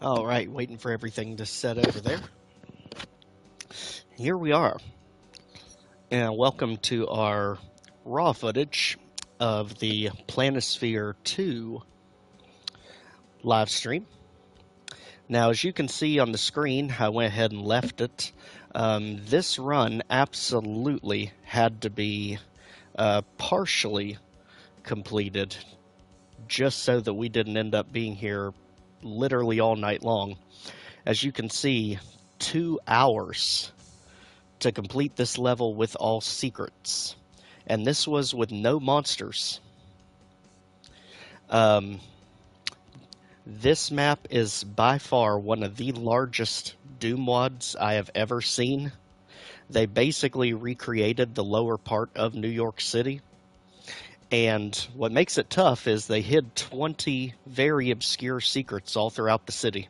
All right, waiting for everything to set over there. Here we are. And welcome to our raw footage of the Planisphere 2 live stream. Now, as you can see on the screen, I went ahead and left it. This run absolutely had to be partially completed just so that we didn't end up being here literally all night long. As you can see, 2 hours to complete this level with all secrets. And this was with no monsters. This map is by far one of the largest Doom WODs I have ever seen. They basically recreated the lower part of New York City. And what makes it tough is they hid 20 very obscure secrets all throughout the city.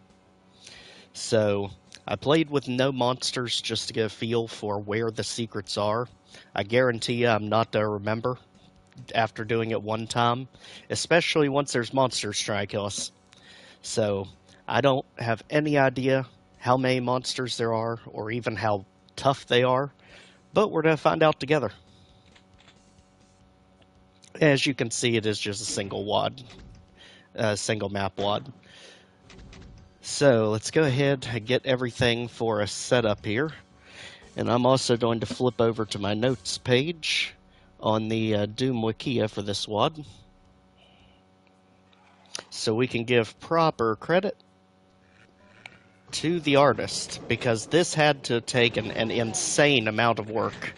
So I played with no monsters just to get a feel for where the secrets are. I guarantee you I'm not going to remember after doing it one time, especially once there's monsters trying to kill us. So I don't have any idea how many monsters there are or even how tough they are, but we're going to find out together. As you can see, it is just a single WOD, single map WOD. So let's go ahead and get everything for us set up here. And I'm also going to flip over to my notes page on the Doom Wikia for this WOD, so we can give proper credit to the artist, because this had to take an insane amount of work.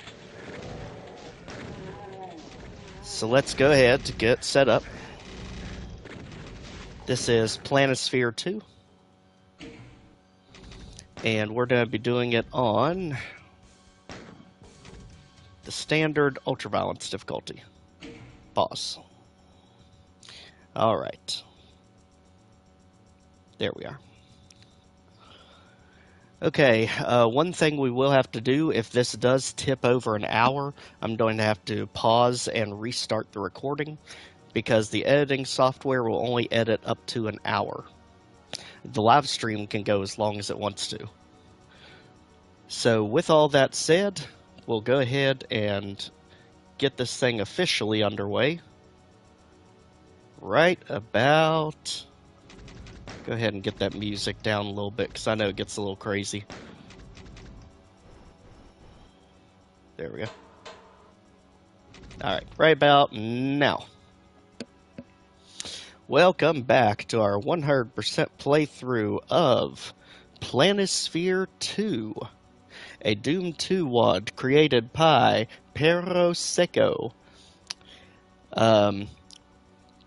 So let's go ahead to get set up. This is Planisphere 2. And we're going to be doing it on the standard ultraviolence difficulty. Pause. Alright. There we are. Okay, one thing we will have to do if this does tip over an hour, I'm going to have to pause and restart the recording, because the editing software will only edit up to an hour. The live stream can go as long as it wants to. So with all that said, we'll go ahead and get this thing officially underway. Right about... Go ahead and get that music down a little bit, because I know it gets a little crazy. There we go. Alright, right about now. Welcome back to our 100% playthrough of Planisphere 2, a Doom 2 WOD created by Perro Seco.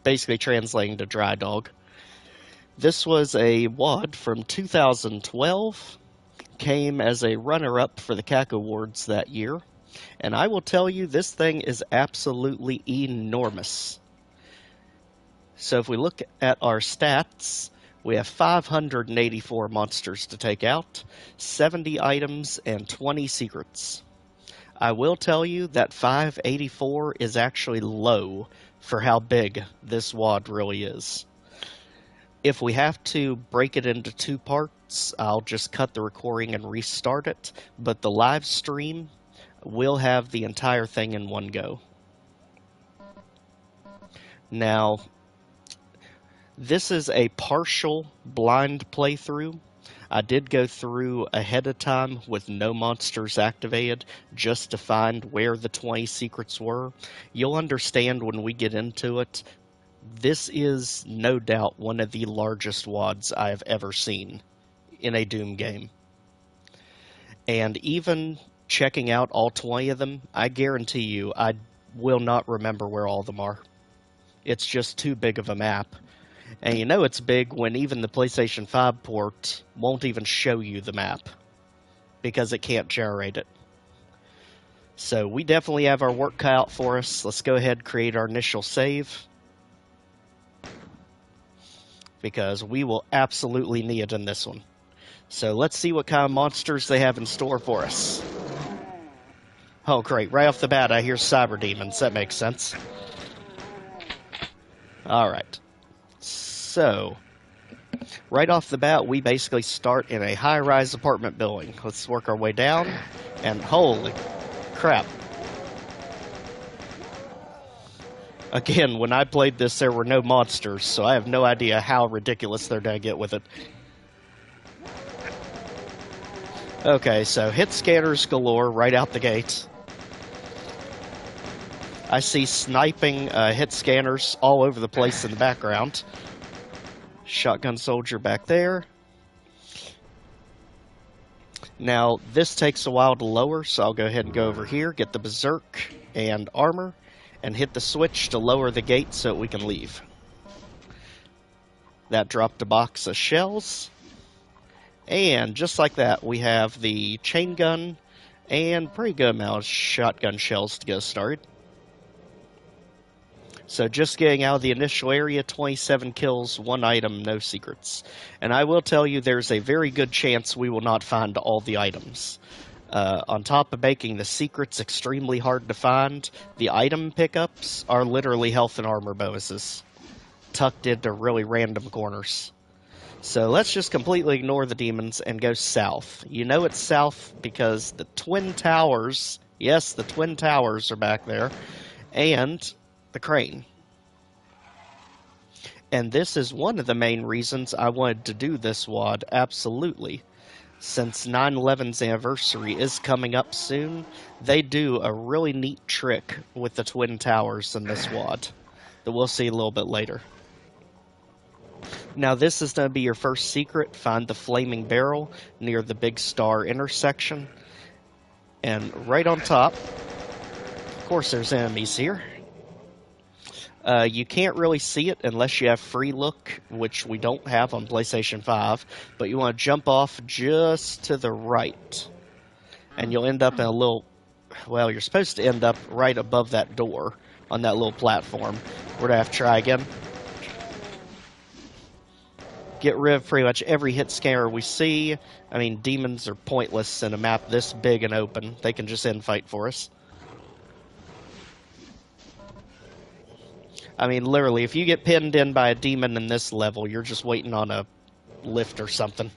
Basically translating to Dry Dog. This was a WOD from 2012, came as a runner-up for the CAC Awards that year, and I will tell you, this thing is absolutely enormous. So if we look at our stats, we have 584 monsters to take out, 70 items, and 20 secrets. I will tell you that 584 is actually low for how big this WOD really is. If we have to break it into 2 parts, I'll just cut the recording and restart it, but the live stream will have the entire thing in one go. Now, this is a partial blind playthrough. I did go through ahead of time with no monsters activated just to find where the 20 secrets were. You'll understand when we get into it. This is no doubt one of the largest WODs I have ever seen in a Doom game. And even checking out all 20 of them, I guarantee you I will not remember where all of them are. It's just too big of a map. And you know it's big when even the PlayStation 5 port won't even show you the map, because it can't generate it. So we definitely have our work cut out for us. Let's go ahead and create our initial save, because we will absolutely need it in this one. So let's see what kind of monsters they have in store for us. Oh great, right off the bat I hear cyber demons. That makes sense. Alright. So, Right off the bat, we basically start in a high-rise apartment building. Let's work our way down, and holy crap. Again, when I played this, there were no monsters, so I have no idea how ridiculous they're gonna get with it. Okay, so hit scanners galore right out the gate. I see sniping hit scanners all over the place in the background. Shotgun soldier back there. Now, this takes a while to lower, so I'll go ahead and go over here, get the berserk and armor, and hit the switch to lower the gate so we can leave. That dropped a box of shells. And just like that, we have the chain gun and pretty good amount of shotgun shells to get started. So just getting out of the initial area, 27 kills, 1 item, no secrets. And I will tell you, there's a very good chance we will not find all the items. On top of making the secrets extremely hard to find, the item pickups are literally health and armor bonuses, tucked into really random corners. So let's just completely ignore the demons and go south. You know it's south because the Twin Towers, yes, the Twin Towers are back there, and the crane. And this is one of the main reasons I wanted to do this WOD, absolutely. Since 9/11's anniversary is coming up soon, they do a really neat trick with the Twin Towers in this WOD that we'll see a little bit later. Now this is going to be your first secret. Find the flaming barrel near the big star intersection. And right on top, of course there's enemies here. You can't really see it unless you have free look, which we don't have on PlayStation 5, but you want to jump off just to the right. And you'll end up in a little, well, you're supposed to end up right above that door on that little platform. We're going to have to try again. Get rid of pretty much every hit scanner we see. I mean, demons are pointless in a map this big and open. They can just end fight for us. I mean, literally, if you get pinned in by a demon in this level, you're just waiting on a lift or something.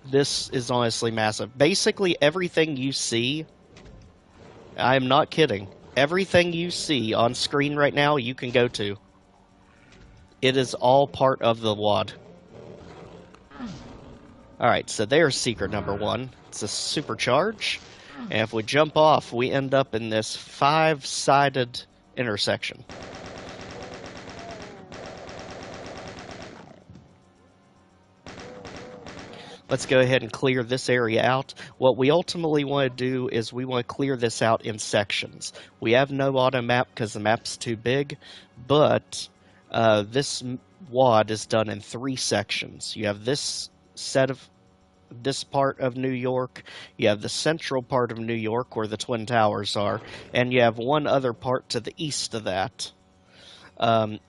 This is honestly massive. Basically, everything you see, I am not kidding, everything you see on screen right now, you can go to. It is all part of the WOD. Alright, so there's secret number 1. It's a supercharge. And if we jump off, we end up in this 5-sided intersection. Let's go ahead and clear this area out. What we ultimately want to do is we want to clear this out in sections. We have no auto map because the map's too big, but this WOD is done in 3 sections. You have this part of New York, you have the central part of New York where the Twin Towers are, and you have one other part to the east of that.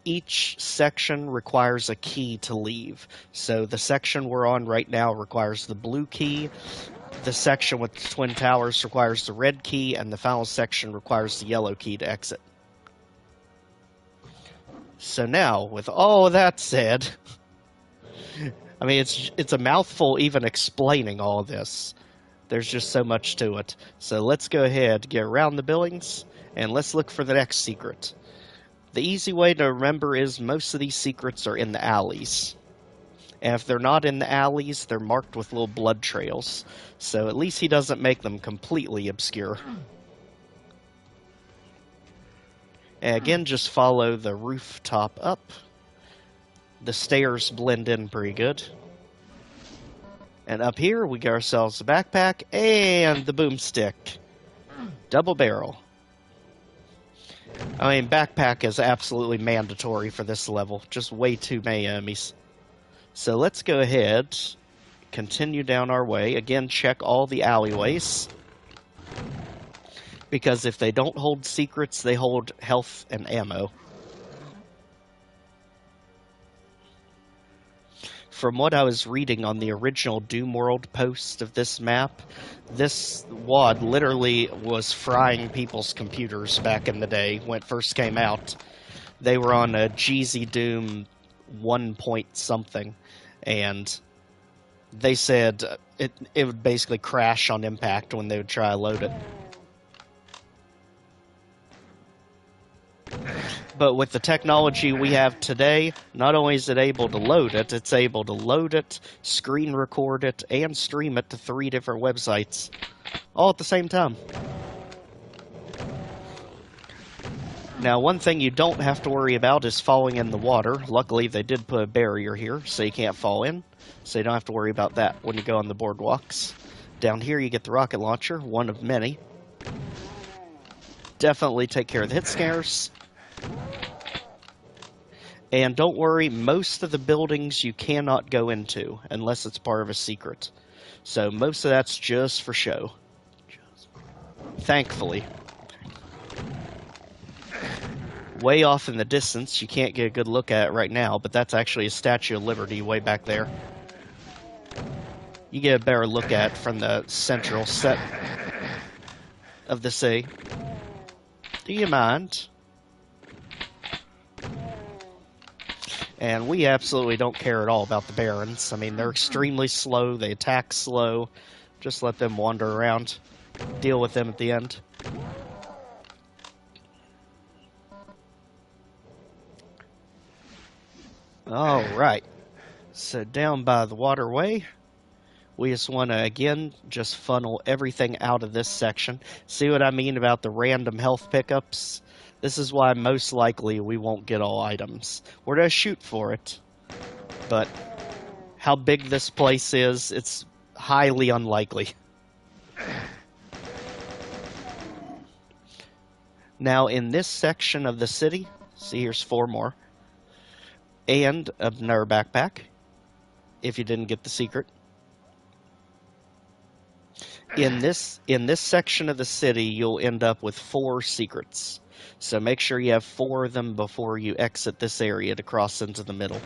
Each section requires a key to leave. So the section we're on right now requires the blue key, the section with the Twin Towers requires the red key, and the final section requires the yellow key to exit. So now, with all of that said, I mean, it's a mouthful even explaining all of this. There's just so much to it. So let's go ahead, get around the buildings, and let's look for the next secret. The easy way to remember is most of these secrets are in the alleys. And if they're not in the alleys, they're marked with little blood trails. So at least he doesn't make them completely obscure. And again, just follow the rooftop up. The stairs blend in pretty good. And up here, we get ourselves a backpack and the boomstick. Double barrel. I mean, backpack is absolutely mandatory for this level. Just way too many enemies. So let's go ahead, continue down our way. Again, check all the alleyways. Because if they don't hold secrets, they hold health and ammo. From what I was reading on the original Doom World post of this map, this WOD literally was frying people's computers back in the day when it first came out. They were on a Jeezy Doom 1 point something, and they said it would basically crash on impact when they would try to load it. But with the technology we have today, not only is it able to load it, it's able to load it, screen record it, and stream it to 3 different websites, all at the same time. Now, one thing you don't have to worry about is falling in the water. Luckily, they did put a barrier here, so you can't fall in, so you don't have to worry about that when you go on the boardwalks. Down here, you get the rocket launcher, one of many. Definitely take care of the hit scares. And don't worry, most of the buildings you cannot go into unless it's part of a secret. So most of that's just for show. Thankfully. Way off in the distance, you can't get a good look at it right now, but that's actually a Statue of Liberty way back there. You get a better look at it from the central set of the sea. Do you mind? And we absolutely don't care at all about the Barons. I mean, they're extremely slow, they attack slow. Just let them wander around. Deal with them at the end. Alright. So down by the waterway, we just want to, again, just funnel everything out of this section. See what I mean about the random health pickups? This is why most likely we won't get all items. We're going to shoot for it, but how big this place is, it's highly unlikely. Now, in this section of the city, see, here's 4 more, and another backpack, if you didn't get the secret. In this section of the city, you'll end up with 4 secrets. So make sure you have 4 of them before you exit this area to cross into the middle.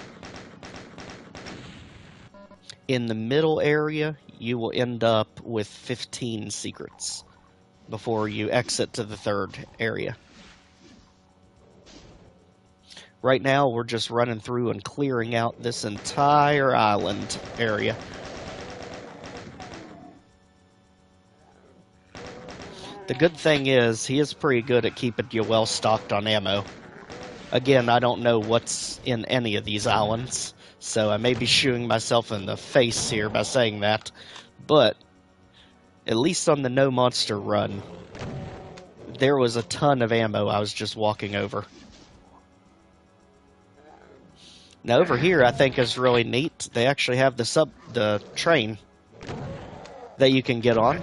In the middle area, you will end up with 15 secrets before you exit to the 3rd area. Right now, we're just running through and clearing out this entire island area. The good thing is, he is pretty good at keeping you well stocked on ammo. Again, I don't know what's in any of these islands, so I may be shooting myself in the face here by saying that, but at least on the No Monster run, there was a ton of ammo I was just walking over. Now over here, I think is really neat. They actually have the train that you can get on.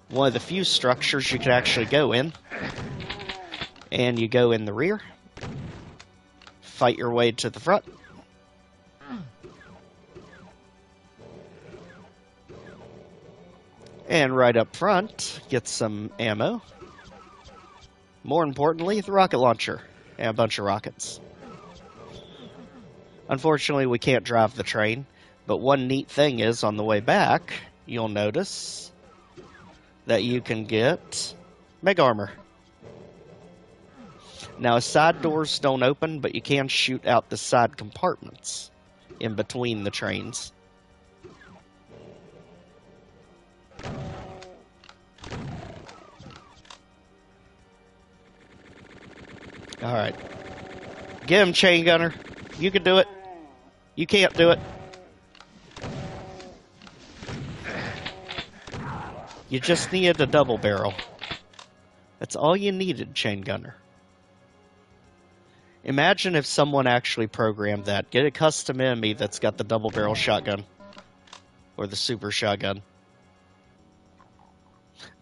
One of the few structures you could actually go in. And you go in the rear. Fight your way to the front. And right up front, get some ammo. More importantly, the rocket launcher. And a bunch of rockets. Unfortunately, we can't drive the train. But one neat thing is, on the way back, you'll notice that you can get Mega Armor. Now, side doors don't open, but you can shoot out the side compartments in between the trains. Alright. Get him, Chain Gunner. You can do it. You can't do it. You just needed a double barrel. That's all you needed, Chain Gunner. Imagine if someone actually programmed that. Get a custom enemy that's got the double barrel shotgun. Or the super shotgun.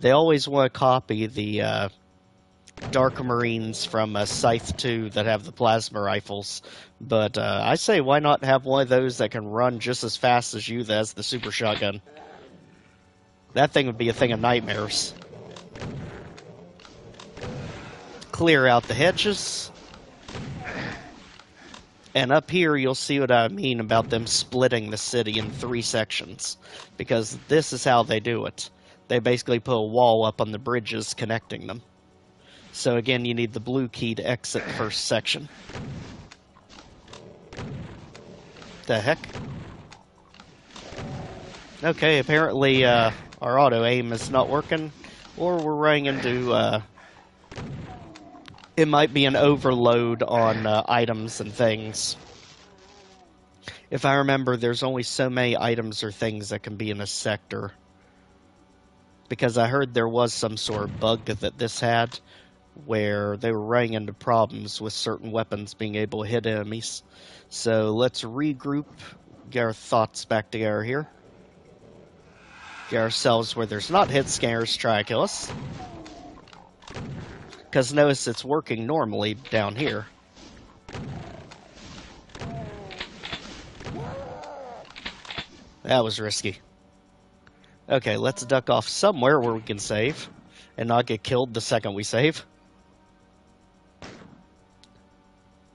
They always want to copy the Dark Marines from Scythe 2 that have the plasma rifles. But I say, why not have one of those that can run just as fast as you that has the super shotgun? That thing would be a thing of nightmares. Clear out the hedges. And up here, you'll see what I mean about them splitting the city in 3 sections. Because this is how they do it. They basically put a wall up on the bridges connecting them. So again, you need the blue key to exit the first section. The heck? Okay, apparently our auto-aim is not working, or we're running into... it might be an overload on items and things. If I remember, there's only so many items or things that can be in a sector. Because I heard there was some sort of bug that this had, where they were running into problems with certain weapons being able to hit enemies. So let's regroup, get our thoughts back together here. Get ourselves where there's not hit scanners try to kill us. Because notice it's working normally down here. That was risky. Okay, let's duck off somewhere where we can save and not get killed the second we save.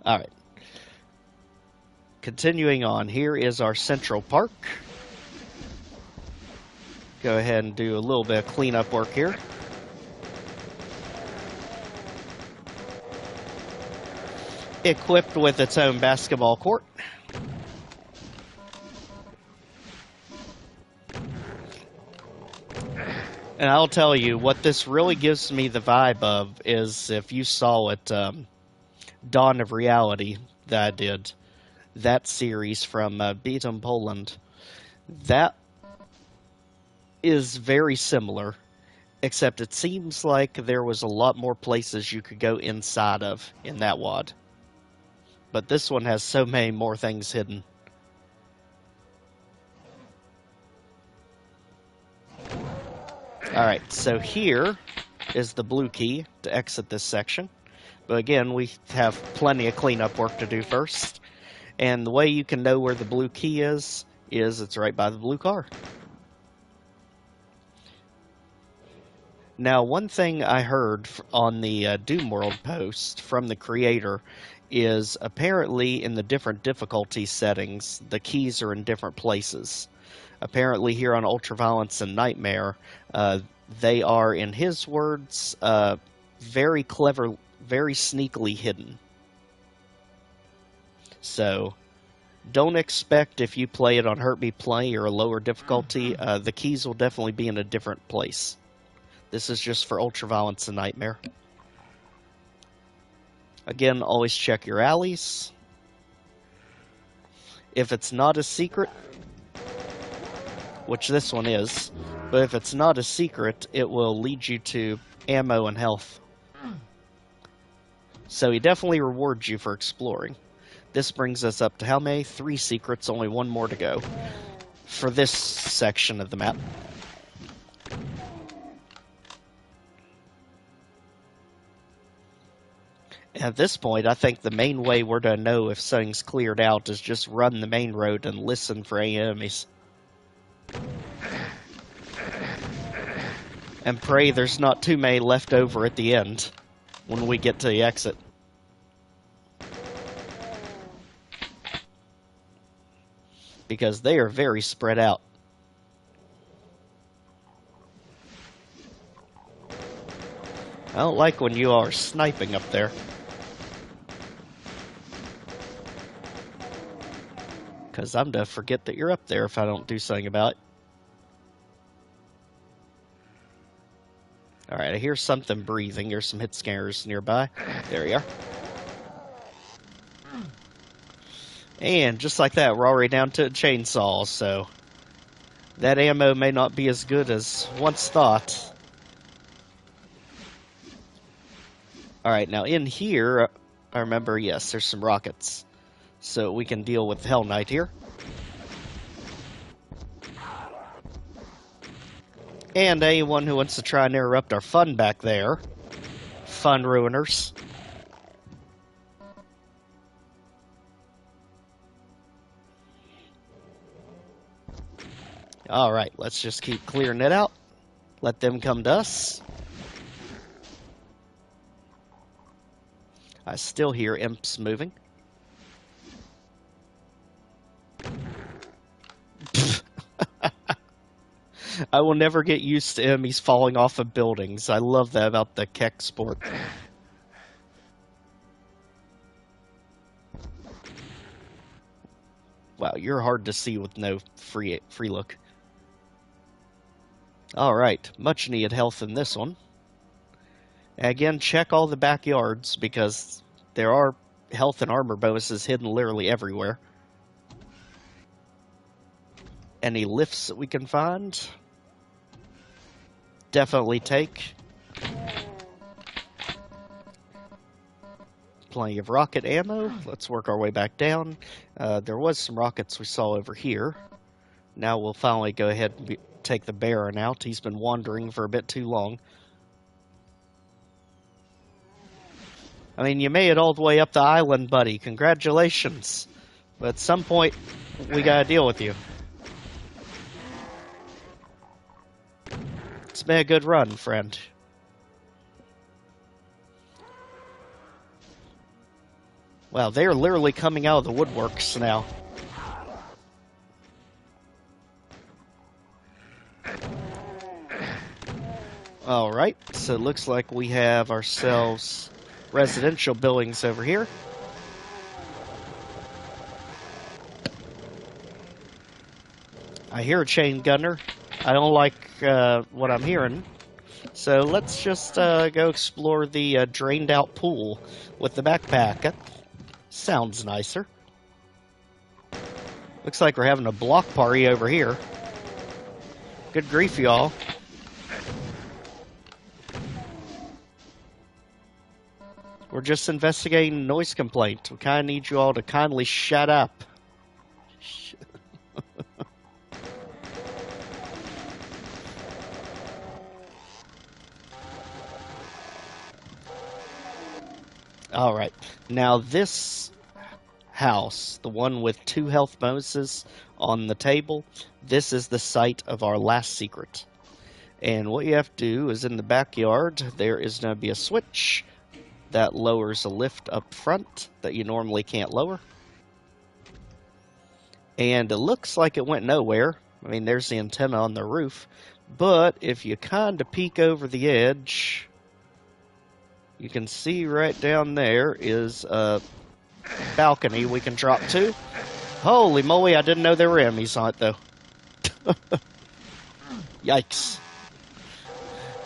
Alright. Continuing on, here is our central park. Go ahead and do a little bit of cleanup work here. Equipped with its own basketball court. And I'll tell you, what this really gives me the vibe of is if you saw it, Dawn of Reality that I did, that series from Beaton, Poland, that is very similar, except it seems like there was a lot more places you could go inside of in that WOD. But this one has so many more things hidden. Alright, so here is the blue key to exit this section. But again, we have plenty of cleanup work to do first. And the way you can know where the blue key is it's right by the blue car. Now, one thing I heard on the Doom World post from the creator is apparently in the different difficulty settings, the keys are in different places. Apparently here on Ultraviolence and Nightmare, they are, in his words, very clever, very sneakily hidden. So, don't expect if you play it on Hurt Me Play or a lower difficulty, the keys will definitely be in a different place. This is just for Ultraviolence and Nightmare. Again, always check your alleys. If it's not a secret, which this one is, but if it's not a secret, it will lead you to ammo and health. So he definitely rewards you for exploring. This brings us up to how many? 3 secrets, only 1 more to go for this section of the map. At this point, I think the main way we're to know if something's cleared out is just run the main road and listen for any enemies. And pray there's not too many left over at the end when we get to the exit. Because they are very spread out. I don't like when you are sniping up there. Because I'm to forget that you're up there if I don't do something about it. Alright, I hear something breathing. There's some hit scanners nearby. There you are. And just like that, we're already down to a chainsaw, so that ammo may not be as good as once thought. Alright, now in here, I remember, yes, there's some rockets. So we can deal with Hell Knight here. And anyone who wants to try and interrupt our fun back there. Fun ruiners. Alright, let's just keep clearing it out. Let them come to us. I still hear imps moving. I will never get used to enemies falling off of buildings. I love that about the Keck sport. Wow, you're hard to see with no free look. Alright, much needed health in this one. Again, check all the backyards because there are health and armor bonuses hidden literally everywhere. Any lifts that we can find? Definitely take. Plenty of rocket ammo. Let's work our way back down. There was some rockets we saw over here. Now we'll finally go ahead and take the Baron out. He's been wandering for a bit too long. I mean, you made it all the way up the island, buddy. Congratulations. But at some point, we gotta deal with you. It's been a good run, friend. Wow, they're literally coming out of the woodworks now. Alright, so it looks like we have ourselves residential buildings over here. I hear a chain gunner. I don't like what I'm hearing. So let's just go explore the drained out pool with the backpack. That sounds nicer. Looks like we're having a block party over here. Good grief, y'all. We're just investigating noise complaint. We kind of need you all to kindly shut up. Alright, now this house, the one with 2 health bonuses on the table, this is the site of our last secret. And what you have to do is in the backyard, there is going to be a switch that lowers a lift up front that you normally can't lower. And it looks like it went nowhere. I mean, there's the antenna on the roof. But if you kind of peek over the edge, you can see right down there is a balcony we can drop to. Holy moly, I didn't know there were enemies on it, though. Yikes.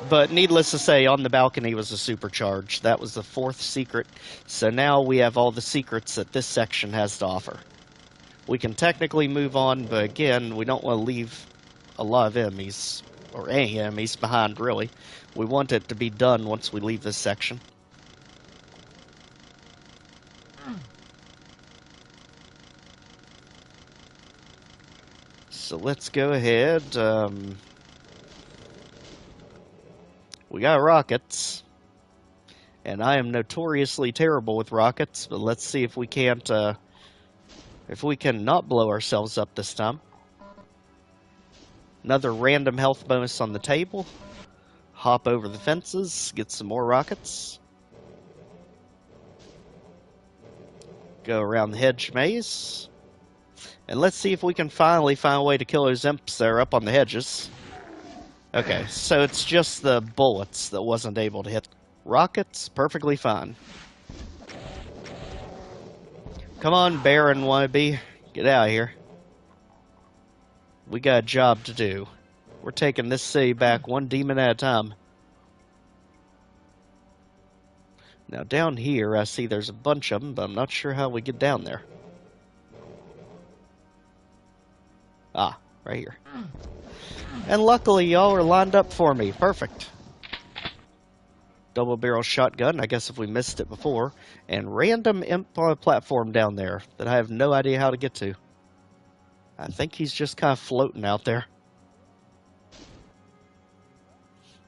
But needless to say, on the balcony was a supercharge. That was the 4th secret. So now we have all the secrets that this section has to offer. We can technically move on, but again, we don't want to leave a lot of enemies, or any enemies, behind, really. We want it to be done once we leave this section. So let's go ahead. We got rockets. And I am notoriously terrible with rockets, but let's see if we can't, if we can not blow ourselves up this time. Another random health bonus on the table. Hop over the fences, get some more rockets. Go around the hedge maze. And let's see if we can finally find a way to kill those imps that are up on the hedges. Okay, so it's just the bullets that wasn't able to hit. Rockets, perfectly fine. Come on, Baron wannabe. Get out of here. We got a job to do. We're taking this city back one demon at a time. Now down here, I see there's a bunch of them, but I'm not sure how we get down there. Ah, right here. And luckily, y'all are lined up for me. Perfect. Double barrel shotgun, I guess if we missed it before. And random imp on a platform down there that I have no idea how to get to. I think he's just kind of floating out there.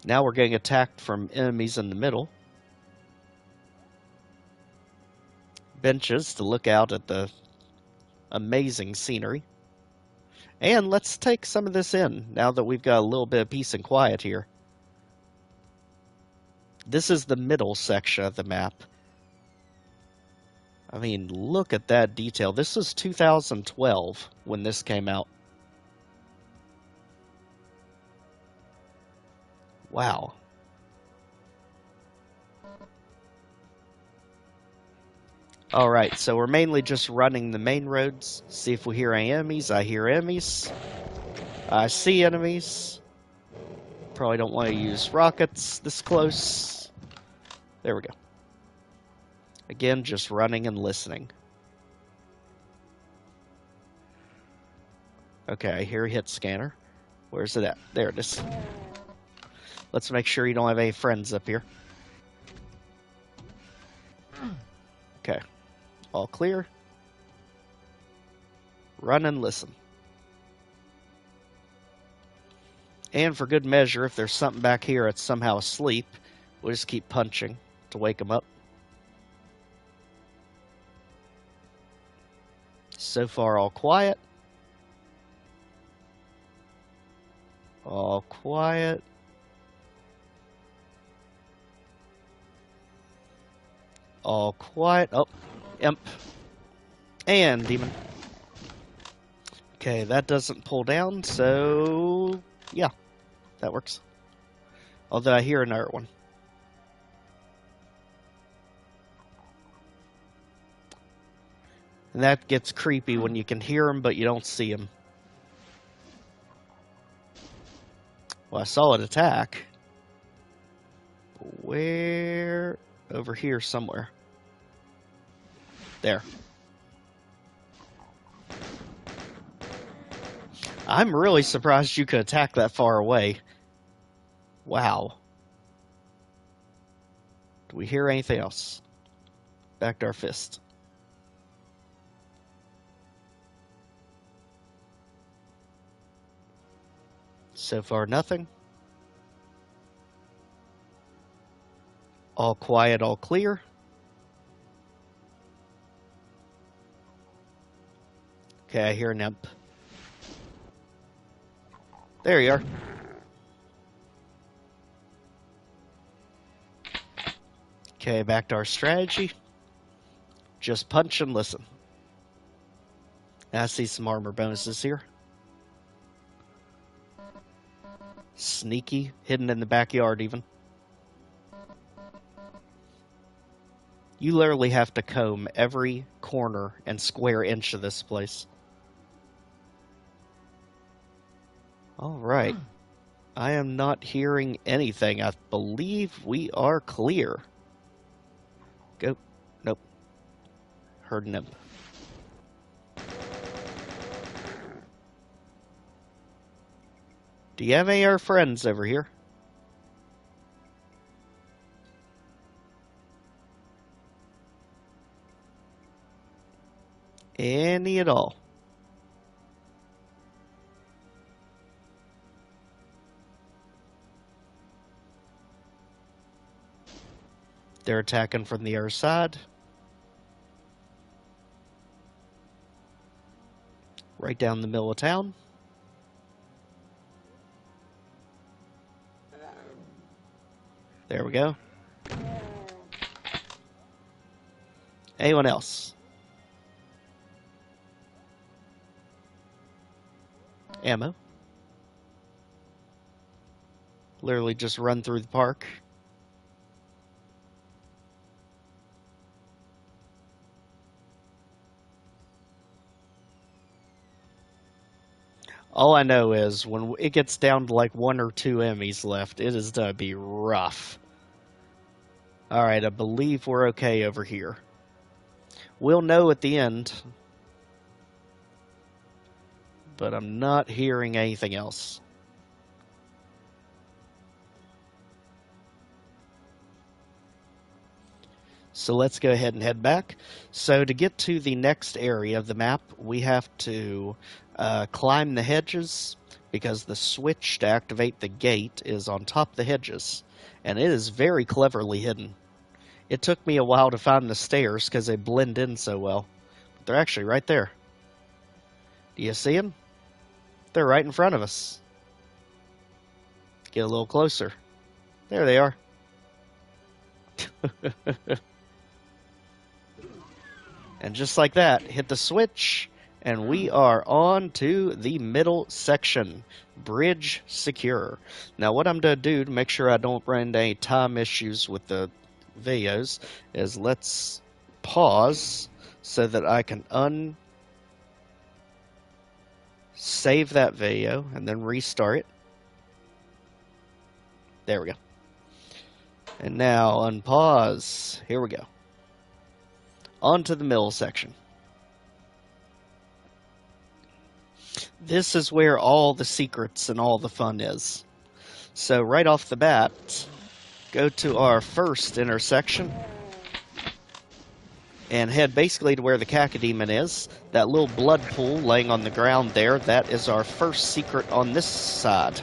Now we're getting attacked from enemies in the middle. Benches to look out at the amazing scenery. And let's take some of this in, now that we've got a little bit of peace and quiet here. This is the middle section of the map. I mean, look at that detail. This was 2012 when this came out. Wow. Alright, so we're mainly just running the main roads. See if we hear any enemies. I hear enemies. I see enemies. Probably don't want to use rockets this close. There we go. Again, just running and listening. Okay, I hear a hit scanner. Where's it at? There it is. Let's make sure you don't have any friends up here. Okay, all clear. Run and listen. And for good measure, if there's something back here that's somehow asleep, we'll just keep punching to wake them up. So far, all quiet. All quiet. All quiet. Oh, imp. And demon. Okay, that doesn't pull down, so yeah, that works. Although I hear another one. And that gets creepy when you can hear them, but you don't see them. Well, I saw it attack. Where? Over here somewhere. There. I'm really surprised you could attack that far away. Wow. Do we hear anything else? Back to our fist. So far, nothing. All quiet, all clear. Okay, I hear an imp. There you are. Okay, back to our strategy. Just punch and listen. I see some armor bonuses here. Sneaky, hidden in the backyard even. You literally have to comb every corner and square inch of this place. Alright. I am not hearing anything. I believe we are clear. Go. Nope. Heard an imp. Do you have any of our friends over here? Any at all? They're attacking from the other side. Right down the middle of town. There we go. Anyone else? Ammo. Literally just run through the park. All I know is when it gets down to like 1 or 2 enemies left, it is going to be rough. Alright, I believe we're okay over here. We'll know at the end. But I'm not hearing anything else. So let's go ahead and head back. So to get to the next area of the map, we have to climb the hedges because the switch to activate the gate is on top of the hedges. And it is very cleverly hidden. It took me a while to find the stairs because they blend in so well. But they're actually right there. Do you see them? They're right in front of us. Get a little closer. There they are. And just like that, hit the switch, and we are on to the middle section. Bridge secure. Now what I'm going to do to make sure I don't run into any time issues with the videos is let's pause so that I can save that video and then restart it. There we go. And now unpause. Here we go. On to the mill section. This is where all the secrets and all the fun is. So right off the bat, go to our first intersection and head basically to where the cacodemon is. That little blood pool laying on the ground there, that is our first secret on this side.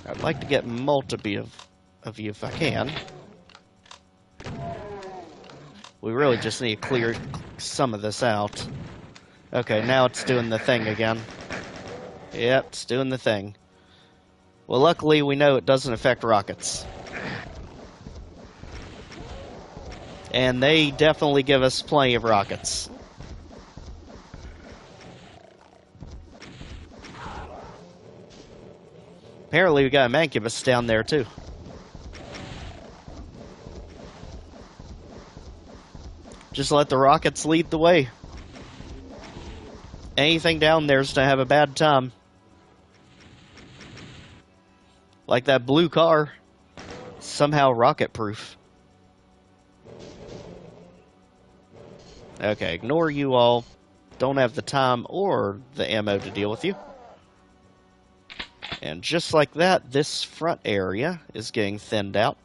I'd like to get multiple of you if I can. We really just need to clear some of this out. Okay, now it's doing the thing again. Yep, it's doing the thing. Well, luckily we know it doesn't affect rockets. And they definitely give us plenty of rockets. Apparently we got a mancubus down there too. Just let the rockets lead the way. Anything down there is to have a bad time. Like that blue car. Somehow rocket-proof. Okay, ignore you all. Don't have the time or the ammo to deal with you. And just like that, this front area is getting thinned out.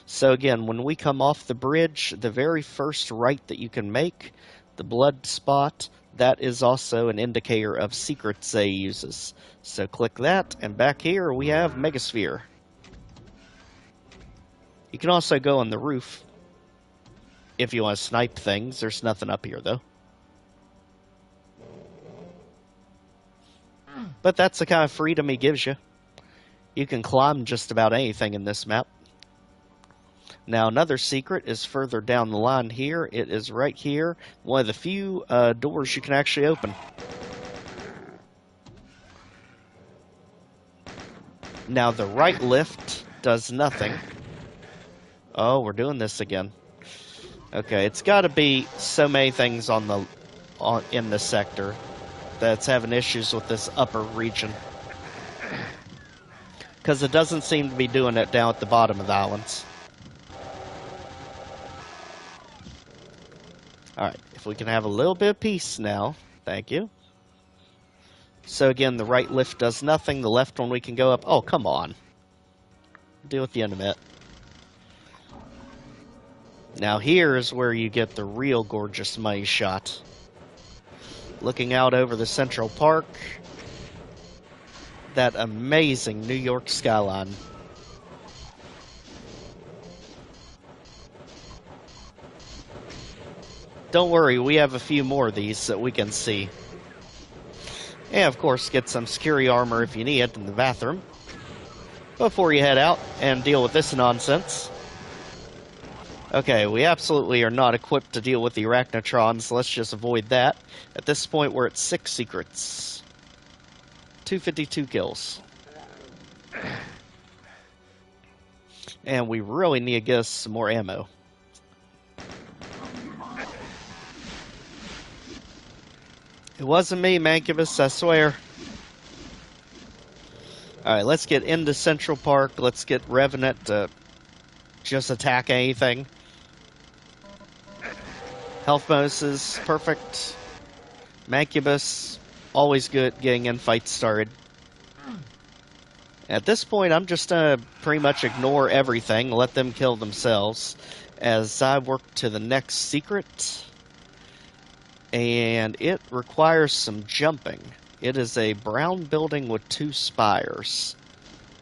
So again, when we come off the bridge, the very first right that you can make, the blood spot, that is also an indicator of secrets Zay uses. So click that, and back here we have Megasphere. You can also go on the roof if you want to snipe things. There's nothing up here though. But that's the kind of freedom he gives you. You can climb just about anything in this map. Now another secret is further down the line here. It is right here. One of the few doors you can actually open. Now the right lift does nothing. Oh, we're doing this again. Okay, it's got to be so many things in this sector that's having issues with this upper region. Because it doesn't seem to be doing it down at the bottom of the islands. Alright, if we can have a little bit of peace now. Thank you. So again, the right lift does nothing. The left one we can go up. Oh, come on. Deal with you in a minute. Now here is where you get the real gorgeous money shot. Looking out over the Central Park. That amazing New York skyline. Don't worry, we have a few more of these that we can see. And of course, get some security armor if you need it in the bathroom. Before you head out and deal with this nonsense. Okay, we absolutely are not equipped to deal with the arachnotrons. Let's just avoid that. At this point, we're at 6 secrets. 252 kills. And we really need to get us some more ammo. It wasn't me, Mancubus, I swear. Alright, let's get into Central Park. Let's get Revenant to just attack anything. Health bonuses, perfect. Mancubus, always good getting in fights started. At this point, I'm just going to pretty much ignore everything, let them kill themselves, as I work to the next secret. And it requires some jumping. It is a brown building with 2 spires.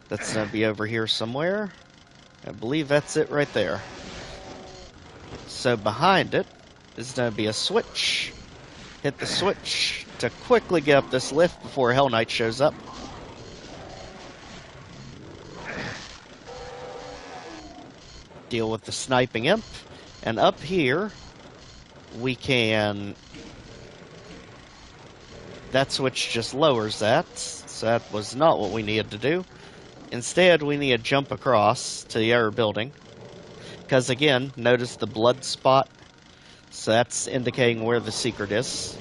That's going to be over here somewhere. I believe that's it right there. So behind it is going to be a switch. Hit the switch to quickly get up this lift before Hell Knight shows up. Deal with the sniping imp. And up here, we can... That switch just lowers that. So that was not what we needed to do. Instead, we need to jump across to the other building. Because again, notice the blood spot. So that's indicating where the secret is.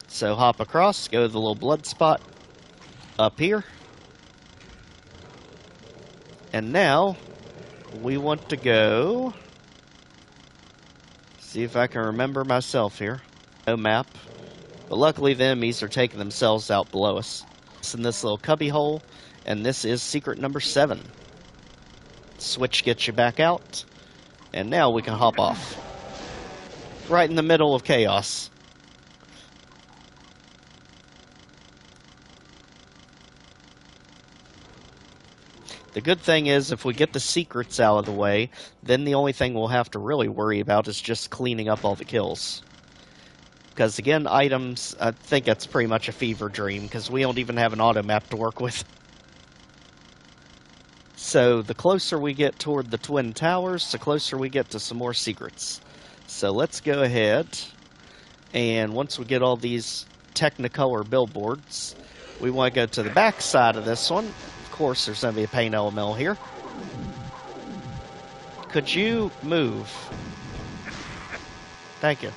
So hop across, go to the little blood spot up here. And now, we want to go... See if I can remember myself here. No map. But luckily the enemies are taking themselves out below us. In this little cubby hole, and this is secret number 7. Switch gets you back out, and now we can hop off. Right in the middle of chaos. The good thing is, if we get the secrets out of the way, then the only thing we'll have to really worry about is just cleaning up all the kills. Because again, items, I think that's pretty much a fever dream, because we don't even have an auto map to work with. So the closer we get toward the Twin Towers, the closer we get to some more secrets. So let's go ahead, and once we get all these Technicolor billboards, we want to go to the back side of this one. Of course, there's going to be a paint elemental here. Could you move? Thank you.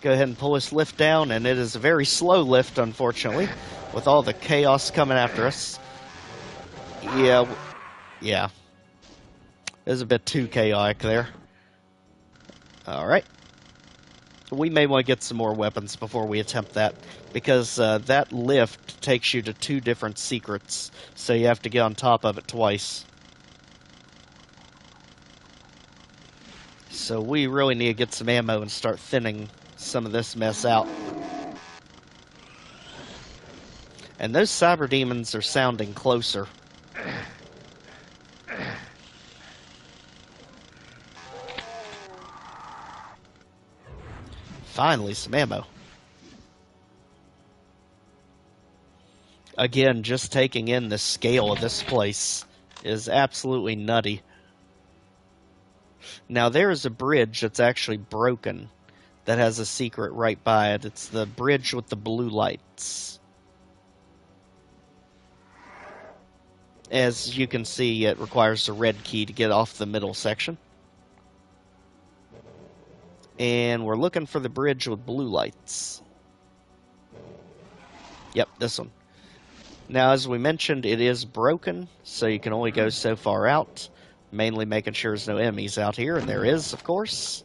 Go ahead and pull this lift down, and it is a very slow lift, unfortunately, with all the chaos coming after us. Yeah. It was a bit too chaotic there. Alright. We may want to get some more weapons before we attempt that, because that lift takes you to 2 different secrets, so you have to get on top of it twice. So we really need to get some ammo and start thinning some of this mess out. And those cyber demons are sounding closer. Finally, some ammo. Again, just taking in the scale of this place is absolutely nutty. Now, there is a bridge that's actually broken that has a secret right by it. It's the bridge with the blue lights. As you can see, it requires a red key to get off the middle section. And we're looking for the bridge with blue lights. Yep, this one. Now, as we mentioned, it is broken, so you can only go so far out. Mainly making sure there's no enemies out here, and there is, of course.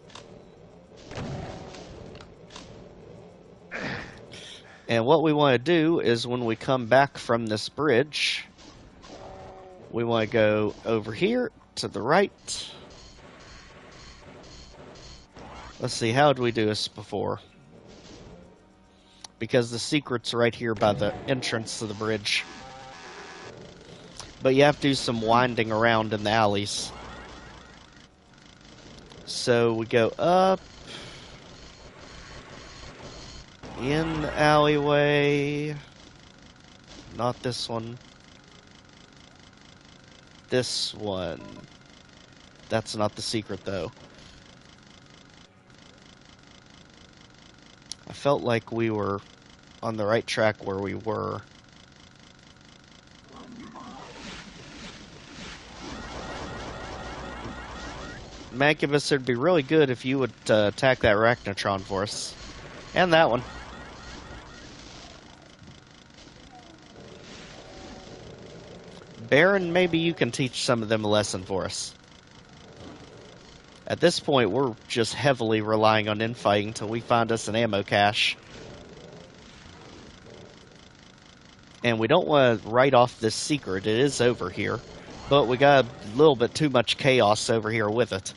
And what we want to do is when we come back from this bridge, we want to go over here to the right. Let's see, how did we do this before? Because the secret's right here by the entrance to the bridge. But you have to do some winding around in the alleys. So we go up in the alleyway. Not this one. This one. That's not the secret, though. I felt like we were on the right track where we were. Mancubus, it'd be really good if you would attack that Arachnotron for us. And that one. Baron, maybe you can teach some of them a lesson for us. At this point, we're just heavily relying on infighting until we find us an ammo cache. And we don't want to write off this secret. It is over here. But we got a little bit too much chaos over here with it.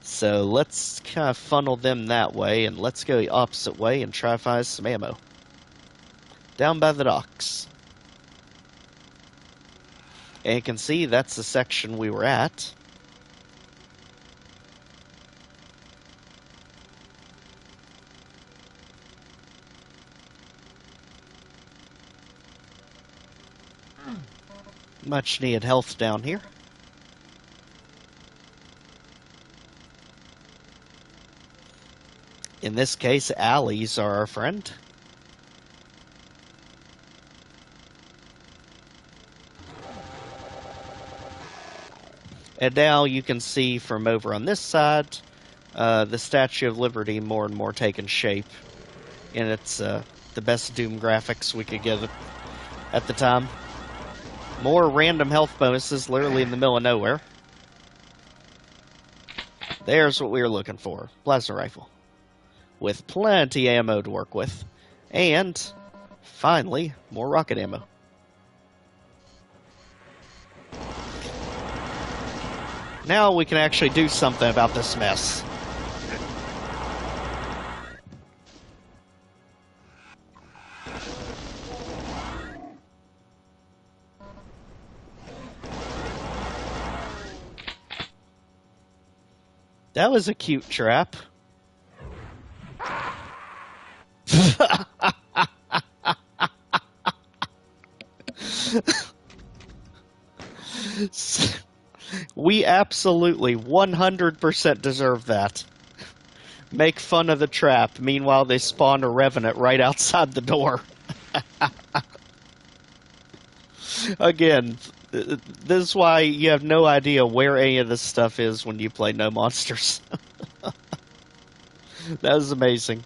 So let's kind of funnel them that way, and let's go the opposite way and try to find some ammo. Down by the docks. And you can see that's the section we were at. Much needed health down here. In this case, alleys are our friend. And now you can see from over on this side, the Statue of Liberty more and more taking shape. And it's the best Doom graphics we could get at the time. More random health bonuses literally in the middle of nowhere. There's what we were looking for. Plasma rifle. With plenty ammo to work with. And, finally, more rocket ammo. Now we can actually do something about this mess. That was a cute trap. We absolutely 100% deserve that. Make fun of the trap. Meanwhile, they spawn a Revenant right outside the door. Again, this is why you have no idea where any of this stuff is when you play No Monsters. That was amazing.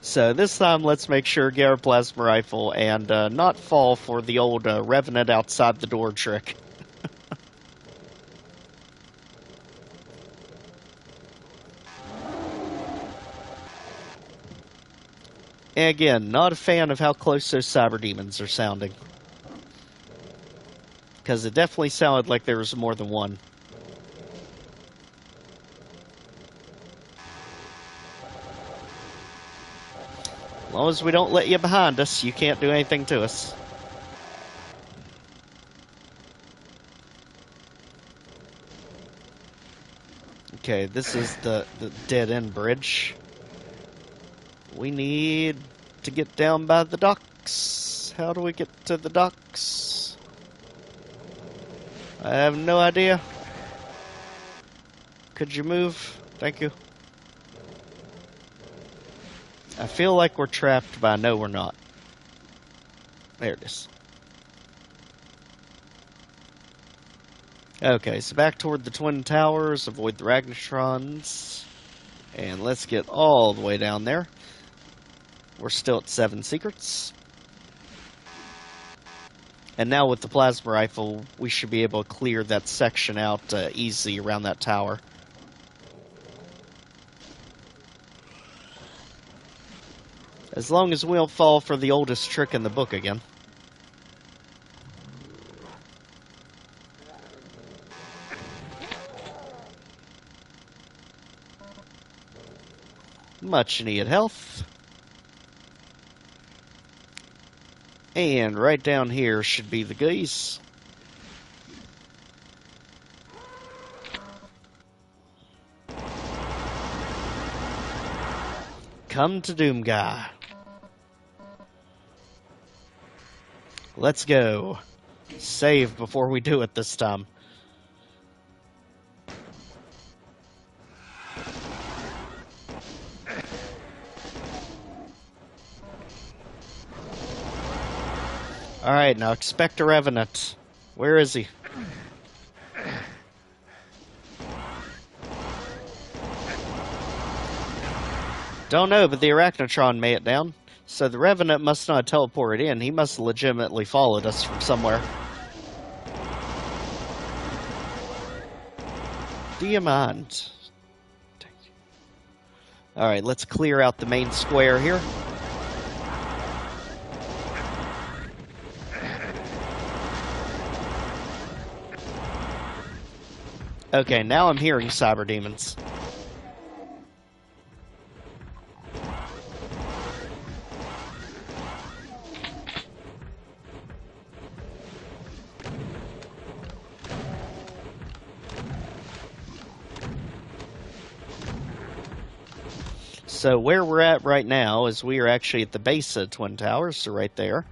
So this time, let's make sure get our plasma rifle and not fall for the old Revenant outside the door trick. And again, not a fan of how close those cyber demons are sounding. Because it definitely sounded like there was more than one. As long as we don't let you behind us, you can't do anything to us. Okay, this is the dead-end bridge. We need to get down by the docks. How do we get to the docks? I have no idea. Could you move? Thank you. I feel like we're trapped, but I know we're not. There it is. Okay, so back toward the Twin Towers, avoid the Ragnatrons, and let's get all the way down there. We're still at 7 secrets. And now with the plasma rifle, we should be able to clear that section out easy around that tower. As long as we don't fall for the oldest trick in the book again. Much needed health. And right down here should be the goodies. Come to Doom Guy. Let's go. Save before we do it this time. Alright, now expect a Revenant. Where is he? Don't know, but the Arachnotron made it down. So the Revenant must not have teleported in. He must have legitimately followed us from somewhere. Do you mind? Alright, let's clear out the main square here. Okay, now I'm hearing cyber demons. So where we're at right now is we are actually at the base of Twin Towers, so right there.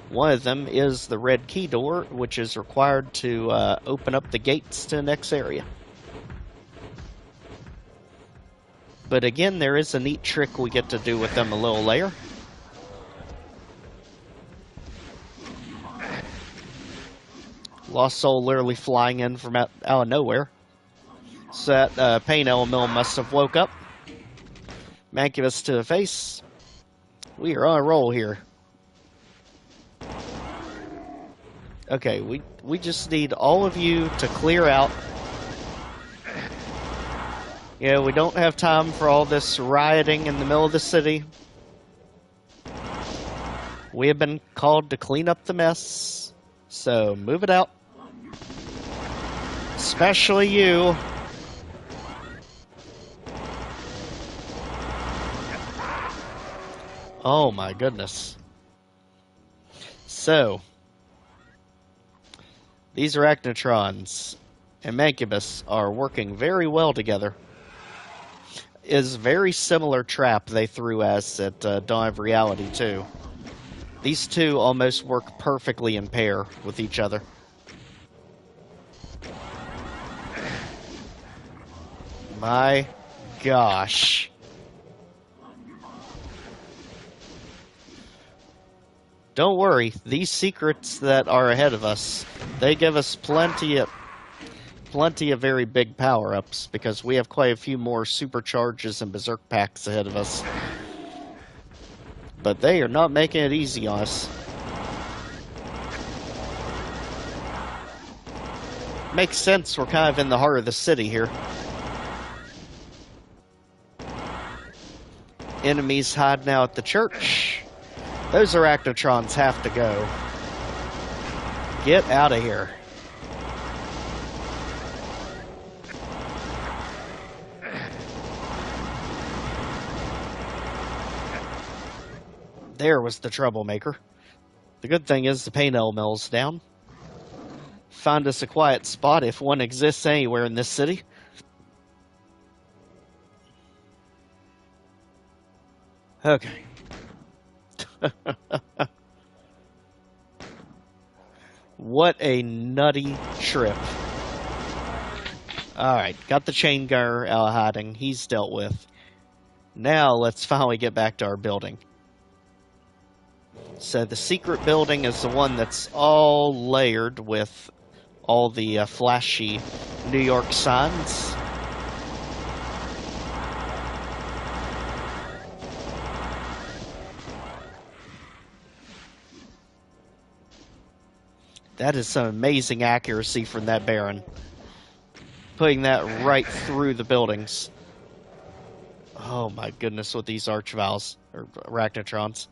One of them is the red key door, which is required to open up the gates to the next area. But again, there is a neat trick we get to do with them a little later. Lost Soul literally flying in from out of nowhere. So that pain elemental must have woke up. Mancubus to the face. We are on a roll here. Okay, we just need all of you to clear out. Yeah, we don't have time for all this rioting in the middle of the city. We have been called to clean up the mess. So move it out. Especially you. Oh my goodness. So, these arachnotrons and Mancubus are working very well together. Is very similar trap they threw us at Dawn of Reality too. These two almost work perfectly in pair with each other. My gosh. Don't worry, these secrets that are ahead of us, they give us plenty of very big power-ups, because we have quite a few more supercharges and berserk packs ahead of us. But they are not making it easy on us. Makes sense, we're kind of in the heart of the city here. Enemies hide now at the church. Those arachnotrons have to go. Get out of here. There was the troublemaker. The good thing is the pain elemental's down. Find us a quiet spot if one exists anywhere in this city. Okay. What a nutty trip. Alright, got the chain gunner out of hiding. He's dealt with. Now let's finally get back to our building. So the secret building is the one that's all layered with all the flashy New York signs. That is some amazing accuracy from that Baron. Putting that right through the buildings. Oh my goodness, with these Archviles, or Arachnotrons.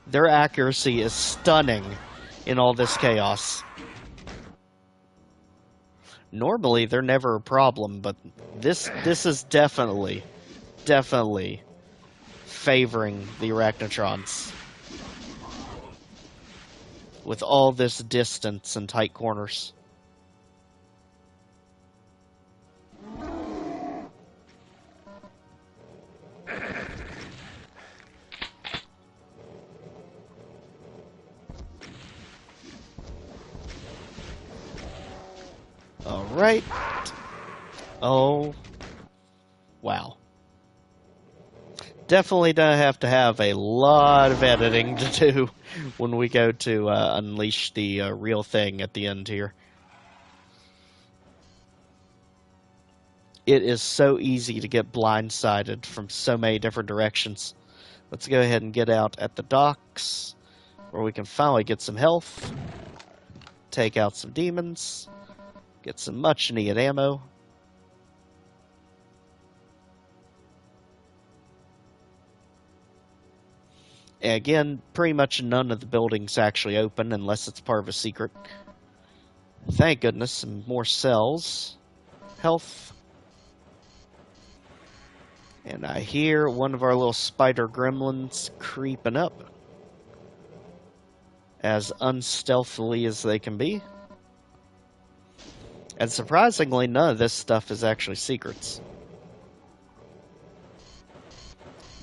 Their accuracy is stunning in all this chaos. Normally, they're never a problem, but this is definitely favoring the Arachnotrons. With all this distance and tight corners. Alright. Oh. Wow. Definitely gonna have to have a lot of editing to do when we go to unleash the real thing at the end here. It is so easy to get blindsided from so many different directions. Let's go ahead and get out at the docks, where we can finally get some health, take out some demons, get some much needed ammo. And again, pretty much none of the buildings actually open unless it's part of a secret. Thank goodness, some more cells. Health. And I hear one of our little spider gremlins creeping up. As unstealthily as they can be. And surprisingly, none of this stuff is actually secrets.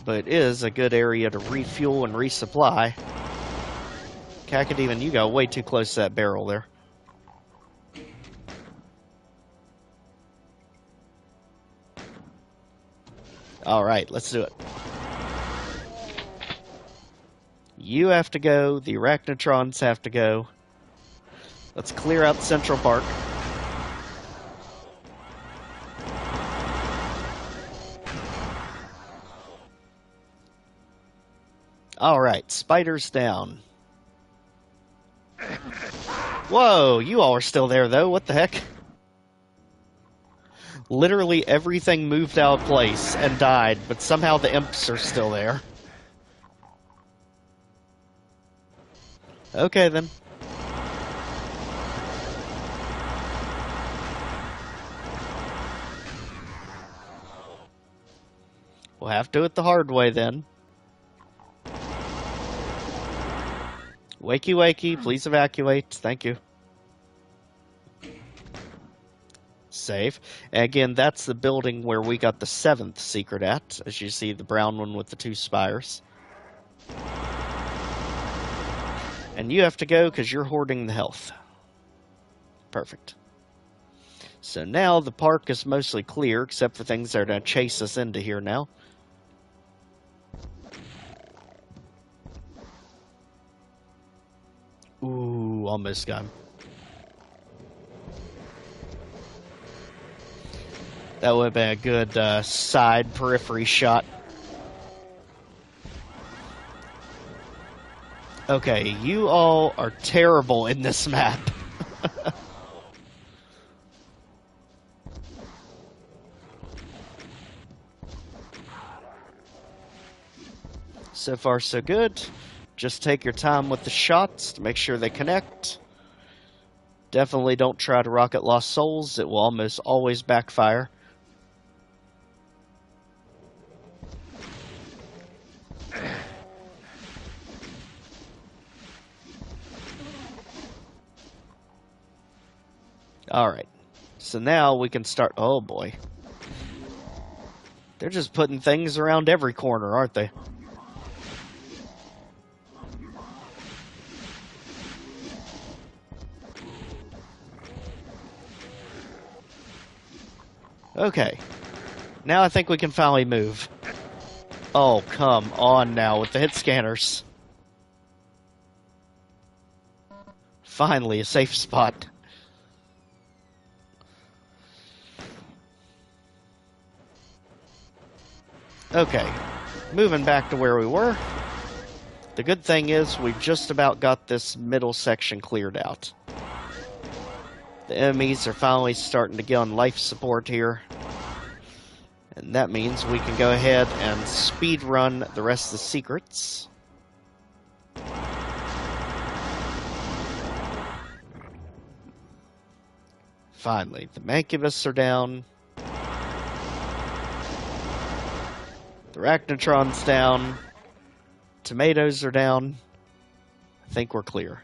But it is a good area to refuel and resupply. Cacodemon, you got way too close to that barrel there. Alright, let's do it. You have to go, the Arachnotrons have to go. Let's clear out Central Park. Alright, spiders down. Whoa, you all are still there, though. What the heck? Literally everything moved out of place and died, but somehow the imps are still there. Okay, then. We'll have to do it the hard way, then. Wakey, wakey, please evacuate. Thank you. Save. And again, that's the building where we got the 7th secret at. As you see, the brown one with the 2 spires. And you have to go because you're hoarding the health. Perfect. So now the park is mostly clear, except for things that are going to chase us into here now. Ooh, almost got him. That would have been a good side periphery shot. Okay, you all are terrible in this map. So far, so good. Just take your time with the shots to make sure they connect. Definitely don't try to rocket Lost Souls. It will almost always backfire. Alright. So now we can start... Oh, boy. They're just putting things around every corner, aren't they? Okay. Now I think we can finally move. Oh, come on now with the hit scanners. Finally, a safe spot. Okay. Moving back to where we were. The good thing is we've just about got this middle section cleared out. The enemies are finally starting to get on life support here. And that means we can go ahead and speed run the rest of the secrets. Finally, the Mancubus are down. The Arachnotron's down. Tomatoes are down. I think we're clear.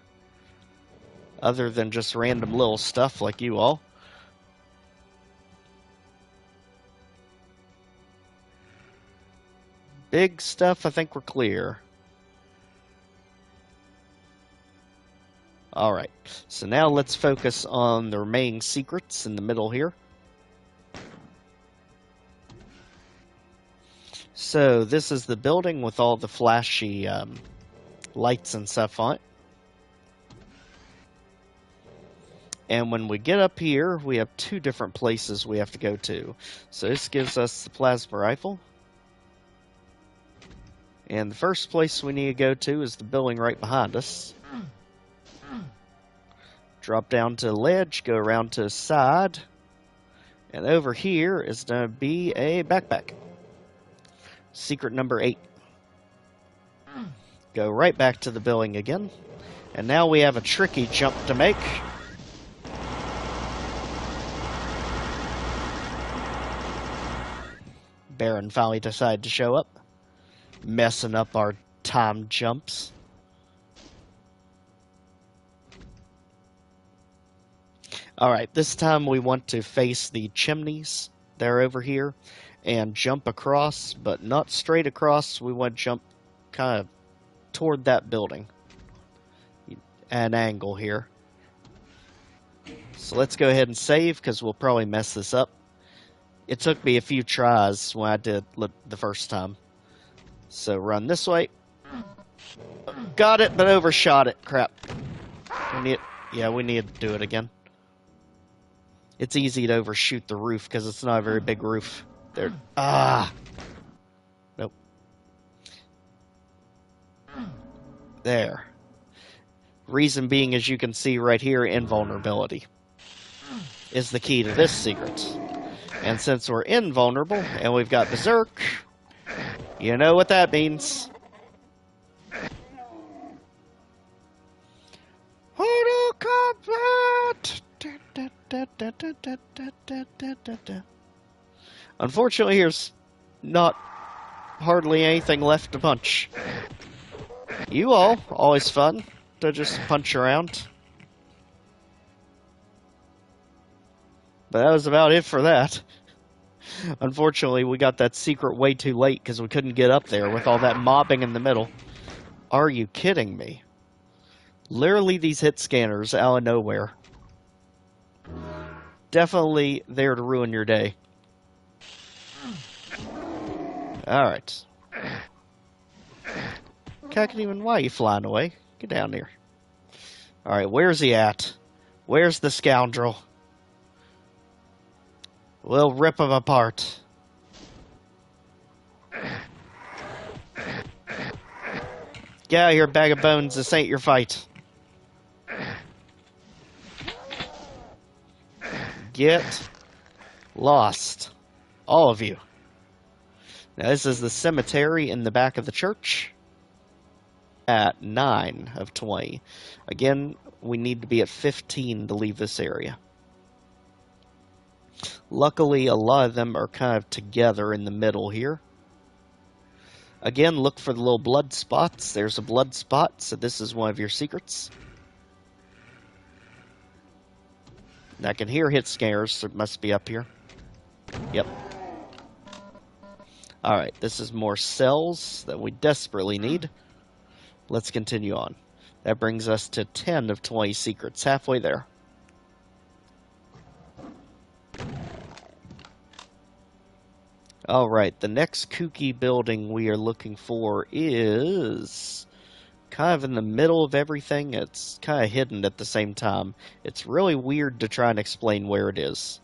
Other than just random little stuff like you all. Big stuff, I think we're clear. Alright, so now let's focus on the remaining secrets in the middle here. So this is the building with all the flashy lights and stuff on it. And when we get up here, we have 2 different places we have to go to. So this gives us the plasma rifle. And the first place we need to go to is the building right behind us. Drop down to the ledge, go around to the side. And over here is going to be a backpack. Secret number 8. Go right back to the building again. And now we have a tricky jump to make. Baron finally decided to show up. Messing up our time jumps. Alright, this time we want to face the chimneys. They're over here. And jump across, but not straight across. We want to jump kind of toward that building. At an angle here. So let's go ahead and save, because we'll probably mess this up. It took me a few tries when I did the first time. So run this way. Got it, but overshot it. Crap. Yeah, we need to do it again. It's easy to overshoot the roof because it's not a very big roof. There. Ah! Nope. There. Reason being, as you can see right here, invulnerability is the key to this secret. And since we're invulnerable and we've got Berserk, you know what that means. Auto combat! Unfortunately, here's not hardly anything left to punch. You all, always fun to just punch around. But that was about it for that. Unfortunately, we got that secret way too late because we couldn't get up there with all that mobbing in the middle. Are you kidding me? Literally these hit scanners out of nowhere. Definitely there to ruin your day. Alright. Why are you flying away? Get down here. Alright, where's he at? Where's the scoundrel? We'll rip him apart. Get out of here, bag of bones. This ain't your fight. Get lost. All of you. Now, this is the cemetery in the back of the church. At 9 of 20. Again, we need to be at 15 to leave this area. Luckily, a lot of them are kind of together in the middle here. Again, look for the little blood spots. There's a blood spot, so this is one of your secrets. I can hear hit scares, so it must be up here. Yep. Alright, this is more cells that we desperately need. Let's continue on. That brings us to 10 of 20 secrets, halfway there. Alright, the next kooky building we are looking for is kind of in the middle of everything. It's kind of hidden at the same time. It's really weird to try and explain where it is.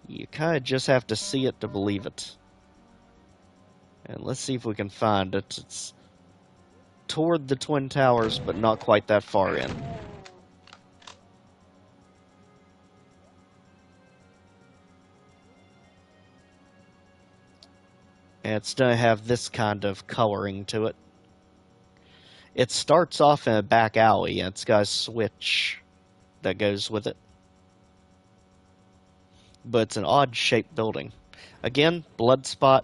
You kind of just have to see it to believe it. And let's see if we can find it. It's toward the Twin Towers, but not quite that far in. And it's going to have this kind of coloring to it. It starts off in a back alley, and it's got a switch that goes with it. But it's an odd-shaped building. Again, blood spot.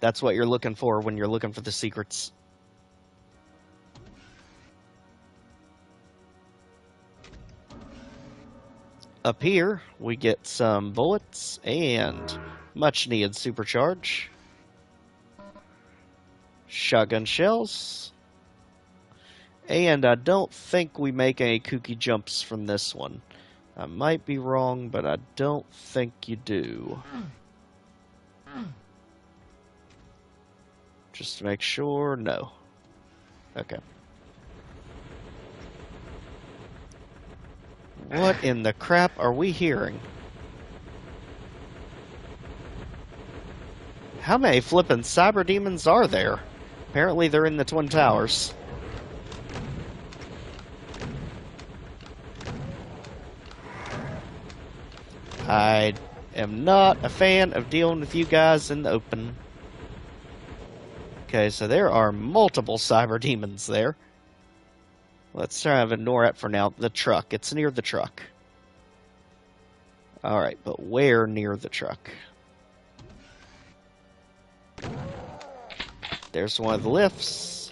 That's what you're looking for when you're looking for the secrets. Up here, we get some bullets and much-needed supercharge. Shotgun shells. And I don't think we make any kooky jumps from this one. I might be wrong, but I don't think you do. Just to make sure, no. Okay. What in the crap are we hearing? How many flippin' cyber demons are there? Apparently they're in the Twin Towers. I am not a fan of dealing with you guys in the open. Okay, so there are multiple cyber demons there. Let's try to ignore it for now. The truck. It's near the truck. Alright, but where near the truck? There's one of the lifts.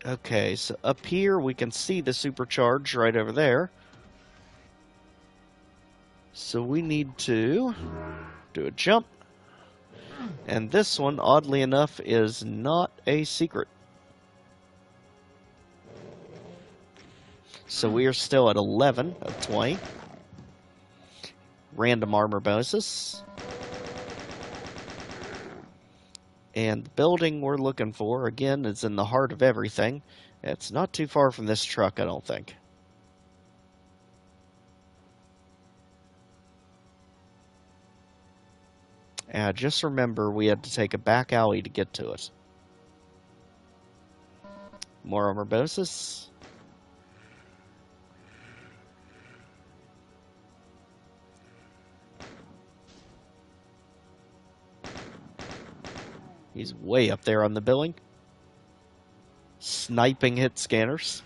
Okay, so up here we can see the supercharge right over there. So we need to do a jump. And this one, oddly enough, is not a secret. So we are still at 11 of 20. Random armor bonuses. And the building we're looking for, again, is in the heart of everything. It's not too far from this truck, I don't think. And just remember, we had to take a back alley to get to it. More armor bonuses. He's way up there on the billing. Sniping hit scanners.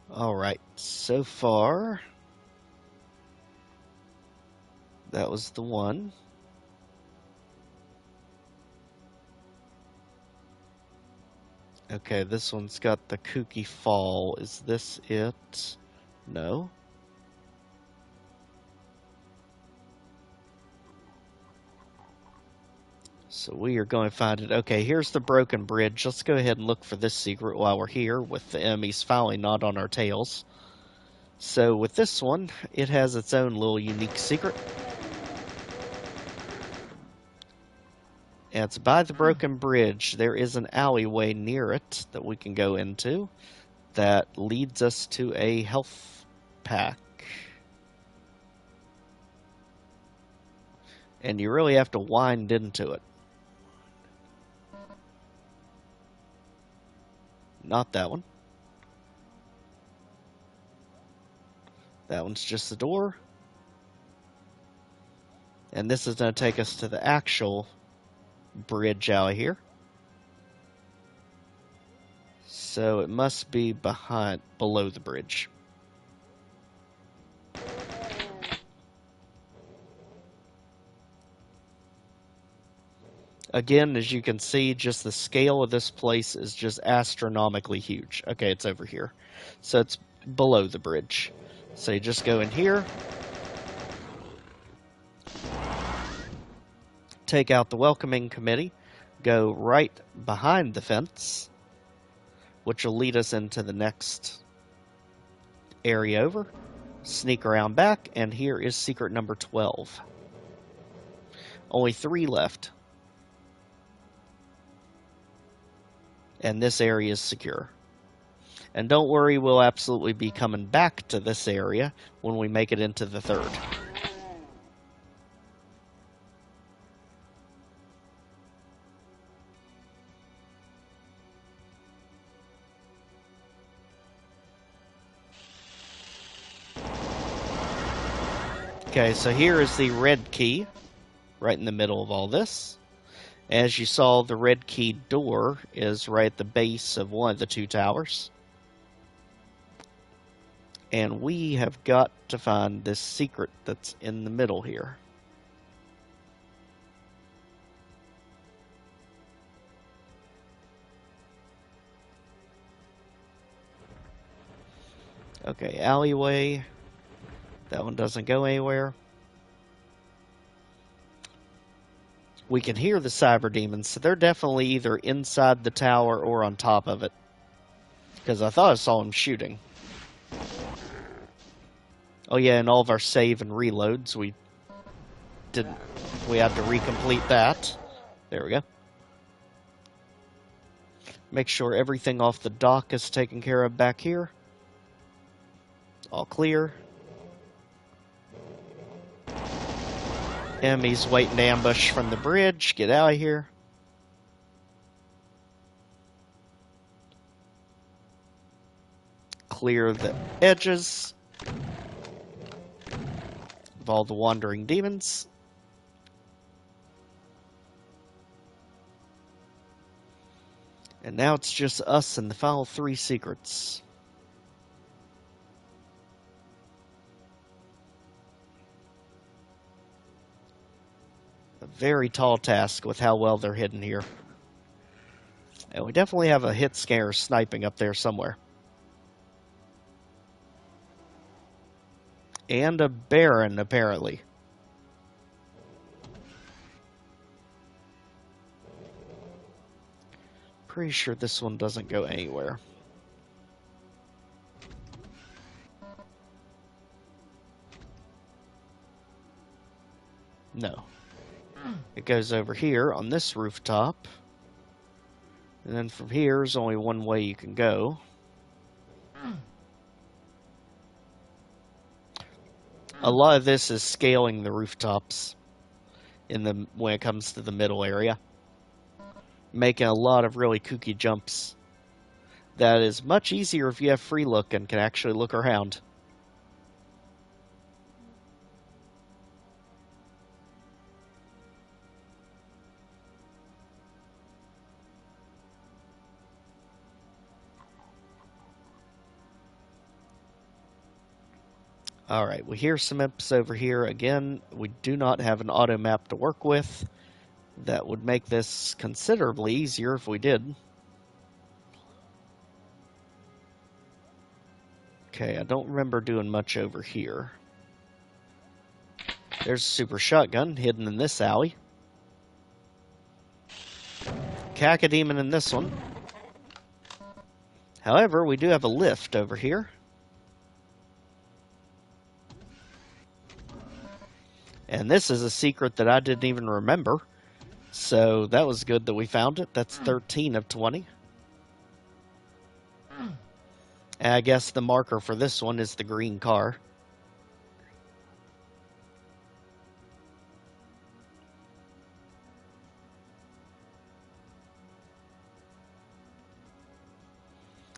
Alright, so far, that was the one. Okay, this one's got the kooky fall. Is this it? No. So we are going to find it. Okay, here's the broken bridge. Let's go ahead and look for this secret while we're here with the enemies finally not on our tails. So with this one, it has its own little unique secret. And it's by the broken bridge. There is an alleyway near it that we can go into that leads us to a health pack. And you really have to wind into it. Not that one. That one's just the door. And this is going to take us to the actual bridge out here. So it must be below the bridge. Again, as you can see, just the scale of this place is just astronomically huge. Okay, it's over here. So it's below the bridge. So you just go in here, take out the welcoming committee, go right behind the fence, which will lead us into the next area over, sneak around back, and here is secret number 12. Only 3 left. And this area is secure. And don't worry, we'll absolutely be coming back to this area when we make it into the 3rd. Okay, so here is the red key, right in the middle of all this. As you saw, the red key door is right at the base of one of the 2 towers. And we have got to find this secret that's in the middle here. Okay, alleyway. That one doesn't go anywhere. We can hear the cyber demons, so they're definitely either inside the tower or on top of it. Because I thought I saw them shooting. Oh yeah, and all of our save and reloads, we had to recomplete that. There we go. Make sure everything off the dock is taken care of back here. All clear. Enemies waiting to ambush from the bridge. Get out of here. Clear the edges of all the wandering demons. And now it's just us and the final 3 secrets. A very tall task with how well they're hidden here. And we definitely have a hit scanner sniping up there somewhere. And a Baron, apparently. Pretty sure this one doesn't go anywhere. No. It goes over here on this rooftop. And then from here is only one way you can go. A lot of this is scaling the rooftops when it comes to the middle area. Making a lot of really kooky jumps. That is much easier if you have free look and can actually look around. Alright, well here's some imps over here. Again, we do not have an auto map to work with. That would make this considerably easier if we did. Okay, I don't remember doing much over here. There's a super shotgun hidden in this alley. Cacodemon in this one. However, we do have a lift over here. And this is a secret that I didn't even remember. So that was good that we found it. That's 13 of 20. And I guess the marker for this one is the green car.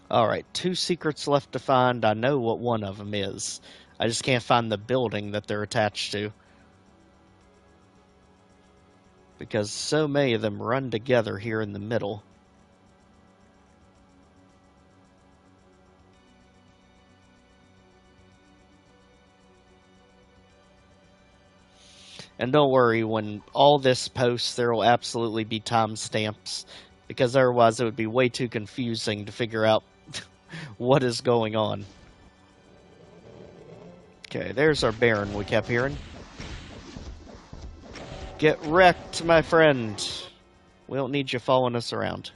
Alright, 2 secrets left to find. I know what one of them is. I just can't find the building that they're attached to. Because so many of them run together here in the middle. And don't worry, when all this posts, there will absolutely be timestamps. Because otherwise it would be way too confusing to figure out what is going on. Okay, there's our Baron we kept hearing. Get wrecked, my friend. We don't need you following us around.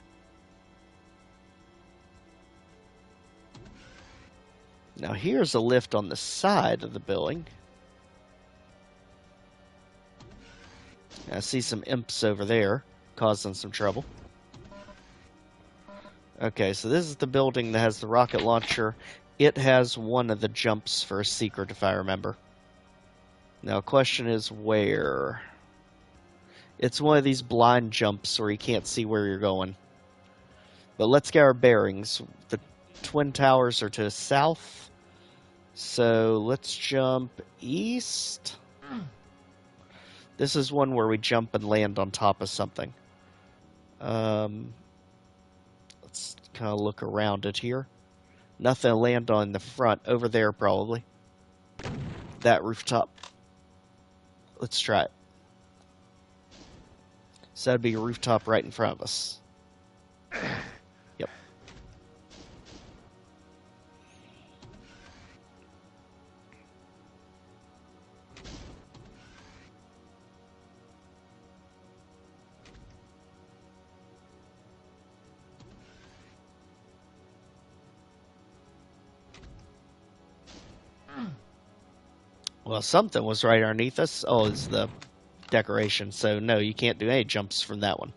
Now here's a lift on the side of the building. I see some imps over there causing some trouble. Okay, so this is the building that has the rocket launcher. It has one of the jumps for a secret, if I remember. Now, the question is where? It's one of these blind jumps where you can't see where you're going. But let's get our bearings. The Twin Towers are to the south. So let's jump east. This is one where we jump and land on top of something. Let's kind of look around it here. Nothing to land on the front. Over there, probably. That rooftop. Let's try it. So that'd be a rooftop right in front of us. Yep. Well, something was right underneath us. Oh, it's the decoration. So, no, you can't do any jumps from that one.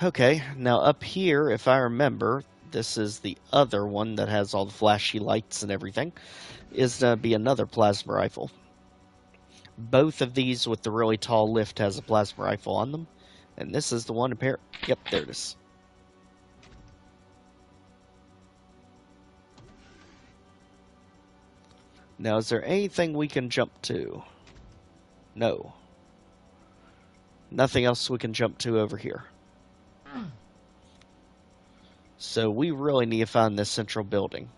Okay, now up here, if I remember, this is the other one that has all the flashy lights and everything, is going to be another plasma rifle. Both of these with the really tall lift has a plasma rifle on them. And this is the one apparent. Yep, there it is. Now, is there anything we can jump to? No. Nothing else we can jump to over here. So we really need to find this central building.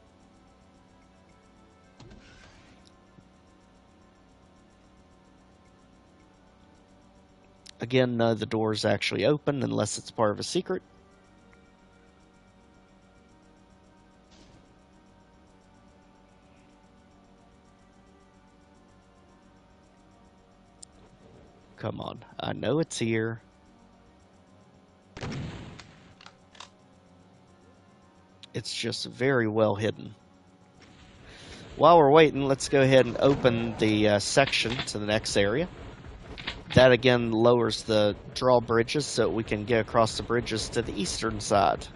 Again, none of the doors actually open unless it's part of a secret. Come on, I know it's here. It's just very well hidden. While we're waiting, let's go ahead and open the section to the next area. That again lowers the drawbridges so we can get across the bridges to the eastern side.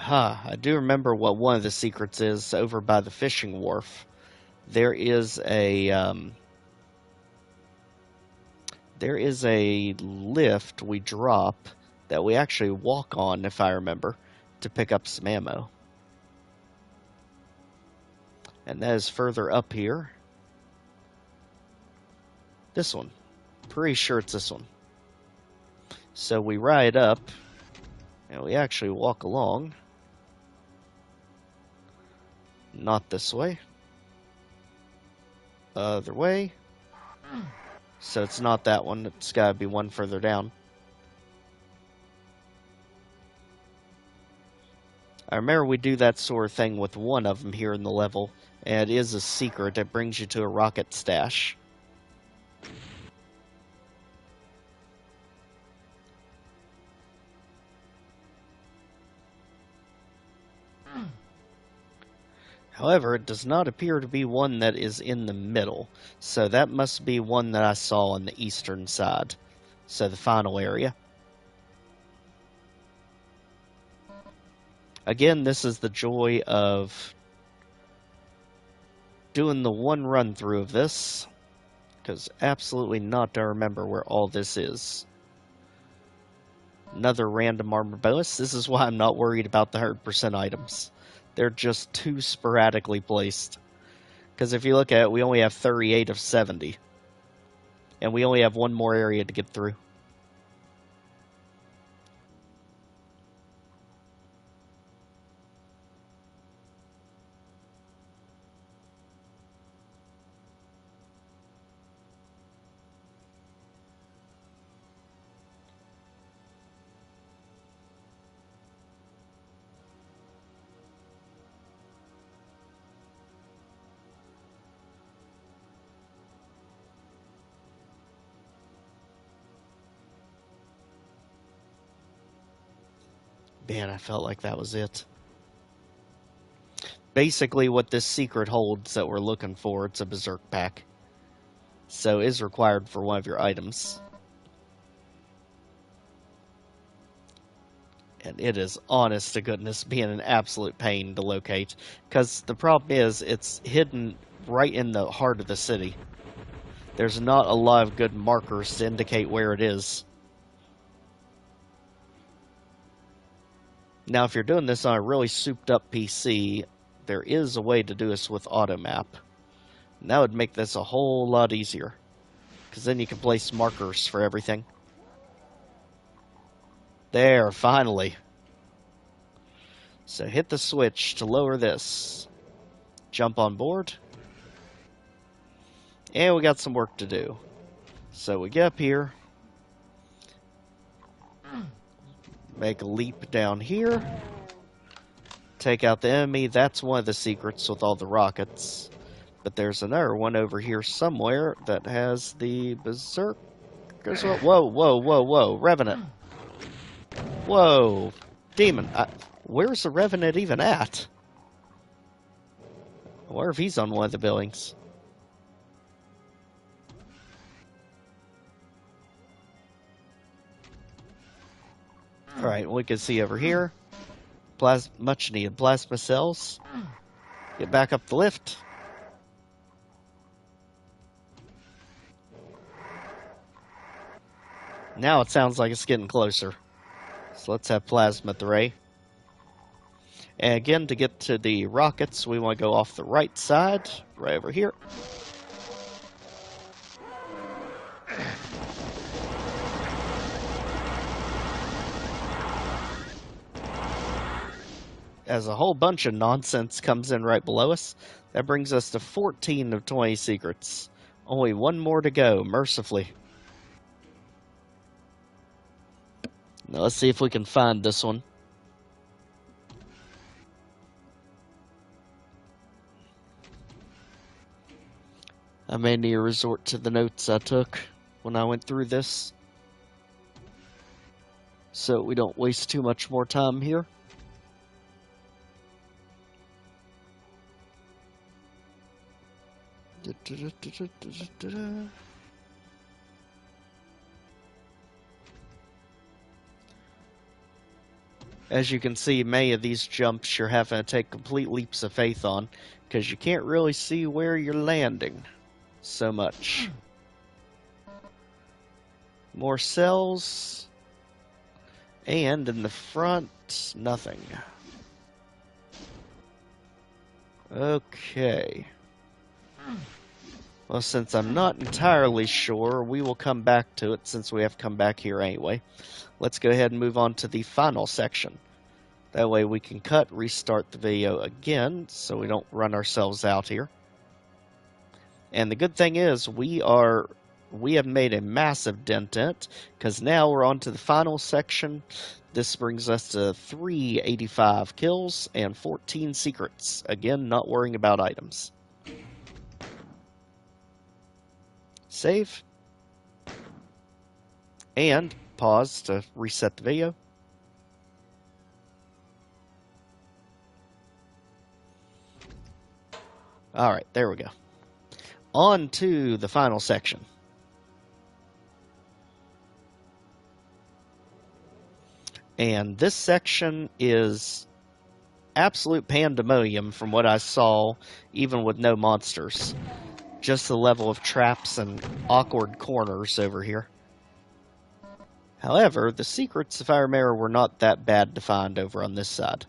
I do remember what one of the secrets is over by the fishing wharf. There is a lift we drop that we actually walk on, if I remember, to pick up some ammo. And that is further up here. This one. Pretty sure it's this one. So we ride up, and we actually walk along. Not this way. Other way. So it's not that one. It's got to be one further down. I remember we do that sort of thing with one of them here in the level, and it is a secret that brings you to a rocket stash. However, it does not appear to be one that is in the middle, so that must be one that I saw on the eastern side. So the final area. Again, this is the joy of doing the one run through of this, because absolutely not to remember where all this is. Another random armor bonus. This is why I'm not worried about the 100% items. They're just too sporadically placed. Because if you look at it, we only have 38 of 70. And we only have one more area to get through. Man, I felt like that was it. Basically, what this secret holds that we're looking for, it's a berserk pack. So is required for one of your items. And it is, honest to goodness, being an absolute pain to locate. Because the problem is, it's hidden right in the heart of the city. There's not a lot of good markers to indicate where it is. Now, if you're doing this on a really souped-up PC, there is a way to do this with AutoMap. And that would make this a whole lot easier. Because then you can place markers for everything. There, finally. So hit the switch to lower this. Jump on board. And we got some work to do. So we get up here. Make a leap down here. Take out the enemy. That's one of the secrets with all the rockets. But there's another one over here somewhere that has the berserk as well. Whoa, whoa, whoa, whoa. Revenant. Whoa. Demon. Where's the Revenant even at? I wonder if he's on one of the buildings. Alright, we can see over here. Much needed plasma cells. Get back up the lift. Now it sounds like it's getting closer. So let's have plasma ray. And again, to get to the rockets, we want to go off the right side, right over here. As a whole bunch of nonsense comes in right below us, that brings us to 14 of 20 secrets. Only one more to go, mercifully. Now let's see if we can find this one. I may need to resort to the notes I took when I went through this, so we don't waste too much more time here. As you can see, many of these jumps you're having to take complete leaps of faith on, because you can't really see where you're landing so much. More cells, and in the front, nothing. Okay. Well, since I'm not entirely sure, we will come back to it since we have to come back here anyway. Let's go ahead and move on to the final section. That way we can restart the video again so we don't run ourselves out here. And the good thing is we have made a massive dent in it, because now we're on to the final section. This brings us to 385 kills and 14 secrets. Again, not worrying about items. Save. And pause to reset the video. Alright, there we go. On to the final section. And this section is absolute pandemonium from what I saw, even with no monsters. Just the level of traps and awkward corners over here. However, the secrets, if I remember, were not that bad to find over on this side.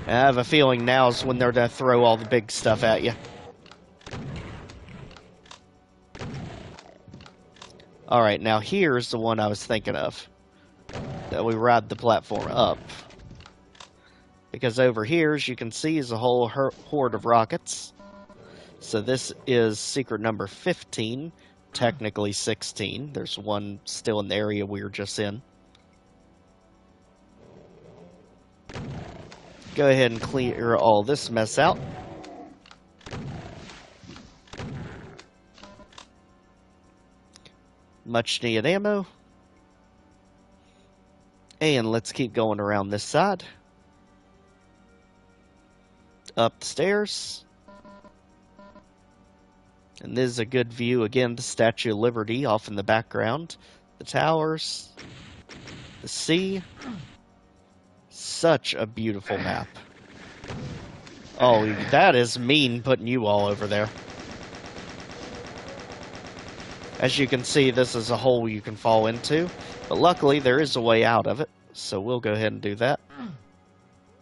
I have a feeling now's when they're going to throw all the big stuff at you. Alright, now here's the one I was thinking of. That we ride the platform up. Because over here, as you can see, is a whole horde of rockets. So this is secret number 15, technically 16. There's one still in the area we were just in. Go ahead and clear all this mess out. Much needed ammo. And let's keep going around this side. Up the stairs. And this is a good view, again, the Statue of Liberty off in the background. The towers. The sea. Such a beautiful map. Oh, that is mean putting you all over there. As you can see, this is a hole you can fall into. But luckily, there is a way out of it. So we'll go ahead and do that.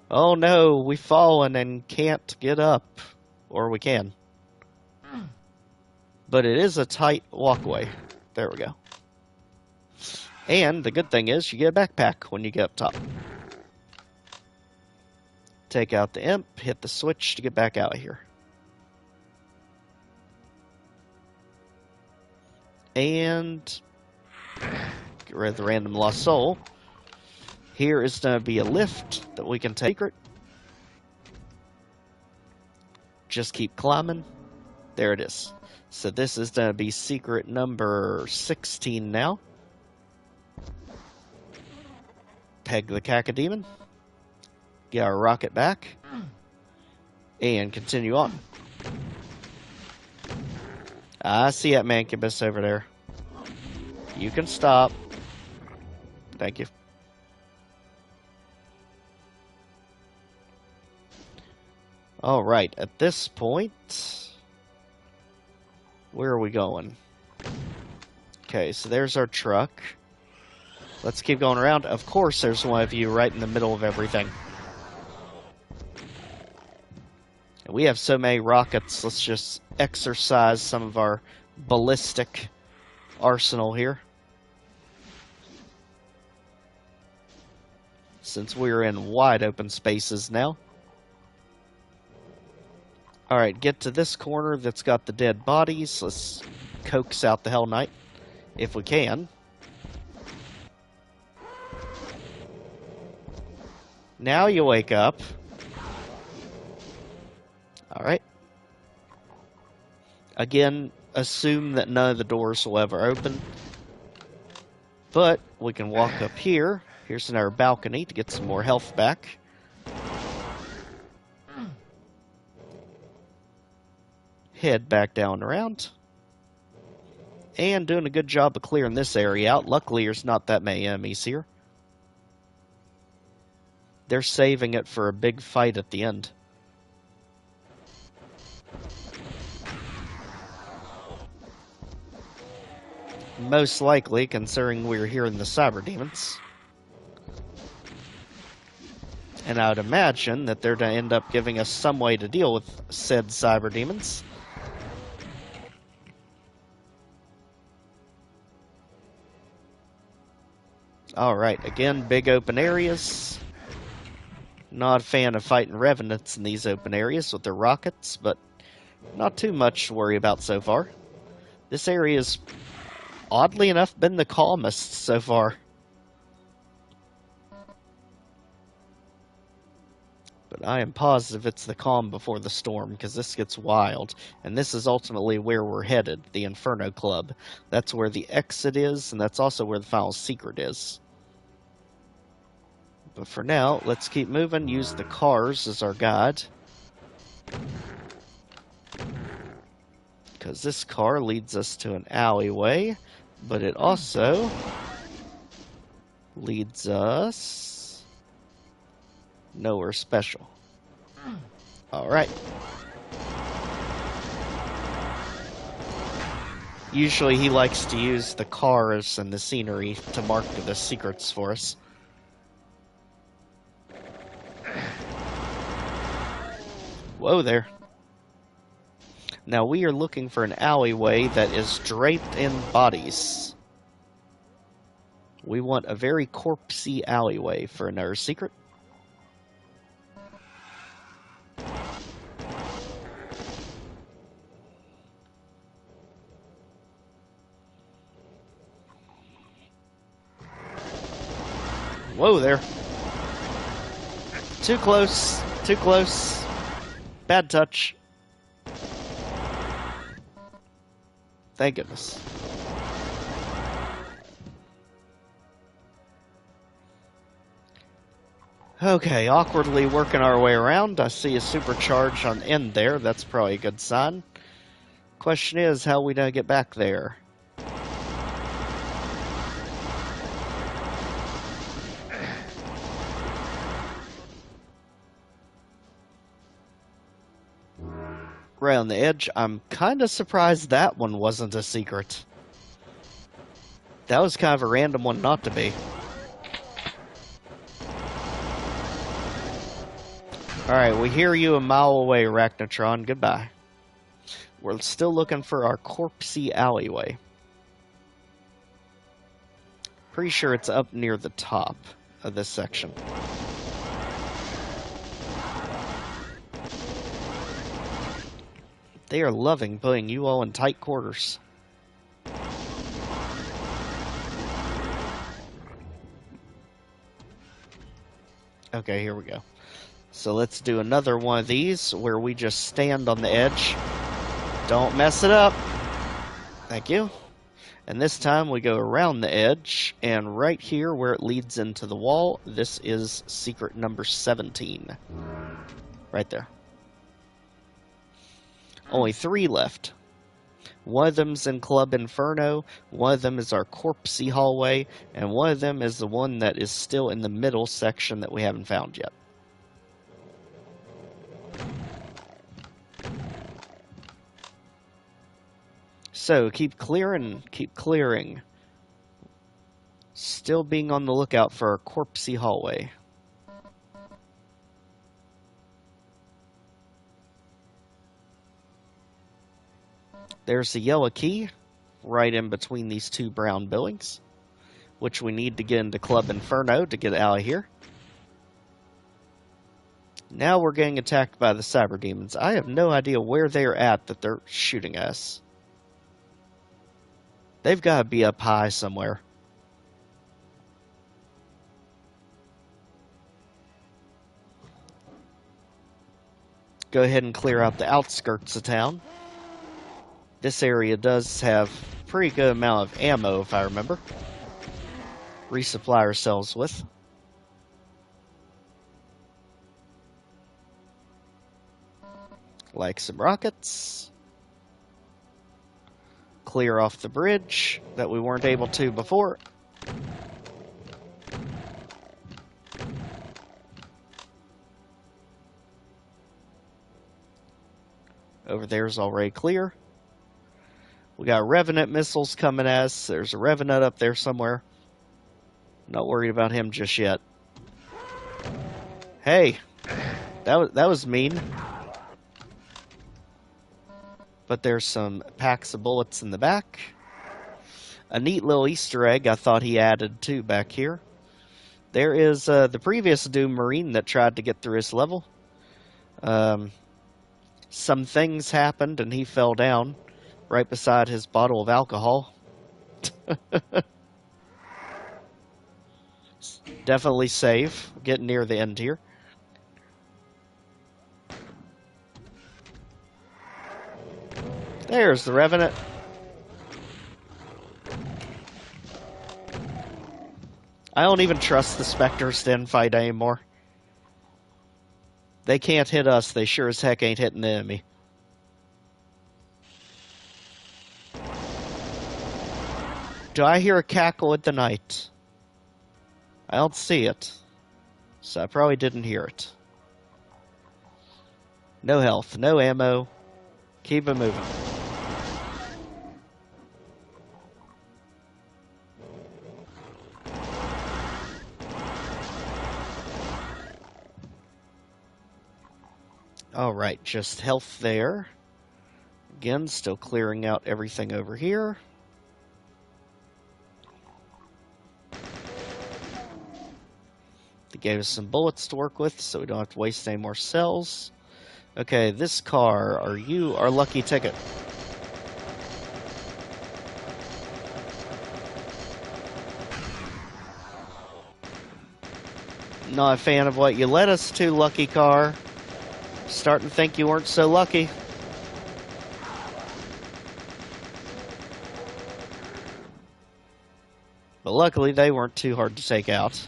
Oh no, we've fallen and can't get up. Or we can. But it is a tight walkway. There we go. And the good thing is, you get a backpack when you get up top. Take out the imp, hit the switch to get back out of here. And get rid of the random lost soul. Here is going to be a lift that we can take. Just keep climbing. There it is. So this is going to be secret number 16 now. Peg the cacodemon. Get our rocket back. And continue on. I see that mancubus over there. You can stop. Thank you. Alright, at this point, where are we going? Okay, so there's our truck. Let's keep going around. Of course, there's one of you right in the middle of everything. We have so many rockets, let's just exercise some of our ballistic arsenal here. Since we're in wide open spaces now. Alright, get to this corner that's got the dead bodies. Let's coax out the Hell Knight, if we can. Now you wake up. Alright. Again, assume that none of the doors will ever open. But we can walk up here. Here's another balcony to get some more health back. Head back down around. And doing a good job of clearing this area out. Luckily, there's not that many enemies here. They're saving it for a big fight at the end. Most likely, considering we're here in the cyber demons. And I would imagine that they're going to end up giving us some way to deal with said cyber demons. Alright, again, big open areas. Not a fan of fighting revenants in these open areas with their rockets, but not too much to worry about so far. This area has, oddly enough, been the calmest so far. But I am positive it's the calm before the storm, because this gets wild. And this is ultimately where we're headed, the Inferno Club. That's where the exit is, and that's also where the final secret is. But for now, let's keep moving. Use the cars as our guide. Because this car leads us to an alleyway, but it also leads us nowhere special. Alright. Usually he likes to use the cars and the scenery to mark the secrets for us. Whoa there. Now we are looking for an alleyway that is draped in bodies. We want a very corpsey alleyway for another secret. Whoa there. Too close. Too close. Bad touch. Thank goodness. Okay, awkwardly working our way around. I see a supercharge on end there. That's probably a good sign. Question is, how are we gonna get back there? Right on the edge. I'm kind of surprised that one wasn't a secret. That was kind of a random one not to be. Alright, we hear you a mile away, Arachnotron. Goodbye. We're still looking for our corpsey alleyway. Pretty sure it's up near the top of this section. They are loving putting you all in tight quarters. Okay, here we go. So let's do another one of these where we just stand on the edge. Don't mess it up. Thank you. And this time we go around the edge, and right here where it leads into the wall, this is secret number 17. Right there. Only 3 left. One of them's in Club Inferno, one of them is our corpsey hallway, and one of them is the one that is still in the middle section that we haven't found yet. So, keep clearing, keep clearing. Still being on the lookout for our corpsey hallway. There's the yellow key, right in between these 2 brown buildings, which we need to get into Club Inferno to get out of here. Now we're getting attacked by the cyber demons. I have no idea where they're at that they're shooting us. They've got to be up high somewhere. Go ahead and clear out the outskirts of town. This area does have a pretty good amount of ammo, if I remember. Resupply ourselves with. Like some rockets. Clear off the bridge that we weren't able to before. Over there's already clear. We got Revenant missiles coming at us. There's a Revenant up there somewhere. Not worried about him just yet. Hey, that was mean. But there's some packs of bullets in the back. A neat little Easter egg I thought he added too back here. There is the previous Doom Marine that tried to get through this level. Some things happened and he fell down right beside his bottle of alcohol. Definitely safe. Getting near the end here. There's the Revenant. I don't even trust the Spectres to fight anymore. They can't hit us. They sure as heck ain't hitting the enemy. Do I hear a cackle at the night? I don't see it. So I probably didn't hear it. No health, no ammo. Keep it moving. Alright, just health there. Again, still clearing out everything over here. They gave us some bullets to work with, so we don't have to waste any more cells. Okay, this car, are you our lucky ticket? Not a fan of what you led us to, lucky car. Starting to think you weren't so lucky. But luckily, they weren't too hard to take out.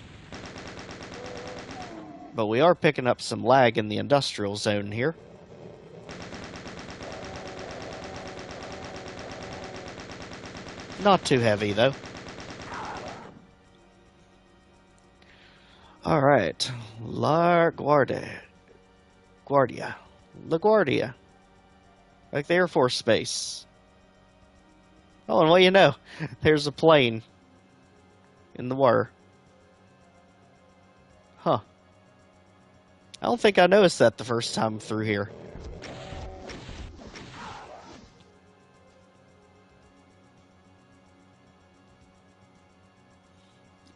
But we are picking up some lag in the industrial zone here. Not too heavy, though. Alright. LaGuardia. LaGuardia. Like the Air Force Base. Oh, and what do you know? There's a plane in the water. Huh. I don't think I noticed that the first time through here.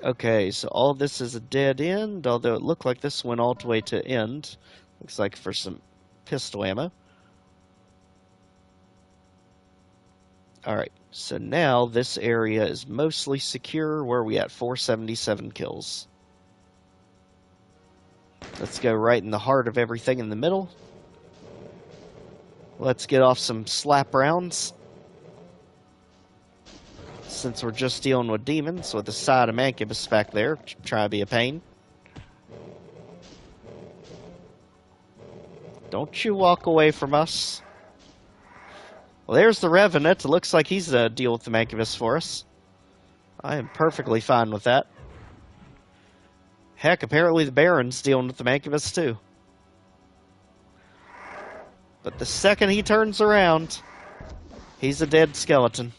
Okay, so all this is a dead end, although it looked like this went all the way to end. Looks like for some pistol ammo. Alright, so now this area is mostly secure. Where are we at? 477 kills. Let's go right in the heart of everything in the middle. Let's get off some slap rounds. Since we're just dealing with demons, with a side of Mancubus back there, trying to be a pain. Don't you walk away from us. Well, there's the Revenant. It looks like he's a deal with the Mancubus for us. I am perfectly fine with that. Heck, apparently the Baron's dealing with the Mancubus too. But the second he turns around, he's a dead skeleton.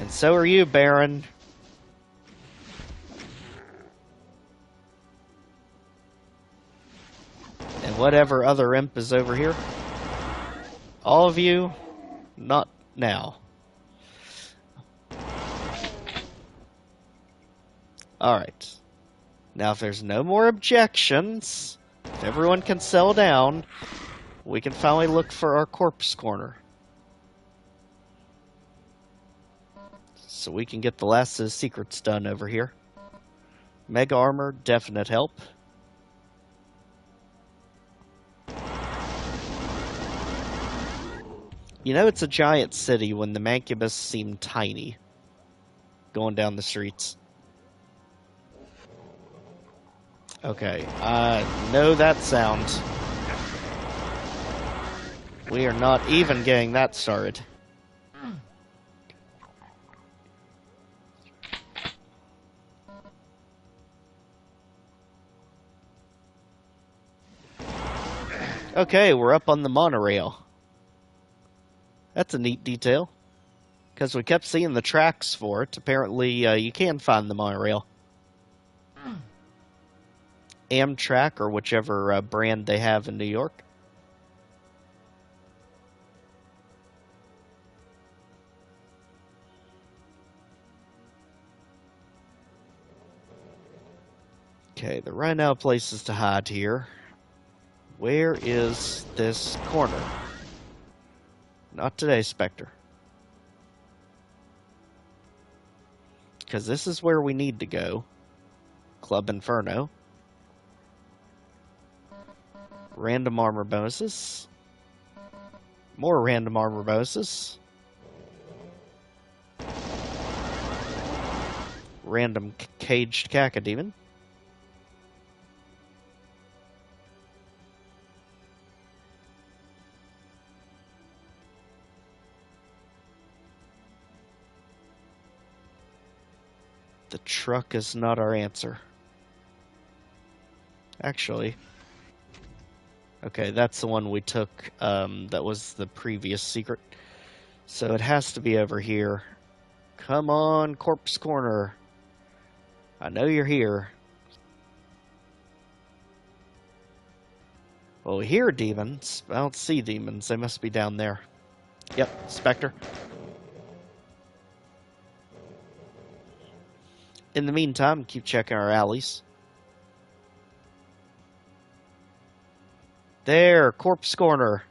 And so are you, Baron. And whatever other imp is over here. All of you, not now. Alright. Now if there's no more objections, if everyone can settle down, we can finally look for our corpse corner. So we can get the last of the secrets done over here. Mega armor, definite help. You know it's a giant city when the Mancubus seem tiny. Going down the streets. Okay, I know that sound. We are not even getting that started. Okay, we're up on the monorail. That's a neat detail. Because we kept seeing the tracks for it. Apparently, you can find the monorail. Amtrak, or whichever brand they have in New York. Okay, there are right now places to hide here. Where is this corner? Not today, Spectre. Because this is where we need to go. Club Inferno. Random armor bonuses. More random armor bonuses. Random caged cacodemon. The truck is not our answer. Actually, okay, that's the one we took. That was the previous secret. So it has to be over here. Come on, Corpse Corner. I know you're here. Well, we hear demons. I don't see demons. They must be down there. Yep, Spectre. In the meantime, keep checking our alleys. There, Corpse Corner.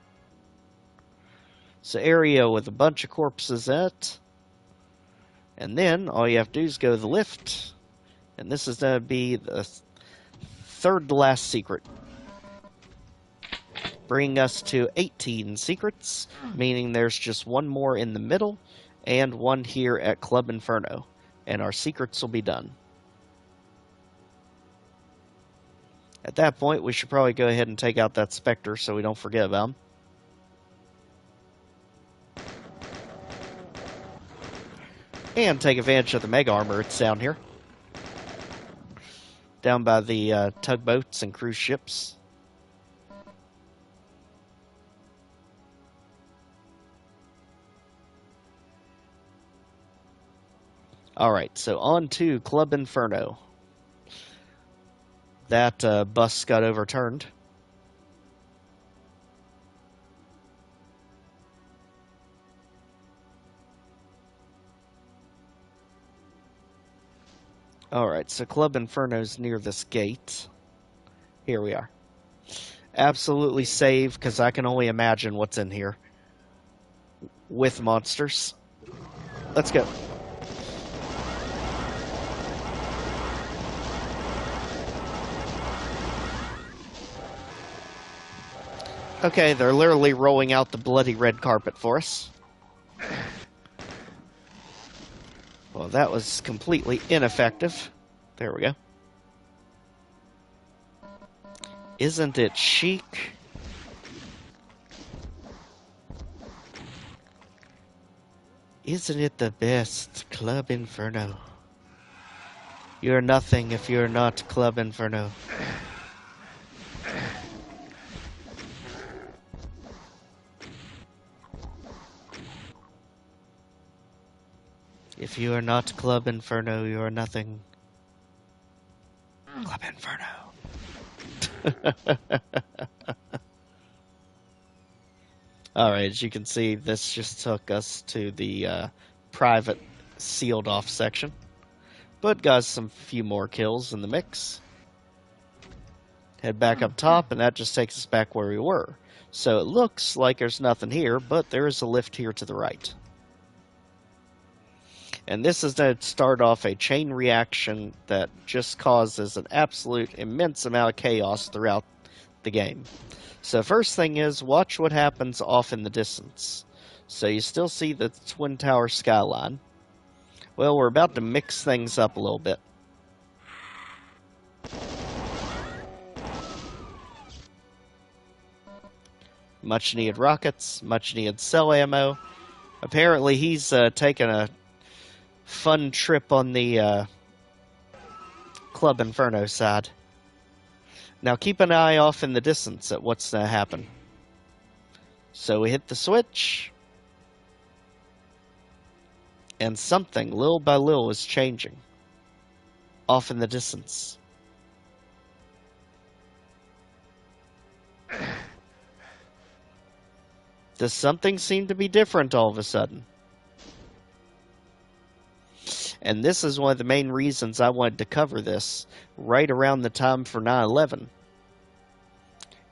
It's an area with a bunch of corpses in it. And then, all you have to do is go to the lift. And this is going to be the third to last secret. Bringing us to 18 secrets, meaning there's just one more in the middle, and one here at Club Inferno. And our secrets will be done. At that point, we should probably go ahead and take out that Spectre so we don't forget about him. And take advantage of the Mega Armor it's down here. Down by the tugboats and cruise ships. Alright, so on to Club Inferno. That bus got overturned. Alright, so Club Inferno's near this gate. Here we are. Absolutely save, because I can only imagine what's in here. With monsters. Let's go. Okay, they're literally rolling out the bloody red carpet for us. Well, that was completely ineffective. There we go. Isn't it chic? Isn't it the best? Club Inferno. You're nothing if you're not Club Inferno. If you are not Club Inferno, you are nothing. Club Inferno. Alright, as you can see, this just took us to the private sealed off section. But got some few more kills in the mix. Head back up top, and that just takes us back where we were. So it looks like there's nothing here, but there is a lift here to the right. And this is going to start off a chain reaction that just causes an absolute immense amount of chaos throughout the game. So first thing is, watch what happens off in the distance. So you still see the Twin Tower skyline. Well, we're about to mix things up a little bit. Much needed rockets, much needed cell ammo. Apparently he's taking a fun trip on the Club Inferno side. Now keep an eye off in the distance at what's going to happen. So we hit the switch, and something, little by little, is changing off in the distance. Does something seem to be different all of a sudden? And this is one of the main reasons I wanted to cover this right around the time for 9/11.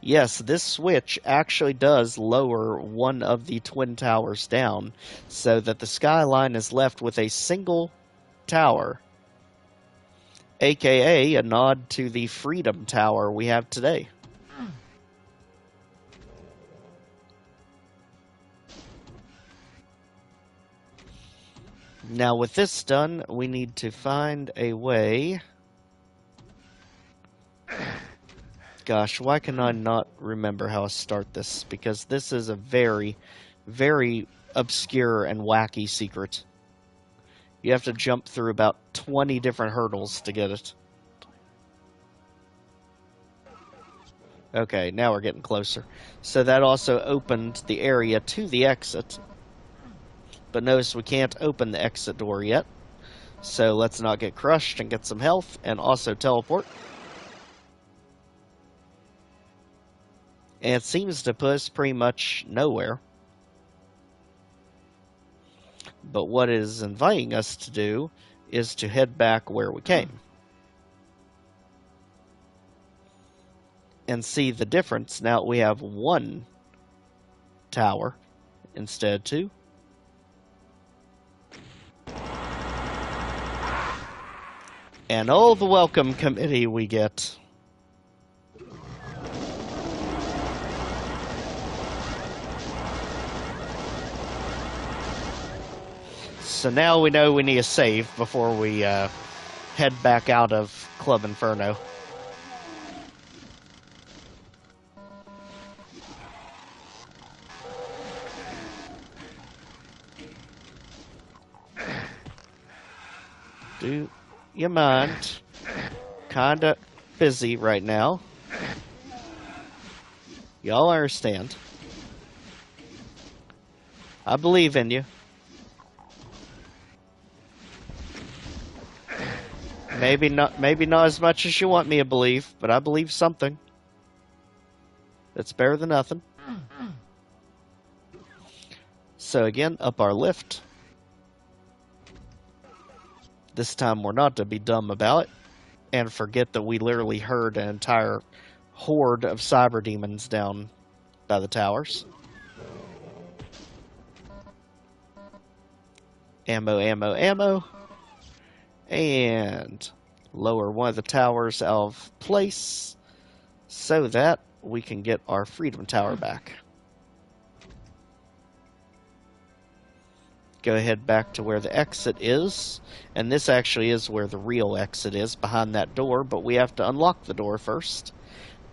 Yes, this switch actually does lower one of the Twin Towers down so that the skyline is left with a single tower, aka a nod to the Freedom Tower we have today. Now with this done, we need to find a way. Gosh, why can I not remember how to start this? Because this is a very, very obscure and wacky secret. You have to jump through about 20 different hurdles to get it. Okay, now we're getting closer. So that also opened the area to the exit. But notice we can't open the exit door yet. So let's not get crushed and get some health and also teleport. And it seems to put us pretty much nowhere. But what it is inviting us to do is to head back where we came. And see the difference. Now we have one tower instead of two. And oh, the welcome committee we get. So now we know we need a save before we head back out of Club Inferno. Do you mind? Kinda busy right now. Y'all understand. I believe in you. Maybe not as much as you want me to believe, but I believe something. That's better than nothing. So again, up our lift. This time we're not to be dumb about it and forget that we literally heard an entire horde of cyber demons down by the towers. Ammo, ammo, ammo. And lower one of the towers out of place so that we can get our Freedom Tower back. Go ahead back to where the exit is, and this actually is where the real exit is, behind that door, but we have to unlock the door first,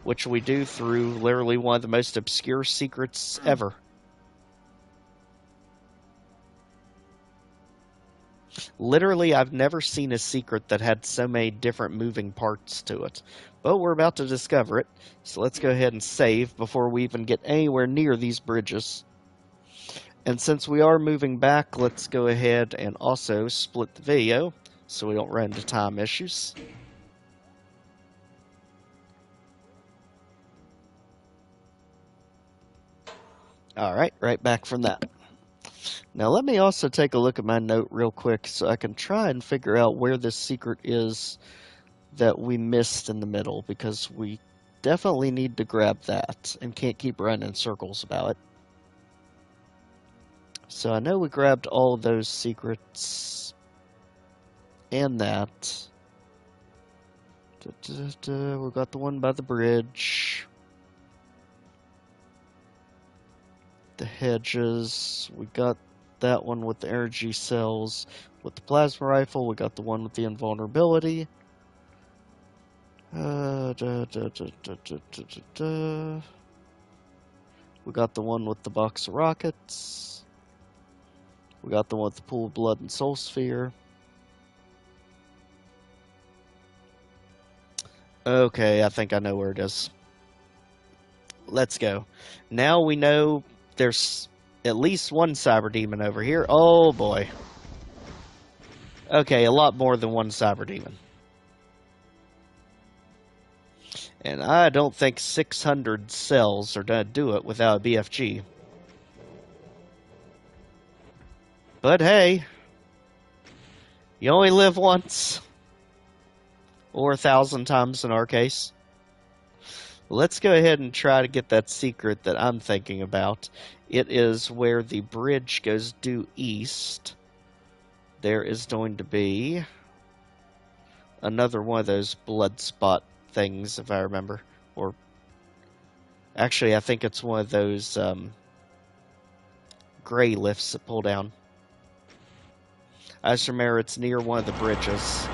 which we do through literally one of the most obscure secrets ever. Literally, I've never seen a secret that had so many different moving parts to it. But we're about to discover it, so let's go ahead and save before we even get anywhere near these bridges. And since we are moving back, let's go ahead and also split the video so we don't run into time issues. Alright, right back from that. Now let me also take a look at my note real quick so I can try and figure out where this secret is that we missed in the middle, because we definitely need to grab that and can't keep running in circles about it. So I know we grabbed all of those secrets And that. We got the one by the bridge. The hedges. We got that one with the energy cells. With the plasma rifle, we got the one with the invulnerability. We got the one with the box of rockets. We got the one with the pool of blood and soul sphere. Okay, I think I know where it is. Let's go. Now we know there's at least one cyber demon over here. Oh boy. Okay, a lot more than one cyber demon. And I don't think 600 cells are going to do it without a BFG. But hey, you only live once. Or 1,000 times in our case. Let's go ahead and try to get that secret that I'm thinking about. It is where the bridge goes due east. There is going to be another one of those blood spot things, if I remember. Or actually, I think it's one of those gray lifts that pull down. I just remember it's near one of the bridges.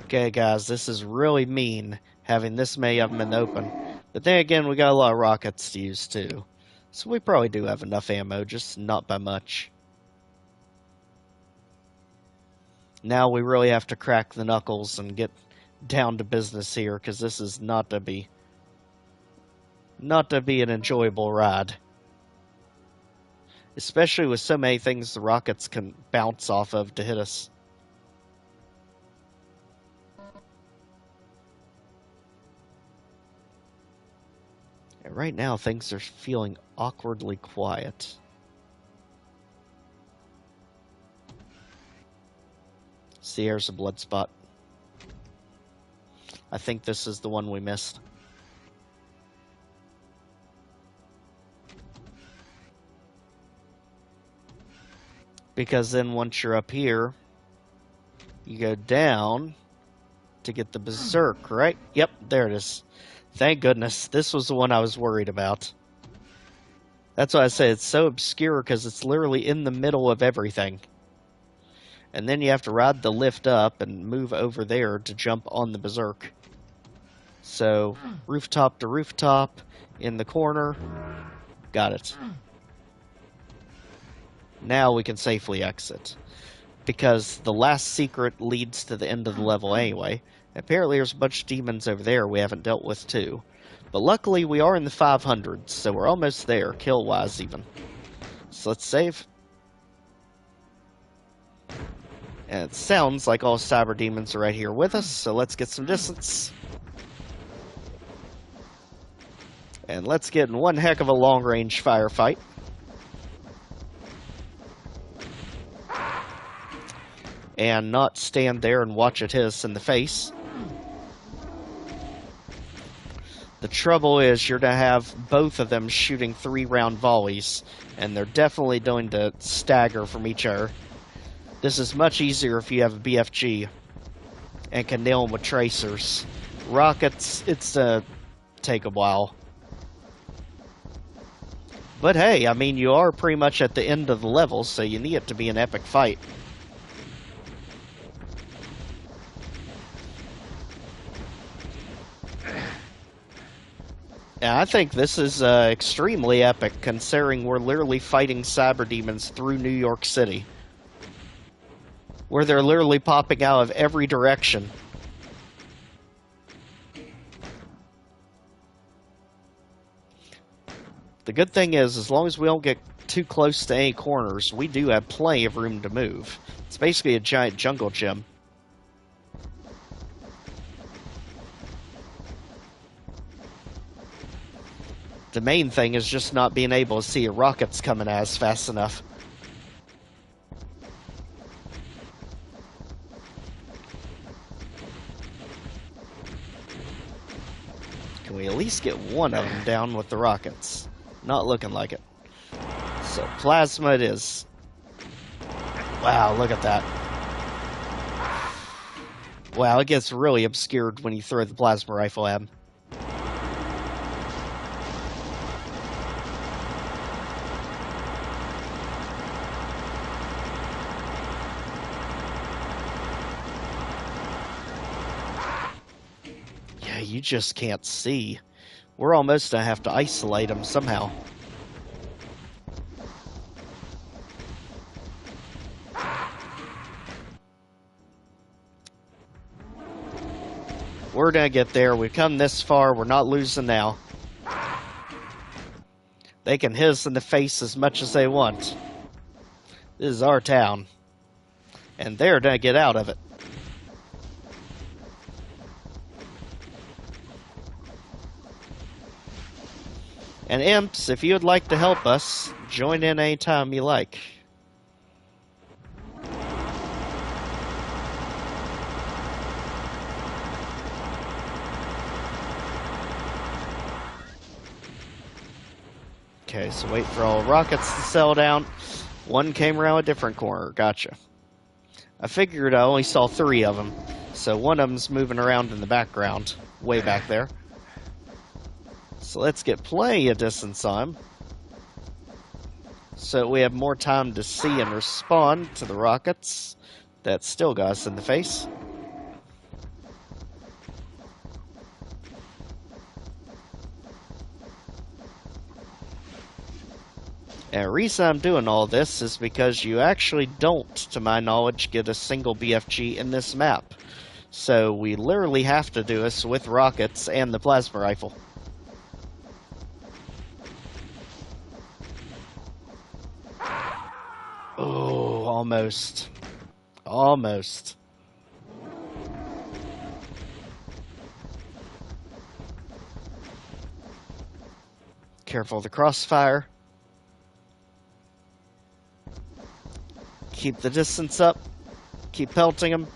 Okay, guys, this is really mean, having this many of them in the open. But then again, we got a lot of rockets to use, too. So we probably do have enough ammo, just not by much. Now we really have to crack the knuckles and get down to business here, because this is not to be an enjoyable ride. Especially with so many things the rockets can bounce off of to hit us. And right now, things are feeling awkwardly quiet. See, here's a blood spot. I think this is the one we missed. Because then once you're up here, you go down to get the berserk, right? Yep, there it is. Thank goodness. This was the one I was worried about. That's why I say it's so obscure, because it's literally in the middle of everything. And then you have to ride the lift up and move over there to jump on the berserk. So, rooftop to rooftop, in the corner. Got it. Now we can safely exit. Because the last secret leads to the end of the level anyway. Apparently there's a bunch of demons over there we haven't dealt with too. But luckily we are in the 500s, so we're almost there, kill-wise even. So let's save. And it sounds like all cyber demons are right here with us, so let's get some distance. And let's get in one heck of a long-range firefight. And not stand there and watch it hit us in the face. The trouble is you're going to have both of them shooting 3-round volleys, and they're definitely going to stagger from each other. This is much easier if you have a BFG and can nail them with tracers. Rockets, it's take a while. But hey, I mean, you are pretty much at the end of the level, so you need it to be an epic fight. Yeah, I think this is extremely epic, considering we're literally fighting cyber demons through New York City. Where they're literally popping out of every direction. The good thing is, as long as we don't get too close to any corners, we do have plenty of room to move. It's basically a giant jungle gym. The main thing is just not being able to see rockets coming at us fast enough. Can we at least get one of them down with the rockets? Not looking like it. So plasma it is. Wow, look at that. Wow, it gets really obscured when you throw the plasma rifle at him. Yeah, you just can't see. We're almost gonna have to isolate him somehow. We're gonna get there. We've come this far. We're not losing now. They can hit us in the face as much as they want. This is our town. And they're gonna get out of it. And imps, if you would like to help us, join in anytime you like. Okay, so wait for all rockets to settle down. One came around a different corner. Gotcha. I figured I only saw 3 of them, so one of them's moving around in the background, way back there. So let's get plenty of distance on him, so we have more time to see and respond to the rockets that still got us in the face. And the reason I'm doing all this is because you actually don't, to my knowledge, get a single BFG in this map. So we literally have to do this with rockets and the plasma rifle. Oh, almost. Almost. Careful of the crossfire. Keep the distance up. Keep pelting them.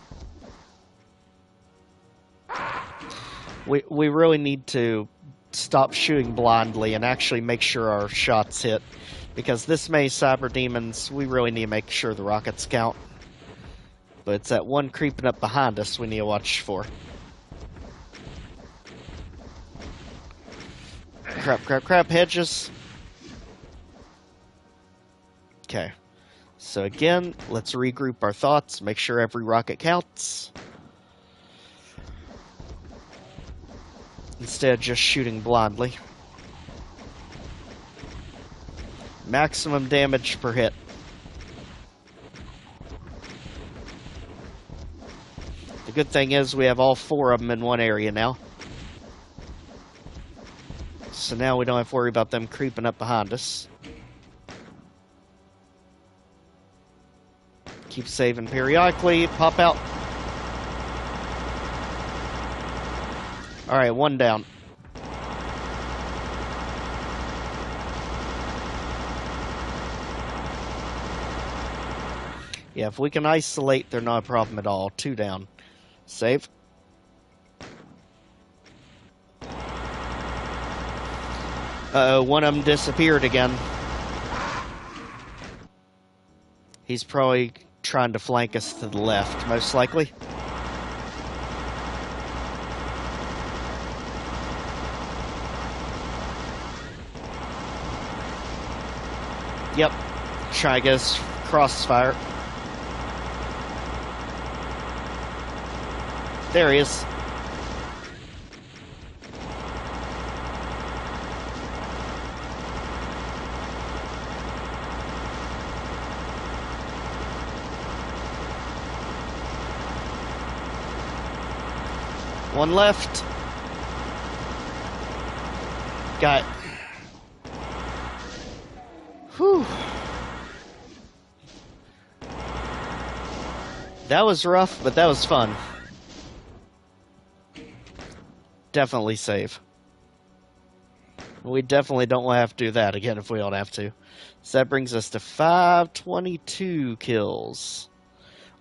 We really need to stop shooting blindly and actually make sure our shots hit. Because this many cyber demons, we really need to make sure the rockets count. But it's that one creeping up behind us we need to watch for. Crap, crap, crap, hedges. Okay. So again, let's regroup our thoughts, make sure every rocket counts. Instead of just shooting blindly. Maximum damage per hit. The good thing is we have all 4 of them in one area now. So now we don't have to worry about them creeping up behind us. Keep saving periodically. Pop out. Alright, 1 down. Yeah, if we can isolate, they're not a problem at all. 2 down. Save. Uh-oh, one of them disappeared again. He's probably trying to flank us to the left, most likely. Yep. Try to get us crossfire. There he is. One left. Got it. Whew. That was rough, but that was fun. Definitely save. We definitely don't want to have to do that again if we don't have to. So that brings us to 522 kills.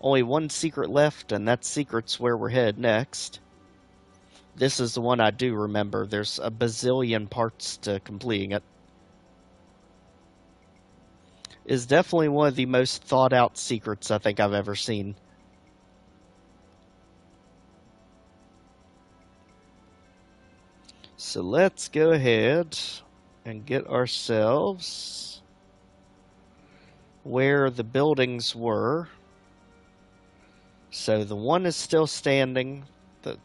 Only 1 secret left, and that secret's where we're headed next. This is the one I do remember. There's a bazillion parts to completing it. is definitely one of the most thought out secrets I think I've ever seen. So let's go ahead and get ourselves where the buildings were. So the one is still standing, that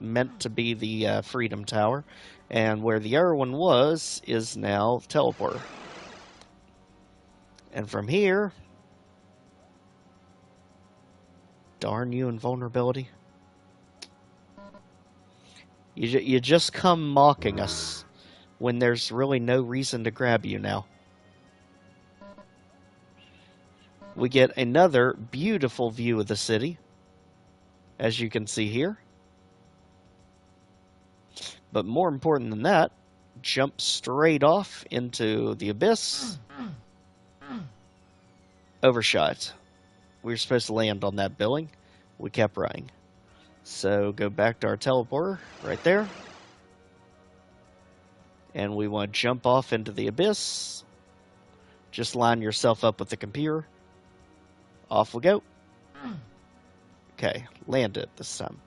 meant to be the Freedom Tower, and where the other one was is now teleporter. And from here, darn you, invulnerability. You just come mocking us when there's really no reason to grab you now. We get another beautiful view of the city, as you can see here. But more important than that, jump straight off into the abyss. Overshot. We were supposed to land on that building. We kept running. So go back to our teleporter right there. And we want to jump off into the abyss. Just line yourself up with the computer. Off we go. Okay, landed this time.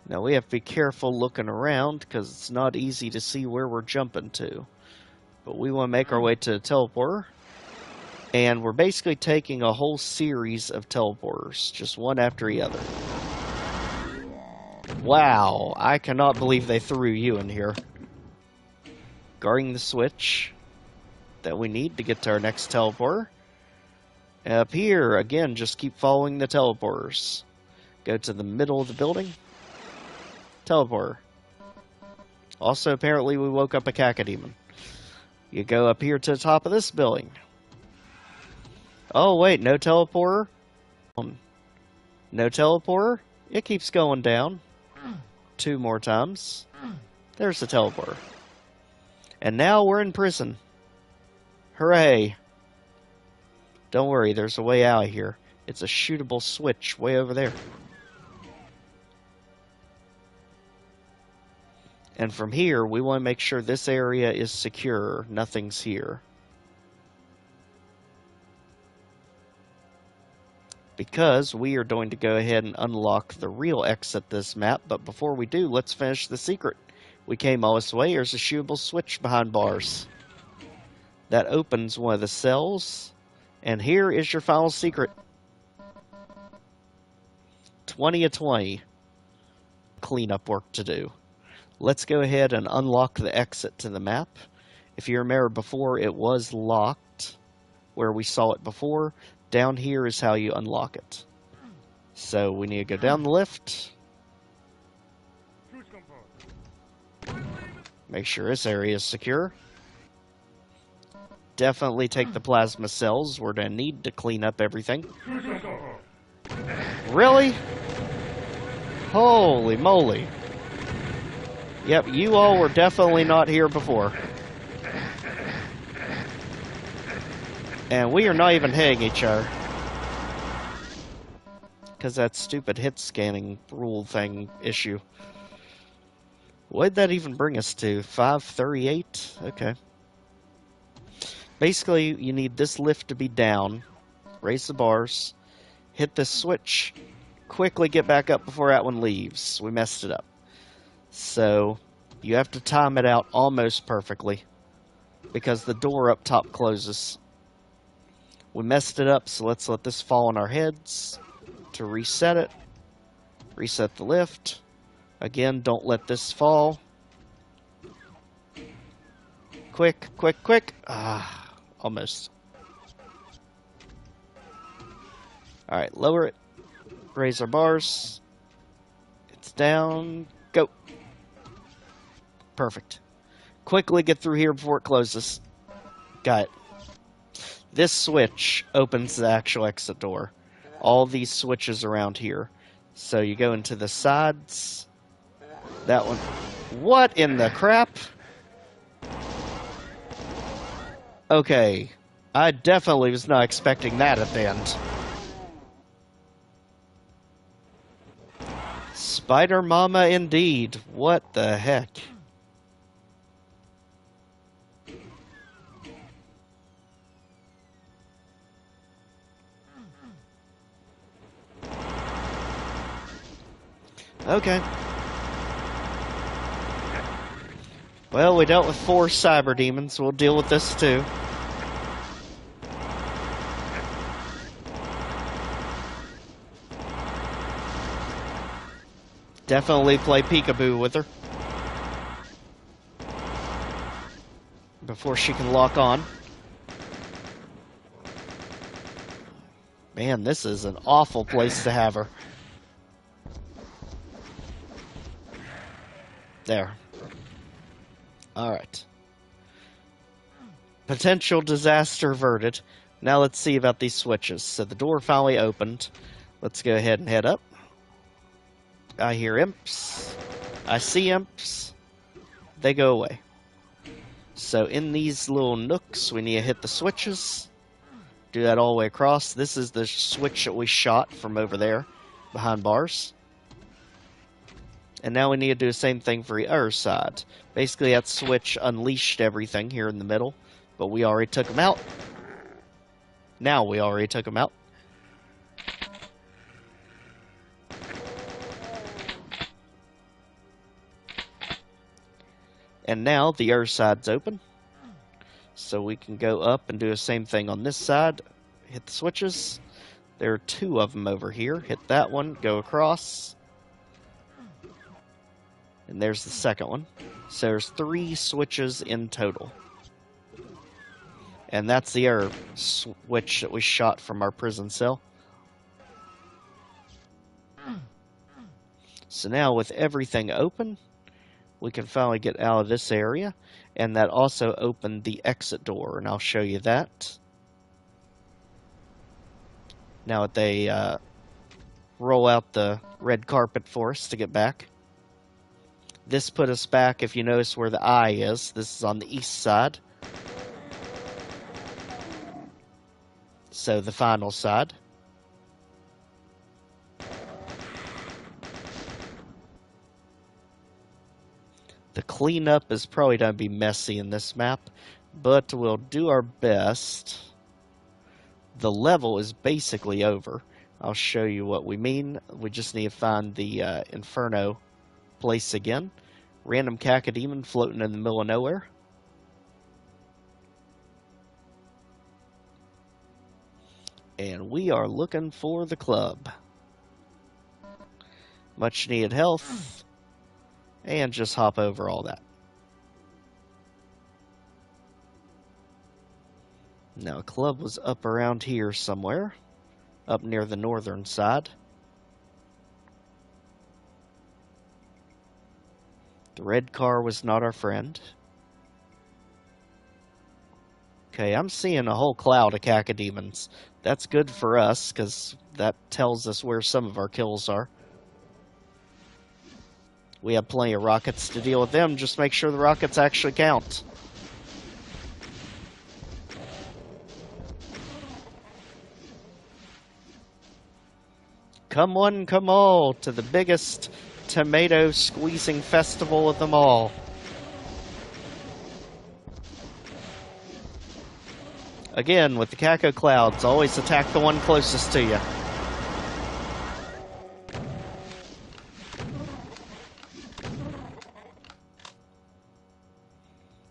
Now we have to be careful looking around because it's not easy to see where we're jumping to. But we want to make our way to the teleporter. And we're basically taking a whole series of teleporters, just one after the other. Wow, I cannot believe they threw you in here. Guarding the switch that we need to get to our next teleporter. Up here, again, just keep following the teleporters. Go to the middle of the building. Teleporter. Also, apparently, we woke up a cacodemon. You go up here to the top of this building. Oh, wait, no teleporter? No teleporter? It keeps going down. 2 more times. There's the teleporter. And now we're in prison. Hooray. Don't worry, there's a way out of here. It's a shootable switch way over there. And from here, we want to make sure this area is secure. Nothing's here. Because we are going to go ahead and unlock the real exit this map. But before we do, let's finish the secret. We came all this way. There's a shootable switch behind bars. That opens one of the cells. And here is your final secret. 20 of 20. Cleanup work to do. Let's go ahead and unlock the exit to the map. If you remember before, it was locked where we saw it before. Down here is how you unlock it. So we need to go down the lift. Make sure this area is secure. Definitely take the plasma cells. We're going to need to clean up everything. Really? Holy moly. Yep, you all were definitely not here before. And we are not even hitting each other. Because that stupid hit scanning rule thing issue. What did that even bring us to? 538? Okay. Basically, you need this lift to be down. Raise the bars. Hit the switch. Quickly get back up before that one leaves. We messed it up. So, you have to time it out almost perfectly. Because the door up top closes. We messed it up, so let's let this fall on our heads. To reset it. Reset the lift. Again, don't let this fall. Quick, quick, quick. Ah, almost. Alright, lower it. Raise our bars. It's down. Go. Perfect. Quickly get through here before it closes. Got it. This switch opens the actual exit door. All these switches around here. So you go into the sides. That one. What in the crap? Okay. I definitely was not expecting that at the end. Spider Mama indeed. What the heck? Okay. Well, we dealt with 4 cyber demons. We'll deal with this too. Definitely play peekaboo with her before she can lock on. Man, this is an awful place to have her. There. Alright. Potential disaster averted. Now let's see about these switches. So the door finally opened. Let's go ahead and head up. I hear imps. I see imps. They go away. So in these little nooks, we need to hit the switches. Do that all the way across. This is the switch that we shot from over there, behind bars. And now we need to do the same thing for the other side. Basically, that switch unleashed everything here in the middle, but we already took them out. Now we already took them out. And now the other side's open. So we can go up and do the same thing on this side. Hit the switches. There are 2 of them over here. Hit that one, go across. And there's the second one. So there's 3 switches in total. And that's the other switch that we shot from our prison cell. So now with everything open, we can finally get out of this area. And that also opened the exit door, and I'll show you that. Now that they roll out the red carpet for us to get back. This put us back, if you notice where the eye is. This is on the east side. So the final side. The cleanup is probably going to be messy in this map, but we'll do our best. The level is basically over. I'll show you what we mean. We just need to find the Inferno place again. Random cacodemon floating in the middle of nowhere. And we are looking for the club. Much needed health. And just hop over all that. Now, a club was up around here somewhere. Up near the northern side. The red car was not our friend. Okay, I'm seeing a whole cloud of cacodemons. That's good for us, because that tells us where some of our kills are. We have plenty of rockets to deal with them. Just make sure the rockets actually count. Come one, come all, to the biggest tomato squeezing festival of them all. Again, with the Caco clouds, always attack the one closest to you.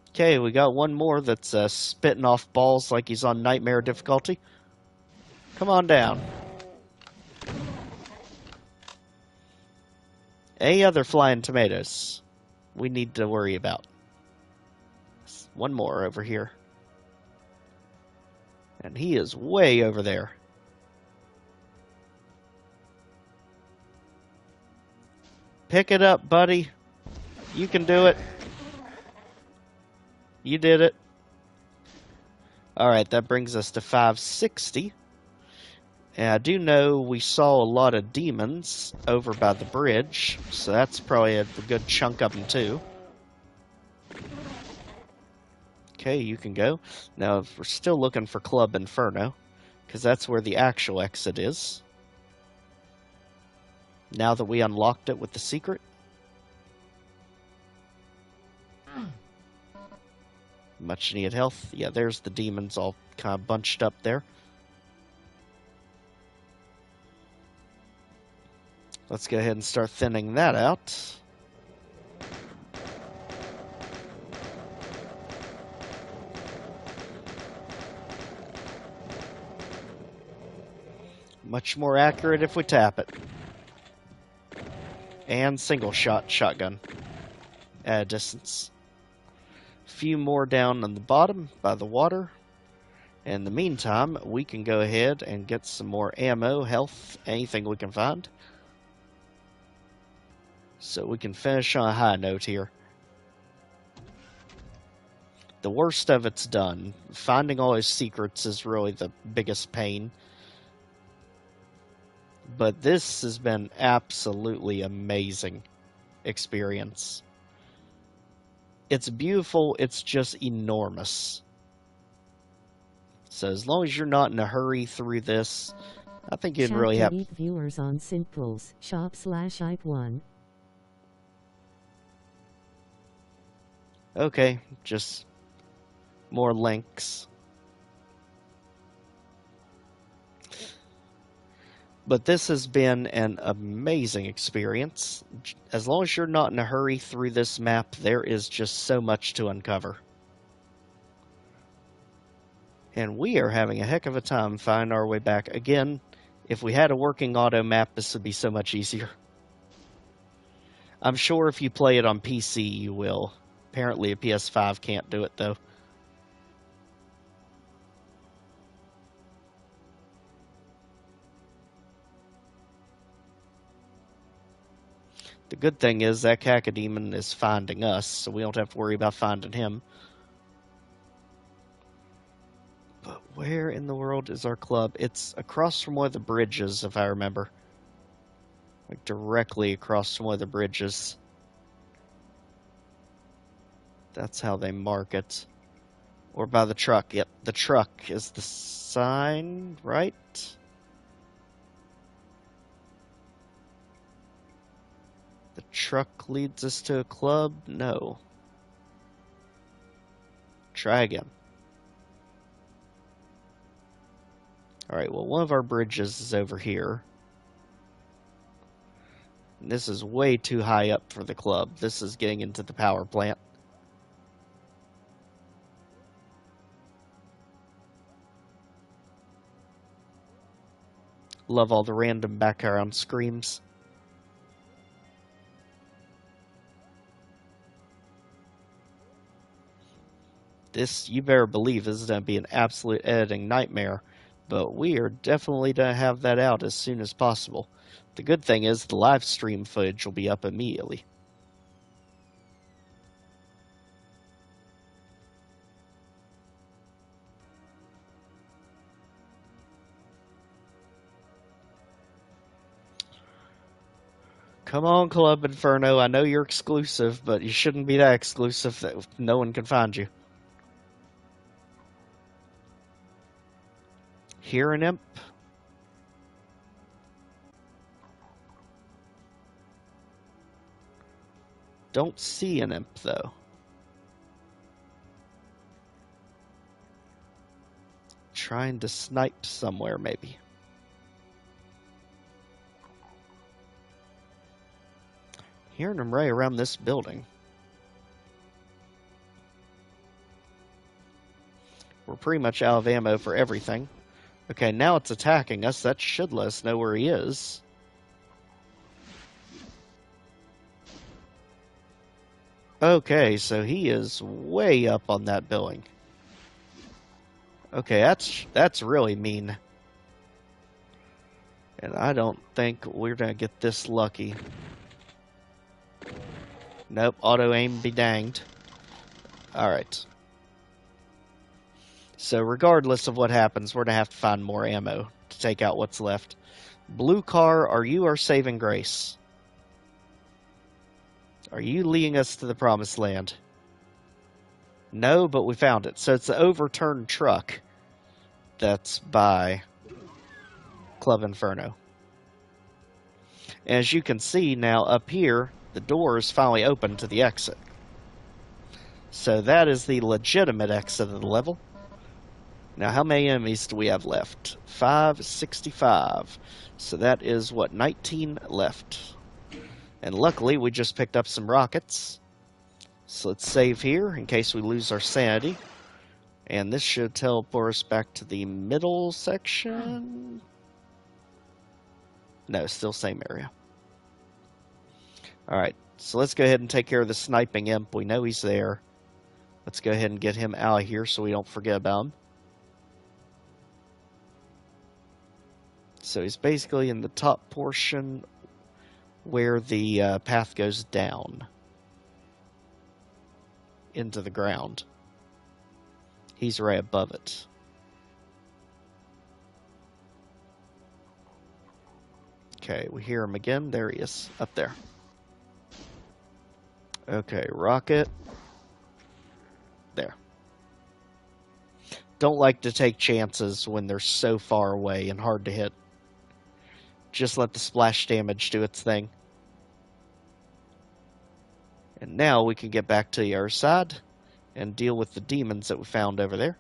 Okay, we got one more that's spitting off balls like he's on nightmare difficulty. Come on down. Any other flying tomatoes we need to worry about? One more over here. And he is way over there. Pick it up, buddy. You can do it. You did it. Alright, that brings us to 560. And I do know we saw a lot of demons over by the bridge, so that's probably a good chunk of them too. Okay, you can go. Now, if we're still looking for Club Inferno, because that's where the actual exit is. Now that we unlocked it with the secret. Much needed health. Yeah, there's the demons all kind of bunched up there. Let's go ahead and start thinning that out. Much more accurate if we tap it. And single shot shotgun at a distance. A few more down on the bottom by the water. In the meantime, we can go ahead and get some more ammo, health, anything we can find. So we can finish on a high note here. The worst of it's done. Finding all his secrets is really the biggest pain. But this has been absolutely amazing experience. It's beautiful, it's just enormous. So as long as you're not in a hurry through this, I think you'd really have viewers on Simples shop/ipe1. Okay, just more links. But this has been an amazing experience. As long as you're not in a hurry through this map, there is just so much to uncover. And we are having a heck of a time finding our way back. Again, if we had a working auto map, this would be so much easier. I'm sure if you play it on PC, you will. Apparently a PS5 can't do it, though. The good thing is that Cacodemon is finding us, so we don't have to worry about finding him. But where in the world is our club? It's across from one of the bridges, if I remember. Like directly across from one of the bridges. That's how they mark it. Or by the truck. Yep, the truck is the sign, right? The truck leads us to a club? No. Try again. Alright, well, one of our bridges is over here. And this is way too high up for the club. This is getting into the power plant. Love all the random background screams. This, you better believe, this is going to be an absolute editing nightmare, but we are definitely going to have that out as soon as possible. The good thing is the live stream footage will be up immediately. Come on, Club Inferno, I know you're exclusive, but you shouldn't be that exclusive that no one can find you. Hear an imp? Don't see an imp, though. Trying to snipe somewhere, maybe. Hearing him right around this building. We're pretty much out of ammo for everything. Okay, now it's attacking us. That should let us know where he is. Okay, so he is way up on that building. Okay, that's really mean. And I don't think we're gonna get this lucky. Nope, auto aim be danged. Alright. So regardless of what happens, we're gonna have to find more ammo to take out what's left. Blue car, are you our saving grace? Are you leading us to the promised land? No, but we found it. So it's the overturned truck that's by Club Inferno. As you can see now up here, the door is finally open to the exit. So that is the legitimate exit of the level. Now, how many enemies do we have left? 565. So that is, what, 19 left. And luckily, we just picked up some rockets. So let's save here in case we lose our sanity. And this should teleport us back to the middle section. No, still same area. Alright, so let's go ahead and take care of the sniping imp. We know he's there. Let's go ahead and get him out of here so we don't forget about him. So he's basically in the top portion where the path goes down into the ground. He's right above it. Okay, we hear him again. There he is, up there. Okay, rocket. There. Don't like to take chances when they're so far away and hard to hit. Just let the splash damage do its thing. And now we can get back to the other side and deal with the demons that we found over there.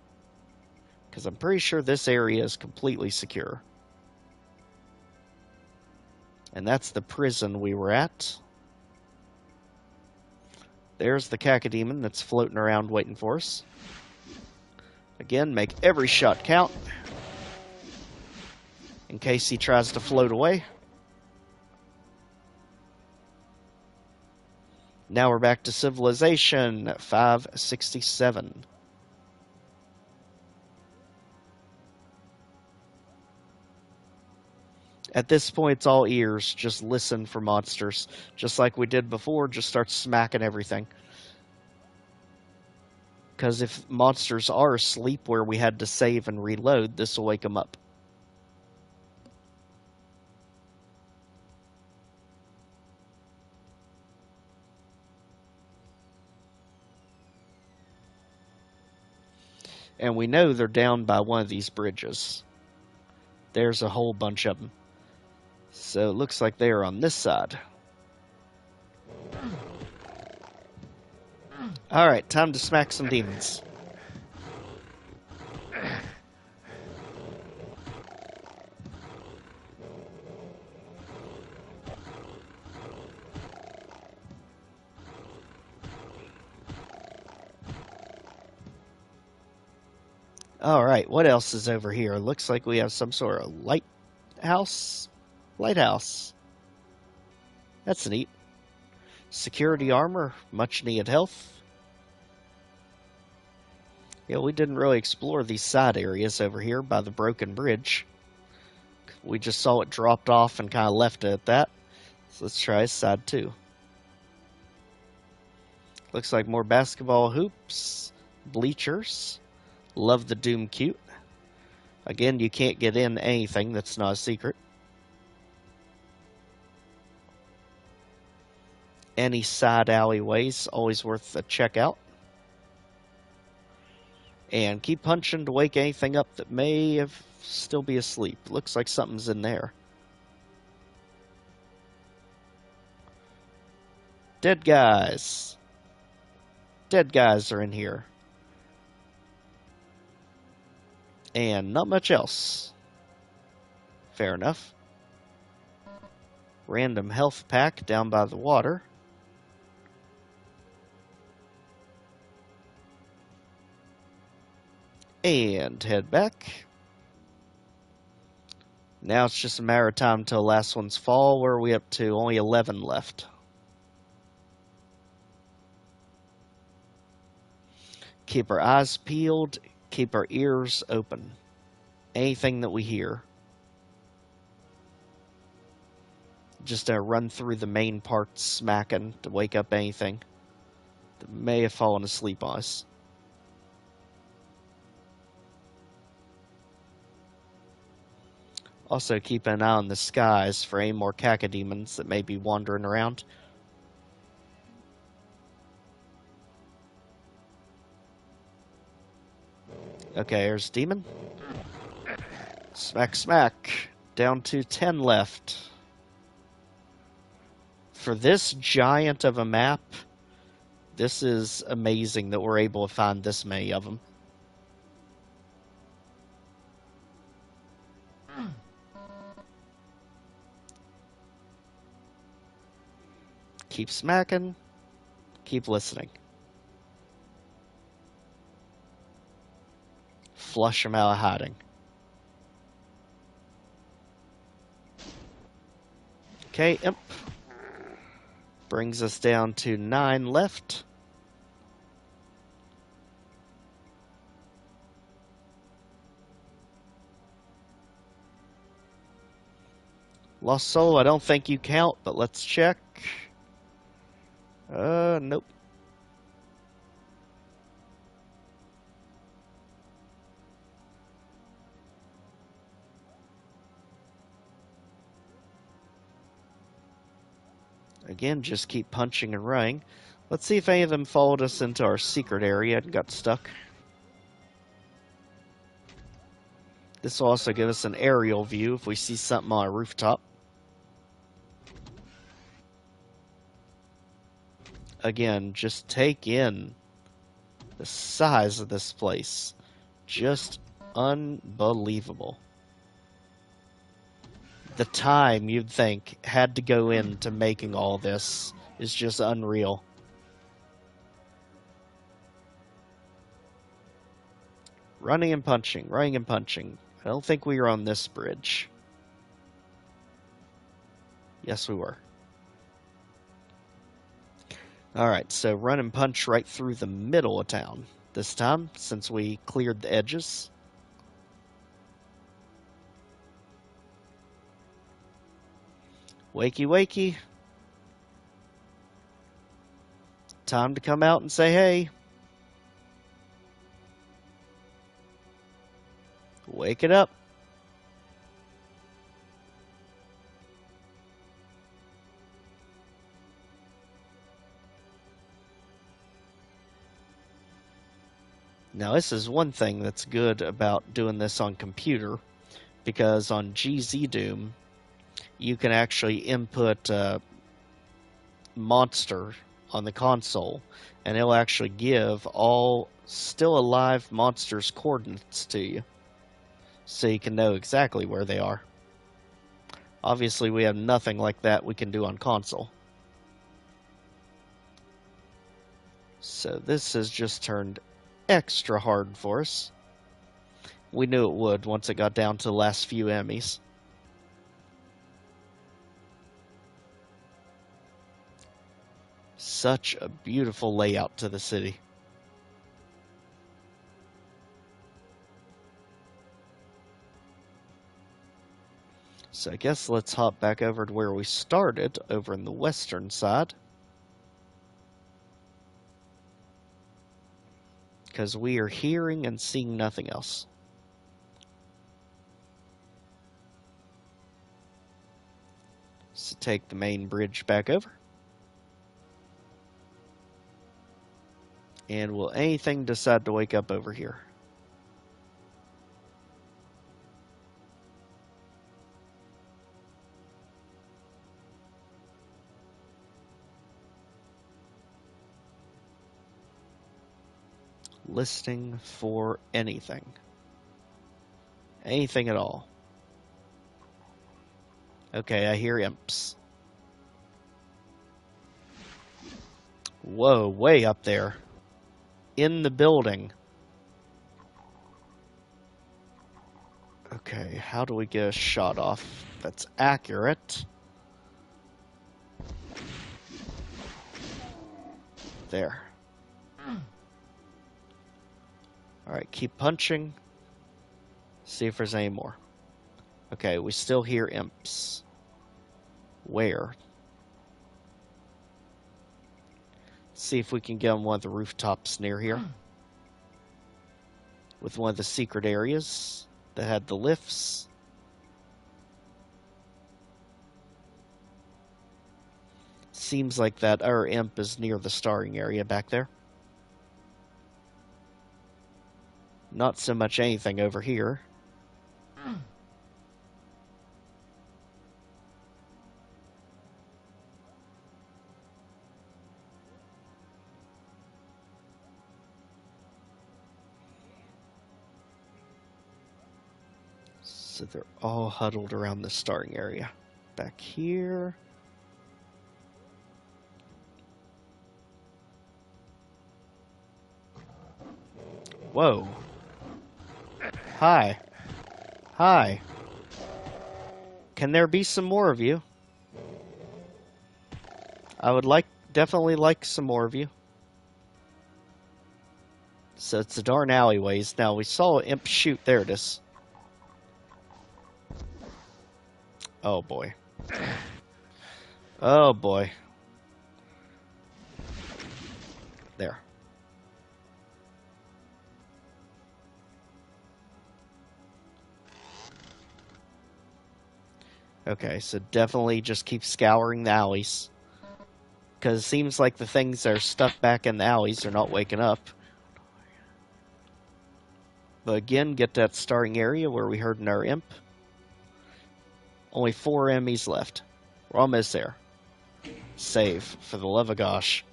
Because I'm pretty sure this area is completely secure. And that's the prison we were at. There's the cacodemon that's floating around waiting for us. Again, make every shot count. In case he tries to float away. Now we're back to civilization 567. At this point, it's all ears. Just listen for monsters. Just like we did before, just start smacking everything. Because if monsters are asleep where we had to save and reload, this will wake them up. And we know they're down by one of these bridges. There's a whole bunch of them. So it looks like they are on this side. Alright, time to smack some demons. Alright, what else is over here? Looks like we have some sort of lighthouse. Lighthouse. That's neat. Security armor, much needed health. Yeah, we didn't really explore these side areas over here by the broken bridge. We just saw it dropped off and kind of left it at that. So let's try this side too. Looks like more basketball hoops, bleachers. Love the Doom cute. Again, you can't get in anything that's not a secret. Any side alleyways, always worth a check out. And keep punching to wake anything up that may have still be asleep. Looks like something's in there. Dead guys. Dead guys are in here. And not much else. Fair enough. Random health pack down by the water. And head back. Now it's just a matter of time until the last one's fall. Where are we up to? Only 11 left. Keep our eyes peeled. Keep our ears open. Anything that we hear. Just run through the main parts smacking to wake up anything that may have fallen asleep on us. Also keep an eye on the skies for any more cacodemons that may be wandering around. Okay, there's demon. Smack, smack. Down to 10 left. For this giant of a map, this is amazing that we're able to find this many of them. Keep smacking. Keep listening. Flush them out of hiding. Okay, imp. Brings us down to 9 left. Lost Soul, I don't think you count, but let's check. Nope. Again, just keep punching and running. Let's see if any of them followed us into our secret area and got stuck. This will also give us an aerial view if we see something on a rooftop. Again, just take in the size of this place. Just unbelievable. The time you'd think had to go into making all this is just unreal. Running and punching, running and punching. I don't think we were on this bridge. Yes, we were. Alright, so run and punch right through the middle of town this time, since we cleared the edges. Wakey, wakey. Time to come out and say hey. Wake it up. Now, this is one thing that's good about doing this on computer, because on GZ Doom, you can actually input monster on the console, and it'll actually give all still alive monsters' coordinates to you, so you can know exactly where they are. Obviously, we have nothing like that we can do on console. So this has just turned extra hard for us. We knew it would once it got down to the last few enemies. Such a beautiful layout to the city. So I guess let's hop back over to where we started, over in the western side. Because we are hearing and seeing nothing else. So take the main bridge back over. And will anything decide to wake up over here? Listening for anything. Anything at all. Okay, I hear imps. Whoa, way up there. In the building. Okay, how do we get a shot off that's accurate? There. Alright, keep punching. See if there's any more. Okay, we still hear imps. Where? See if we can get on one of the rooftops near here. With one of the secret areas that had the lifts. Seems like that our imp is near the starring area back there. Not so much anything over here. So they're all huddled around the starting area. Back here. Whoa. Hi. Hi. Can there be some more of you? I would definitely like some more of you. So it's the darn alleyways. Now, we saw an imp shoot. There it is. Oh, boy. Oh, boy. There. Okay, so definitely just keep scouring the alleys. Because it seems like the things that are stuck back in the alleys are not waking up. But again, get that starting area where we heard another imp. Only 4 enemies left. We're almost there. Save, for the love of gosh.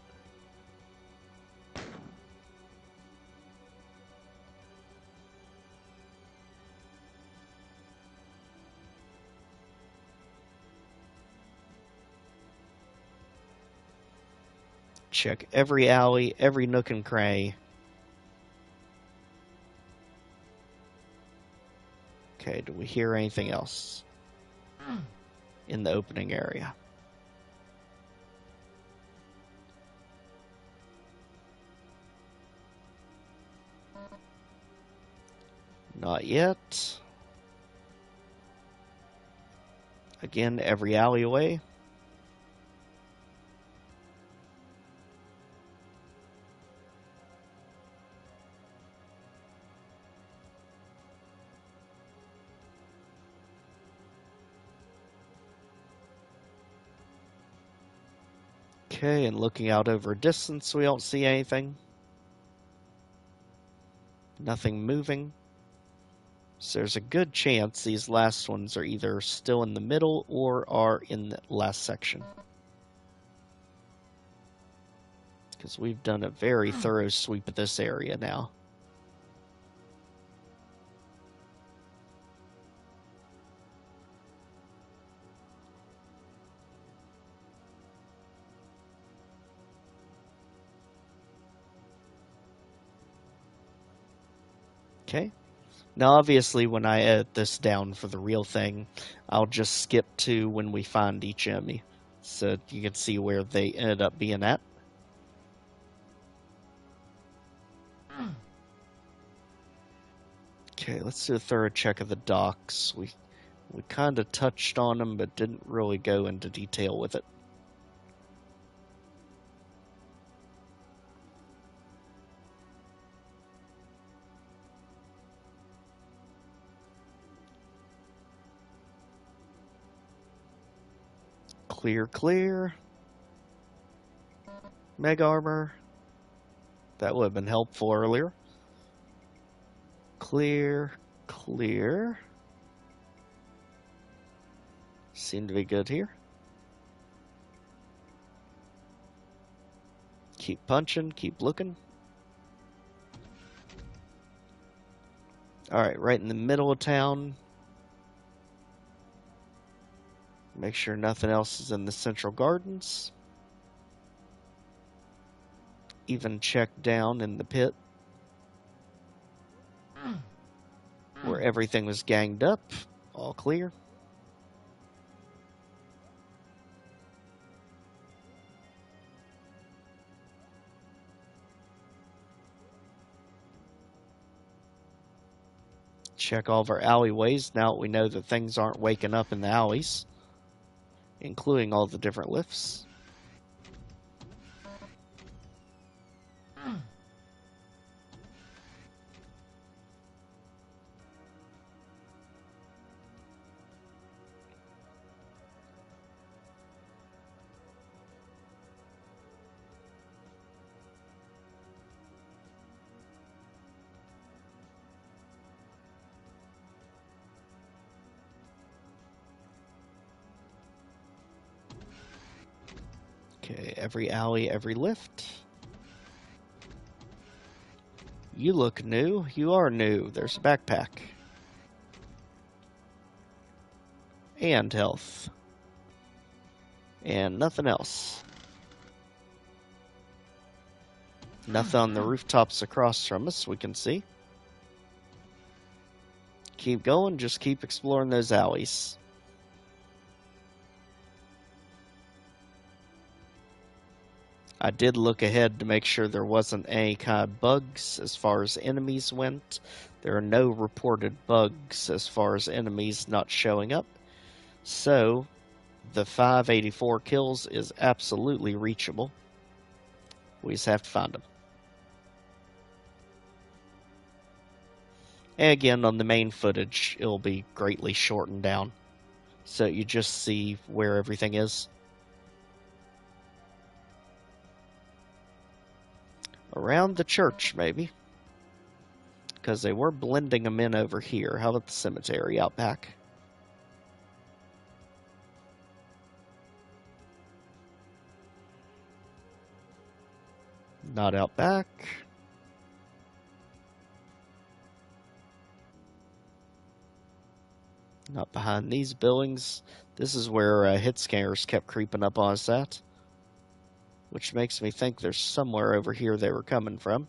Check every alley, every nook and cranny. Okay, do we hear anything else in the opening area? Not yet. Again, every alleyway. Okay, and looking out over a distance, we don't see anything. Nothing moving. So there's a good chance these last ones are either still in the middle or are in the last section. Because we've done a very thorough sweep of this area now. Okay. Now, obviously, when I edit this down for the real thing, I'll just skip to when we find each enemy. So you can see where they ended up being at. Okay, let's do a thorough check of the docks. We kind of touched on them, but didn't really go into detail with it. Clear, clear. Mega armor. That would have been helpful earlier. Clear, clear. Seem to be good here. Keep punching, keep looking. Alright, right in the middle of town. Make sure nothing else is in the central gardens. Even check down in the pit where everything was ganged up. All clear. Check all of our alleyways now that we know that things aren't waking up in the alleys, including all the different lifts. Okay, every alley, every lift. You look new. You are new. There's a backpack. And health. And nothing else. Nothing on the rooftops across from us we can see. Keep going, just keep exploring those alleys. I did look ahead to make sure there wasn't any kind of bugs as far as enemies went. There are no reported bugs as far as enemies not showing up. So, the 584 kills is absolutely reachable. We just have to find them. And again, on the main footage, it'll be greatly shortened down. So you just see where everything is. Around the church, maybe. Because they were blending them in over here. How about the cemetery out back? Not out back. Not behind these buildings. This is where hit scanners kept creeping up on us at. Which makes me think there's somewhere over here they were coming from.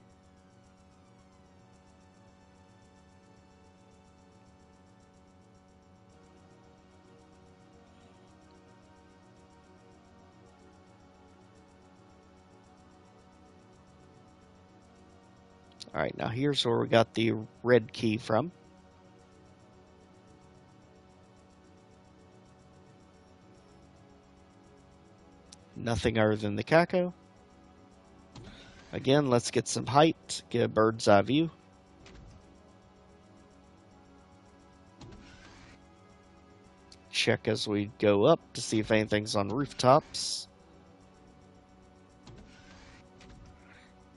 Alright, now here's where we got the red key from. Nothing other than the Caco. Again, let's get some height, get a bird's eye view. Check as we go up to see if anything's on rooftops.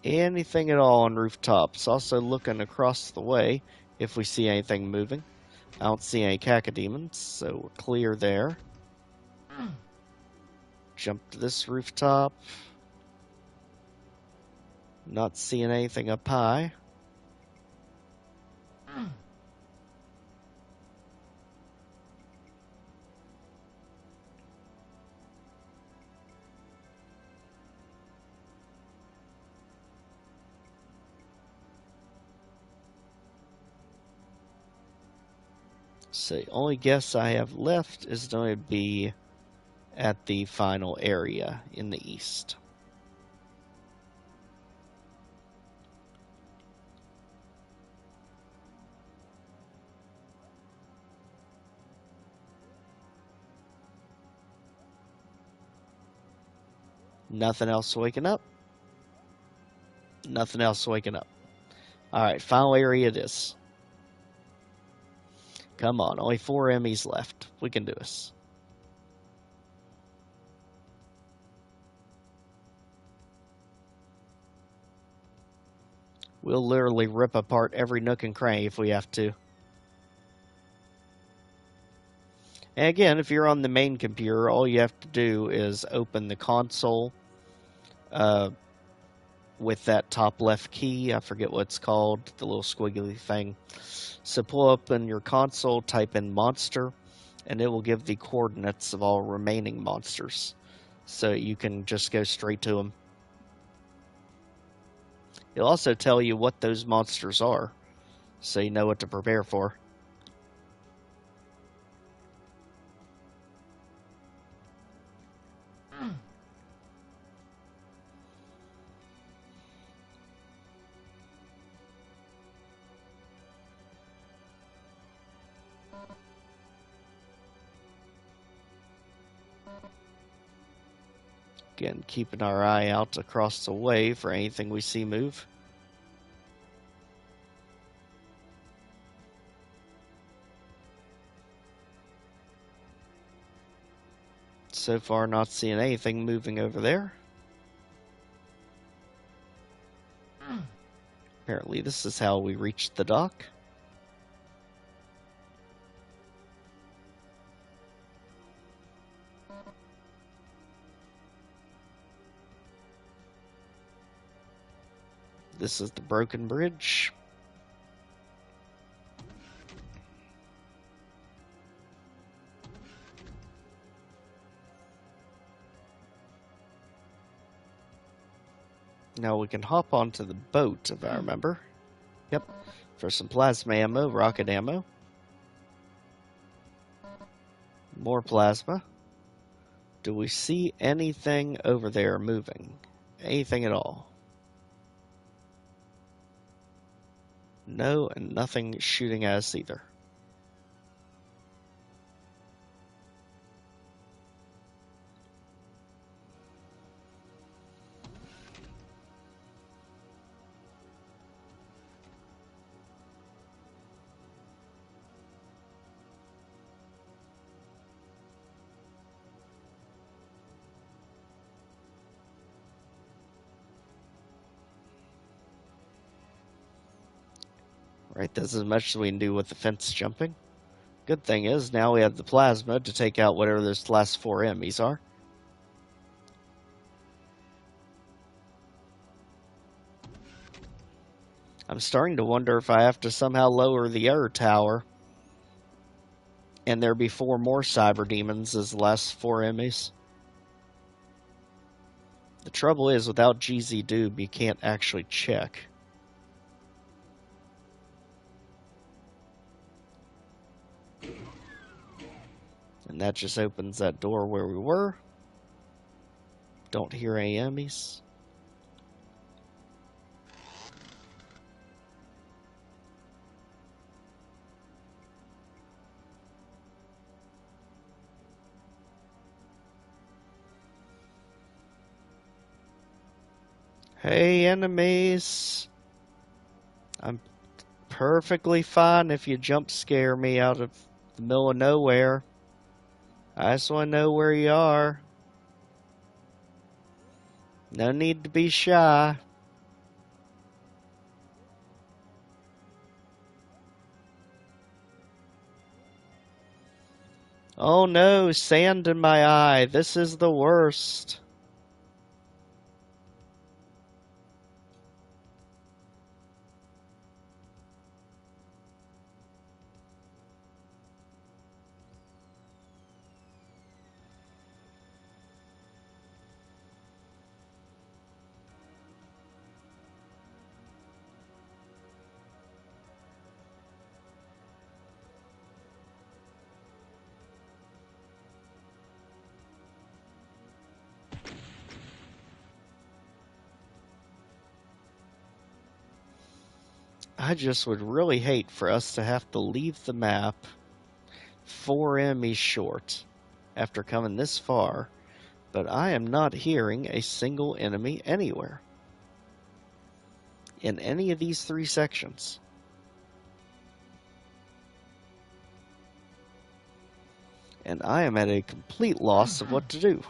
Anything at all on rooftops. Also looking across the way if we see anything moving. I don't see any cacodemons, so we're clear there. Jump to this rooftop. Not seeing anything up high. So the only guess I have left is going to be at the final area in the east. Nothing else waking up. Nothing else waking up. Alright, final area it is. Come on, only 4 Emmys left. We can do this. We'll literally rip apart every nook and cranny if we have to. And again, if you're on the main computer, all you have to do is open the console with that top left key. I forget what it's called, the little squiggly thing. So pull open your console, type in monster, and it will give the coordinates of all remaining monsters. So you can just go straight to them. It'll also tell you what those monsters are, so you know what to prepare for. Again, keeping our eye out across the way for anything we see move. So far, not seeing anything moving over there. Apparently, this is how we reached the dock. This is the broken bridge. Now we can hop onto the boat, if I remember. Yep, for some plasma ammo, rocket ammo. More plasma. Do we see anything over there moving? Anything at all? No, and nothing shooting at us either. Right, that's as much as we can do with the fence jumping. Good thing is, now we have the plasma to take out whatever those last 4 enemies are. I'm starting to wonder if I have to somehow lower the air tower and there be 4 more cyber demons as the last 4 enemies. The trouble is, without GZ Doob, you can't actually check. And that just opens that door where we were. Don't hear any enemies. Hey, enemies. I'm perfectly fine if you jump scare me out of the middle of nowhere. I just want to know where you are. No need to be shy. Oh no, sand in my eye. This is the worst. I just would really hate for us to have to leave the map 4 enemies short after coming this far, but I am not hearing a single enemy anywhere in any of these 3 sections. And I am at a complete loss of what to do.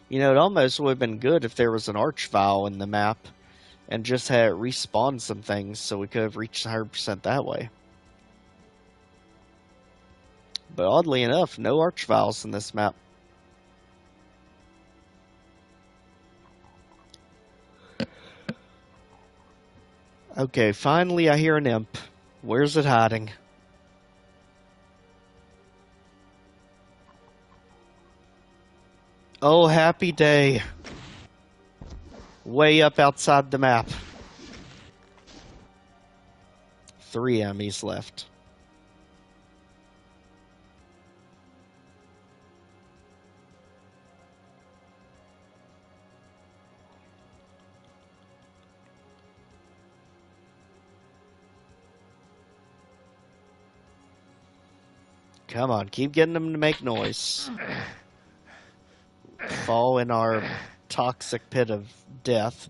You know, it almost would have been good if there was an archvile in the map and just had it respawn some things so we could have reached 100% that way. But oddly enough, no archviles in this map. Okay, finally I hear an imp. Where's it hiding? Oh, happy day. Way up outside the map. 3 enemies left. Come on, keep getting them to make noise. Fall in our toxic pit of death.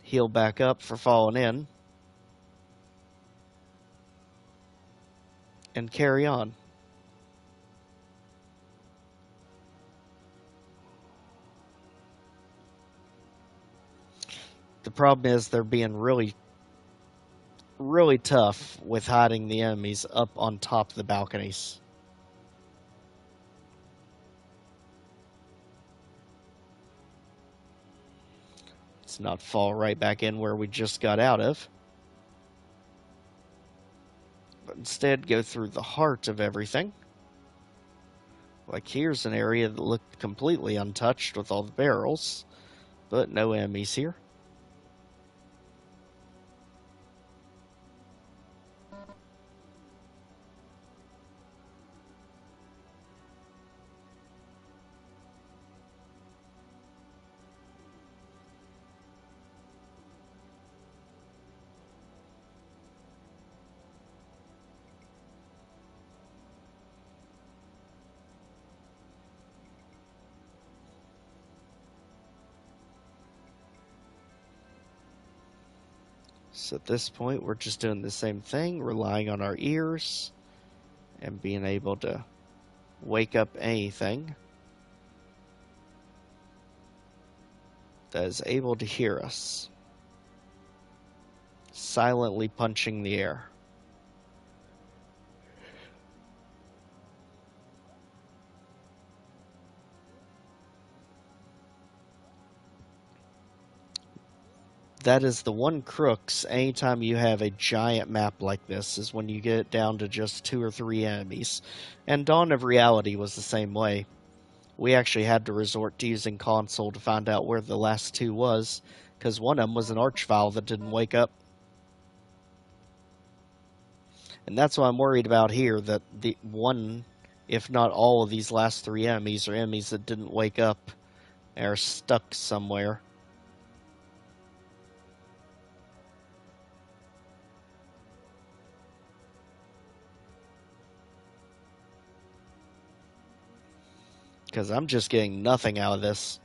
Heal back up for falling in. And carry on. The problem is they're being really tough with hiding the enemies up on top of the balconies. Let's not fall right back in where we just got out of. But instead go through the heart of everything. Like here's an area that looked completely untouched with all the barrels, but no enemies here. So at this point, we're just doing the same thing, relying on our ears and being able to wake up anything that is able to hear us, silently punching the air. That is the one crux anytime you have a giant map like this, is when you get it down to just 2 or 3 enemies. And Dawn of Reality was the same way. We actually had to resort to using console to find out where the last 2 was, because one of them was an archvile that didn't wake up. And that's what I'm worried about here, that the one, if not all of these last 3 enemies are enemies that didn't wake up and are stuck somewhere. Because I'm just getting nothing out of this.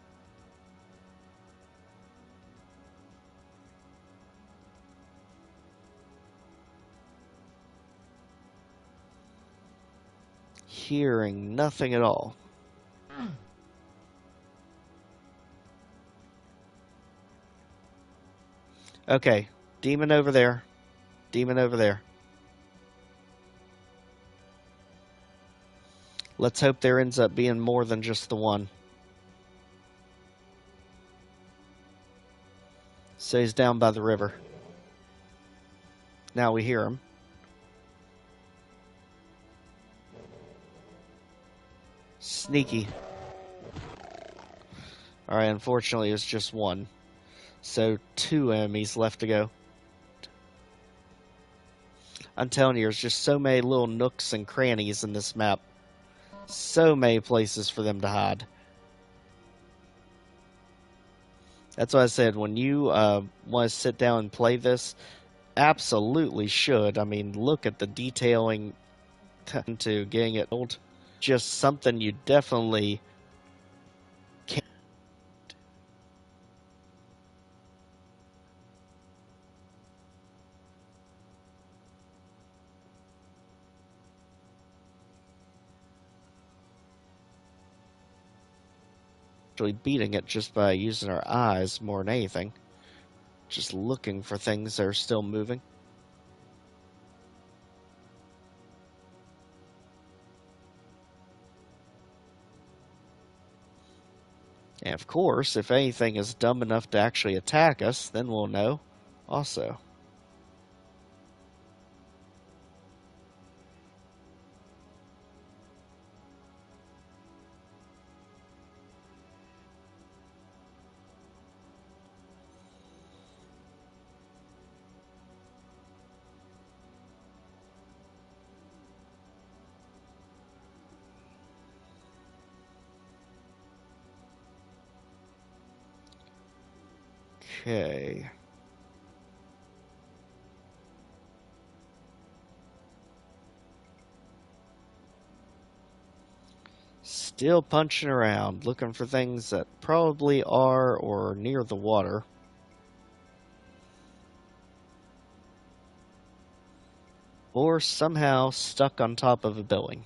Hearing nothing at all. Okay, demon over there. Demon over there. Let's hope there ends up being more than just the one. So he's down by the river. Now we hear him. Sneaky. Alright, unfortunately it's just one. So 2 enemies left to go. I'm telling you, there's just so many little nooks and crannies in this map. So many places for them to hide. That's why I said, when you want to sit down and play this, absolutely should. I mean, look at the detailing to getting it old. Just something you definitely can't actually beating it just by using our eyes more than anything. Just looking for things that are still moving. And of course, if anything is dumb enough to actually attack us, then we'll know also. Okay. Still punching around, looking for things that probably are or near the water. Or somehow stuck on top of a building.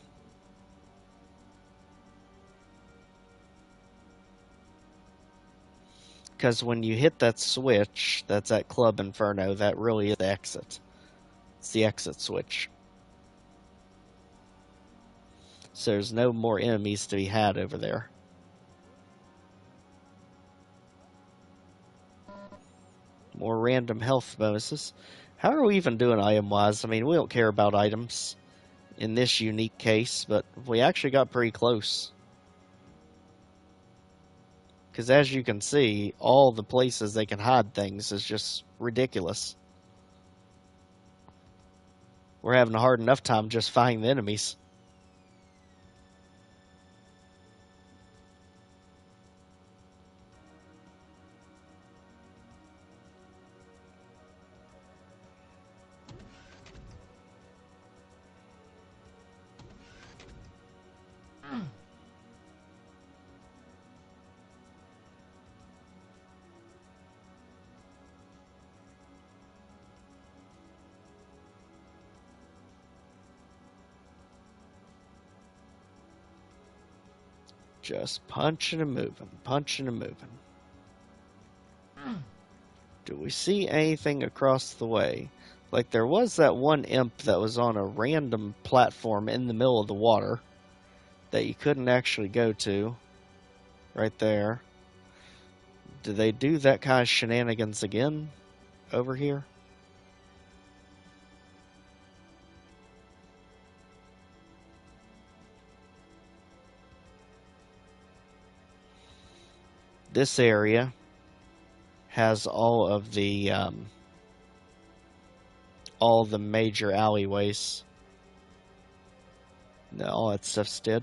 Because when you hit that switch, that's at Club Inferno, that really is the exit. It's the exit switch. So there's no more enemies to be had over there. More random health bonuses. How are we even doing item-wise? I mean, we don't care about items in this unique case, but we actually got pretty close. Because as you can see, all the places they can hide things is just ridiculous. We're having a hard enough time just fighting the enemies. Just punching and moving, punching and moving. Do we see anything across the way? Like there was that one imp that was on a random platform in the middle of the water that you couldn't actually go to. Right there. Do they do that kind of shenanigans again over here? This area has all the major alleyways. All that stuff's dead.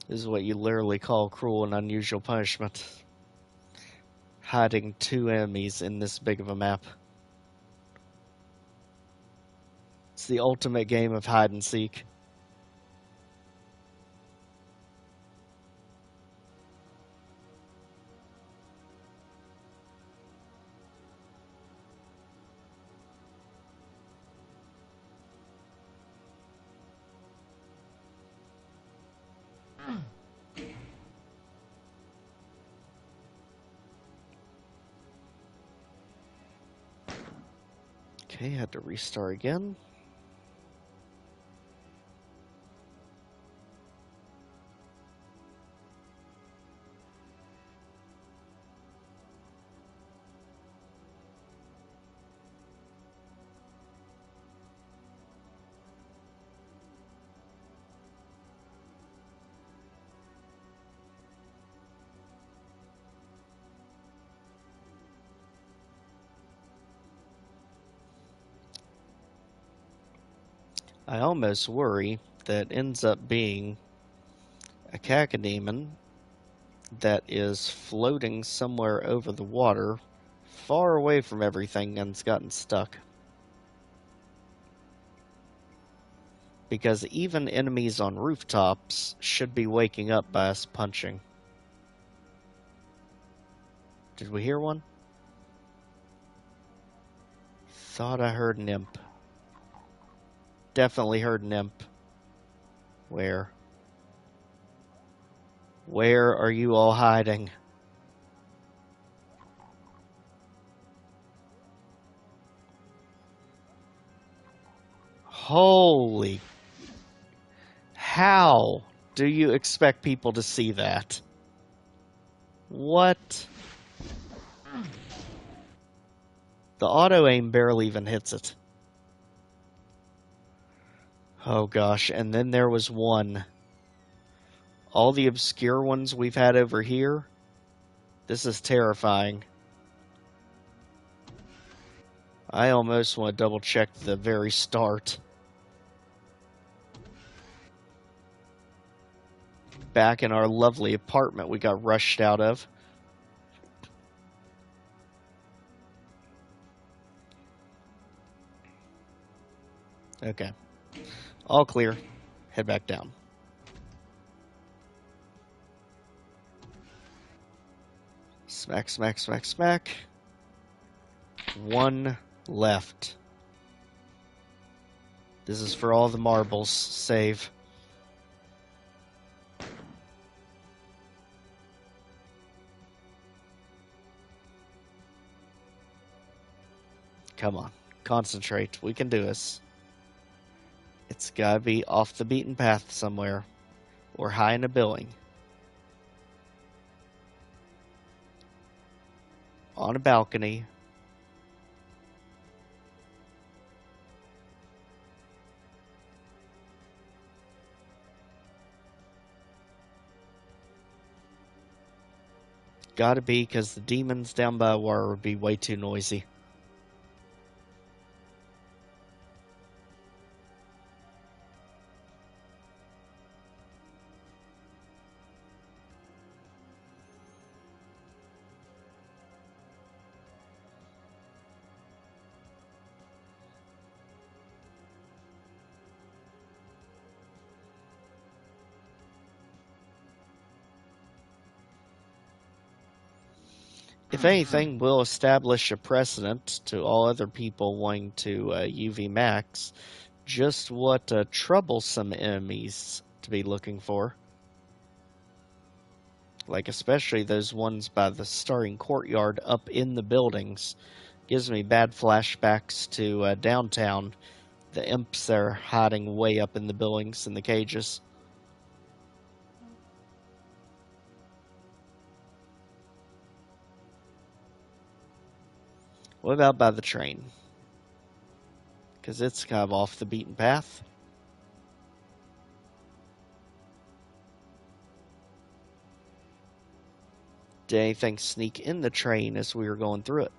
This is what you literally call cruel and unusual punishment. Hiding two enemies in this big of a map. It's the ultimate game of hide and seek. Okay, had to restart again. I almost worry that ends up being a cacodemon that is floating somewhere over the water, far away from everything, and's gotten stuck. Because even enemies on rooftops should be waking up by us punching. Did we hear one? Thought I heard an imp. Definitely heard an imp. Where? Where are you all hiding? Holy. How do you expect people to see that? What? The auto aim barely even hits it. Oh gosh, and then there was one. All the obscure ones we've had over here. This is terrifying. I almost want to double check the very start. Back in our lovely apartment we got rushed out of. Okay. All clear. Head back down. Smack, smack, smack, smack. One left. This is for all the marbles. Save. Come on. Concentrate. We can do this. It's gotta be off the beaten path somewhere. Or high in a building. On a balcony. Gotta be, because the demons down by water would be way too noisy. If anything, we'll establish a precedent to all other people wanting to UV max just what troublesome enemies to be looking for. Like especially those ones by the starting courtyard up in the buildings. Gives me bad flashbacks to downtown. The imps are hiding way up in the buildings in the cages. What about by the train? Because it's kind of off the beaten path. Did anything sneak in the train as we were going through it?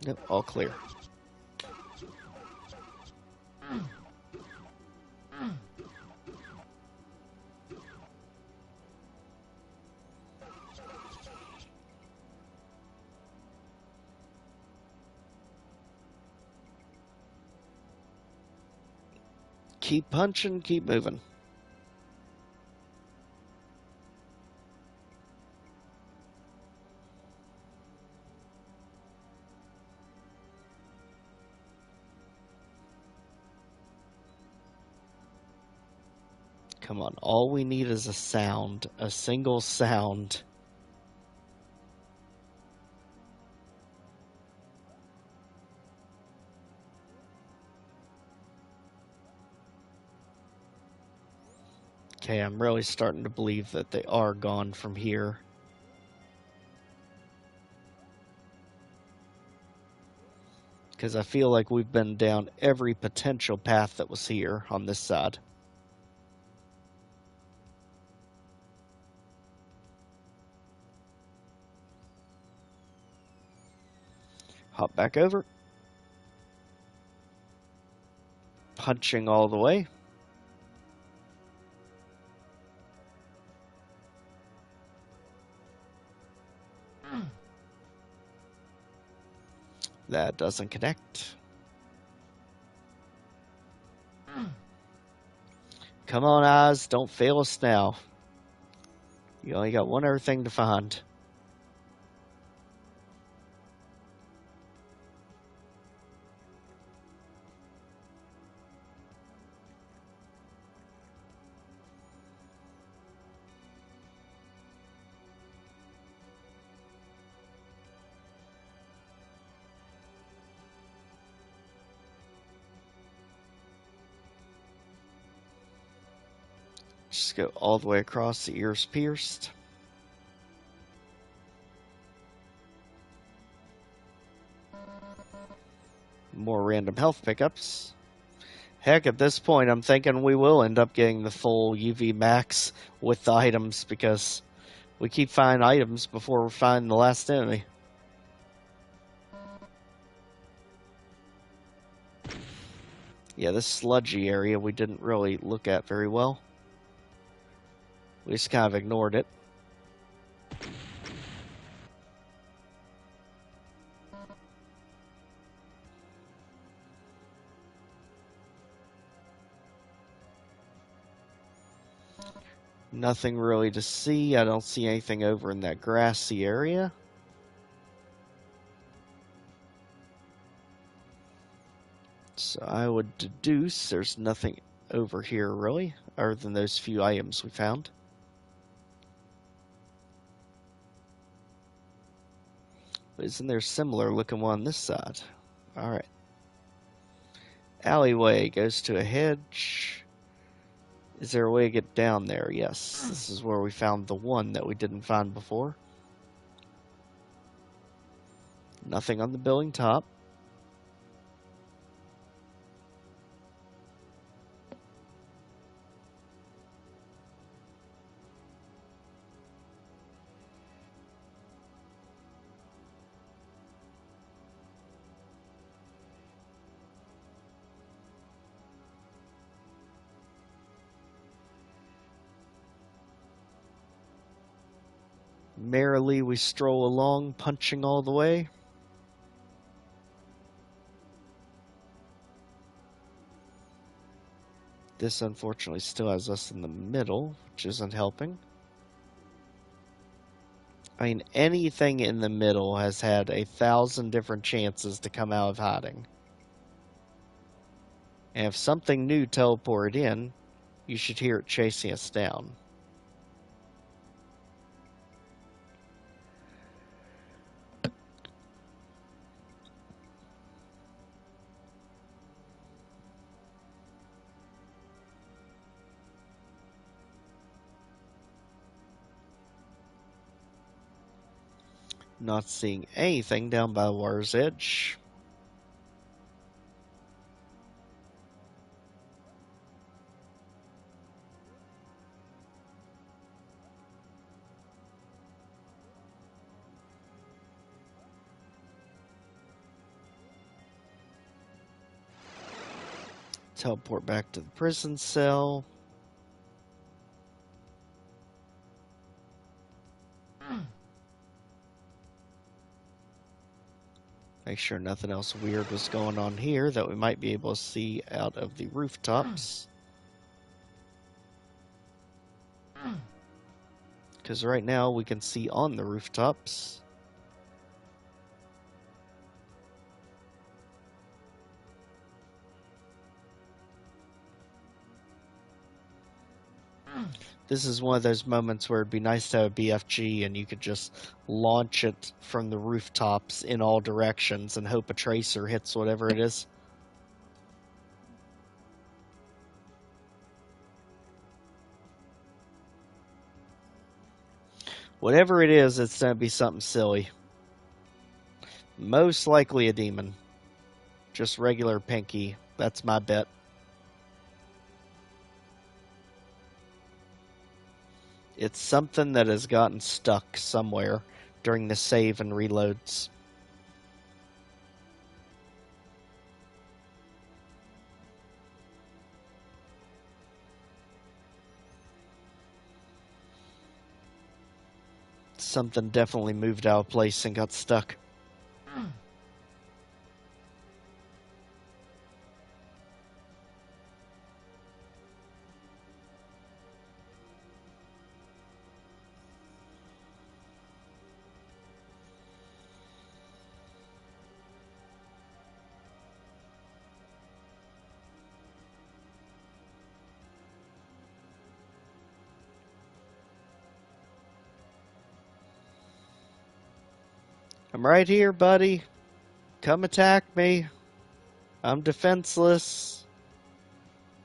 Yep, all clear. Keep punching, keep moving. Come on, all we need is a sound, a single sound. Okay, I'm really starting to believe that they are gone from here. Because I feel like we've been down every potential path that was here on this side. Hop back over. Punching all the way. That doesn't connect. Come on, Oz, don't fail us now. You only got one other thing to find. Just go all the way across, the ears pierced. More random health pickups. Heck, at this point, I'm thinking we will end up getting the full UV max with the items because we keep finding items before we find the last enemy. Yeah, this sludgy area we didn't really look at very well. We just kind of ignored it. Nothing really to see. I don't see anything over in that grassy area. So I would deduce there's nothing over here, really, other than those few items we found. But isn't there a similar looking one on this side? Alright. Alleyway goes to a hedge. Is there a way to get down there? Yes. This is where we found the one that we didn't find before. Nothing on the building top. Merrily we stroll along, punching all the way. This unfortunately still has us in the middle, which isn't helping. I mean, anything in the middle has had 1,000 different chances to come out of hiding. And if something new teleported in, you should hear it chasing us down. Not seeing anything down by the water's edge. Teleport back to the prison cell. Make sure nothing else weird was going on here that we might be able to see out of the rooftops. Because right now we can see on the rooftops. This is one of those moments where it'd be nice to have a BFG and you could just launch it from the rooftops in all directions and hope a tracer hits whatever it is. Whatever it is, it's going to be something silly. Most likely a demon. Just regular Pinky. That's my bet. It's something that has gotten stuck somewhere during the save and reloads. Something definitely moved out of place and got stuck. I'm right here, buddy. Come attack me. I'm defenseless.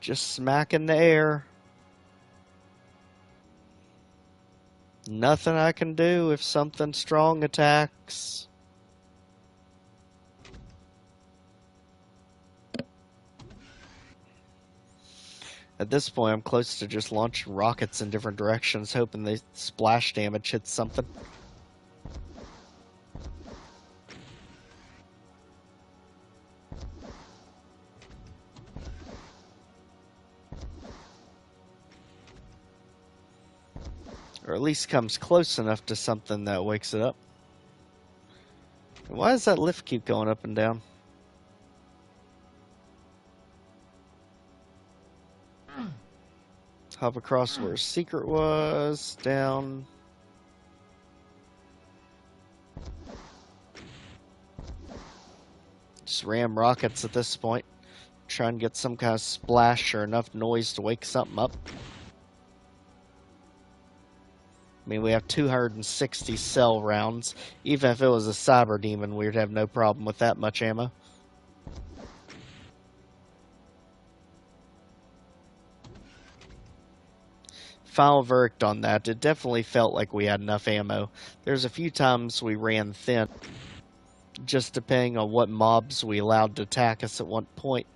Just smack in the air. Nothing I can do if something strong attacks. At this point, I'm close to just launching rockets in different directions, hoping the splash damage hits something. Or at least comes close enough to something that wakes it up. Why does that lift keep going up and down? Hop across where secret was, down. Just ram rockets at this point. Try and get some kind of splash or enough noise to wake something up. I mean, we have 260 cell rounds. Even if it was a cyber demon, we'd have no problem with that much ammo. Final verdict on that, it definitely felt like we had enough ammo. There's a few times we ran thin, just depending on what mobs we allowed to attack us at one point.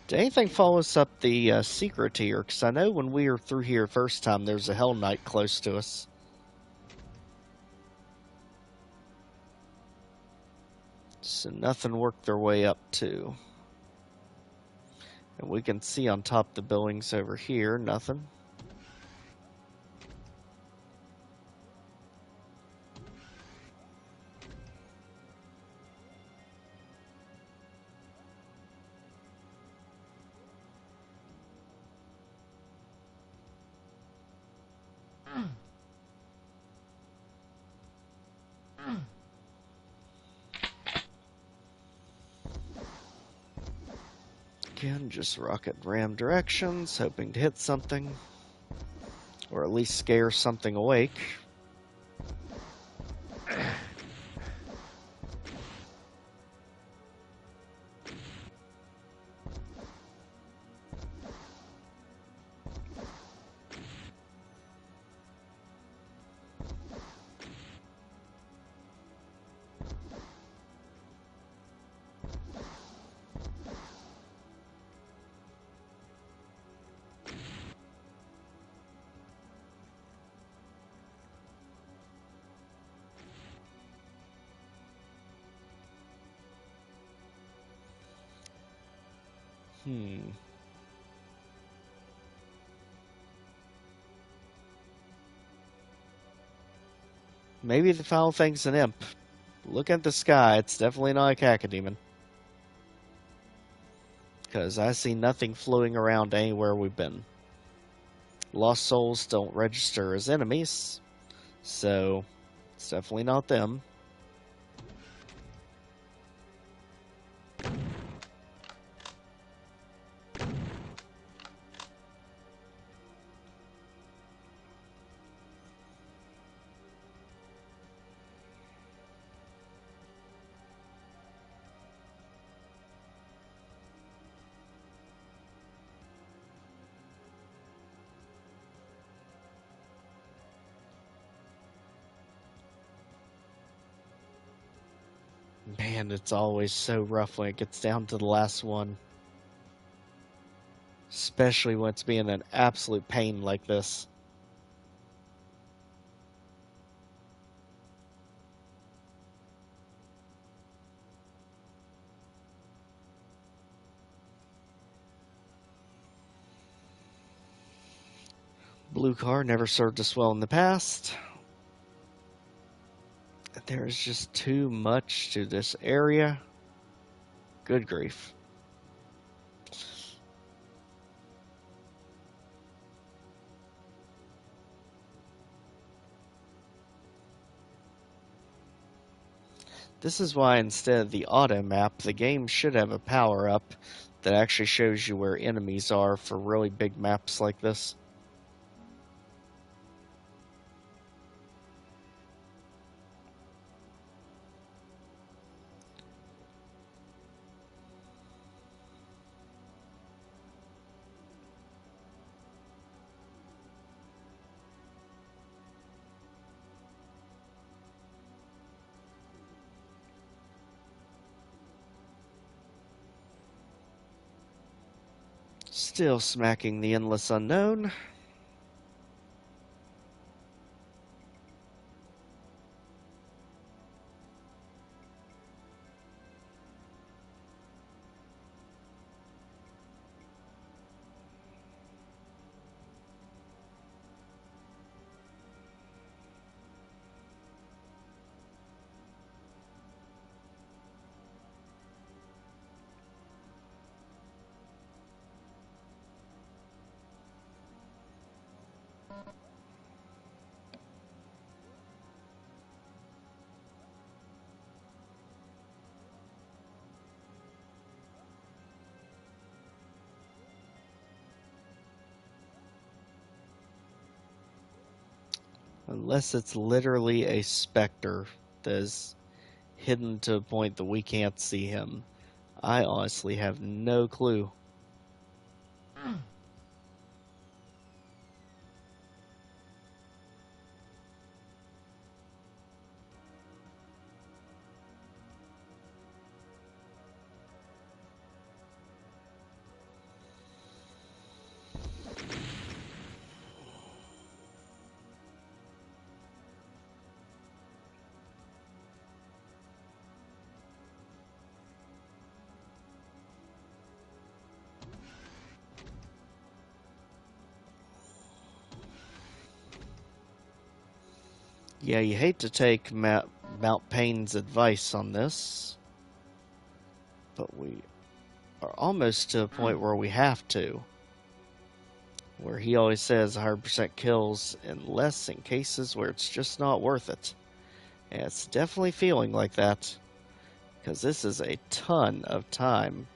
Did anything follow us up the secret here? Because I know when we were through here first time, there was a Hell Knight close to us. So nothing worked their way up to. And we can see on top of the buildings over here, nothing. Again, just rocket ram directions, hoping to hit something. Or at least scare something awake. Maybe the foul thing's an imp. Look at the sky, it's definitely not a cacodemon. Because I see nothing floating around anywhere we've been. Lost souls don't register as enemies, so it's definitely not them. Man, it's always so rough when it gets down to the last one. Especially when it's being an absolute pain like this. Blue car never served us well in the past. There's just too much to this area. Good grief. This is why instead of the auto map, the game should have a power up that actually shows you where enemies are for really big maps like this. Still smacking the endless unknown. Unless it's literally a specter that is hidden to a point that we can't see him. I honestly have no clue. Yeah, you hate to take Mount Payne's advice on this, but we are almost to a point where we have to. Where he always says 100% kills unless in cases where it's just not worth it. And it's definitely feeling like that, because this is a ton of time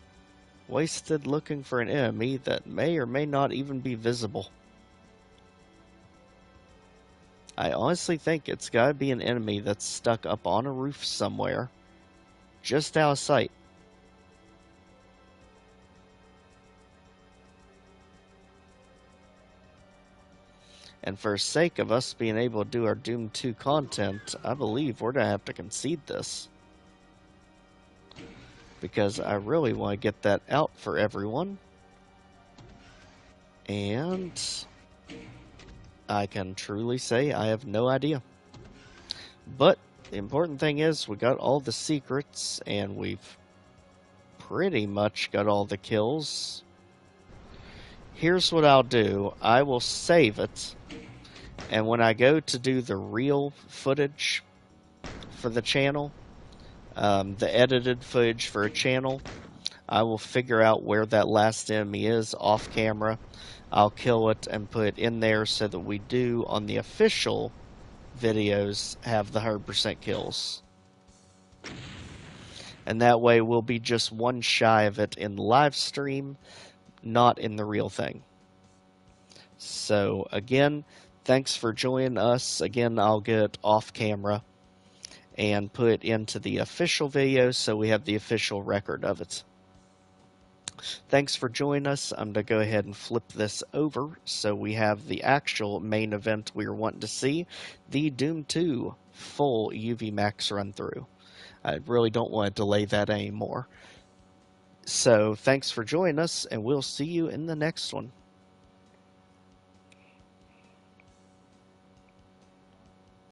wasted looking for an enemy that may or may not even be visible. I honestly think it's gotta be an enemy that's stuck up on a roof somewhere, just out of sight. And for sake of us being able to do our Doom 2 content, I believe we're gonna have to concede this. Because I really want to get that out for everyone. And I can truly say I have no idea. But the important thing is we got all the secrets and we've pretty much got all the kills. Here's what I'll do. I will save it, and when I go to do the real footage for the channel, the edited footage for a channel, I will figure out where that last enemy is off camera. I'll kill it and put it in there so that we do, on the official videos, have the 100% kills. And that way we'll be just one shy of it in live stream, not in the real thing. So again, thanks for joining us. Again, I'll get off camera and put it into the official video so we have the official record of it. Thanks for joining us. I'm going to go ahead and flip this over so we have the actual main event we were wanting to see, the Doom 2 full UV Max run through. I really don't want to delay that anymore. So thanks for joining us, and we'll see you in the next one.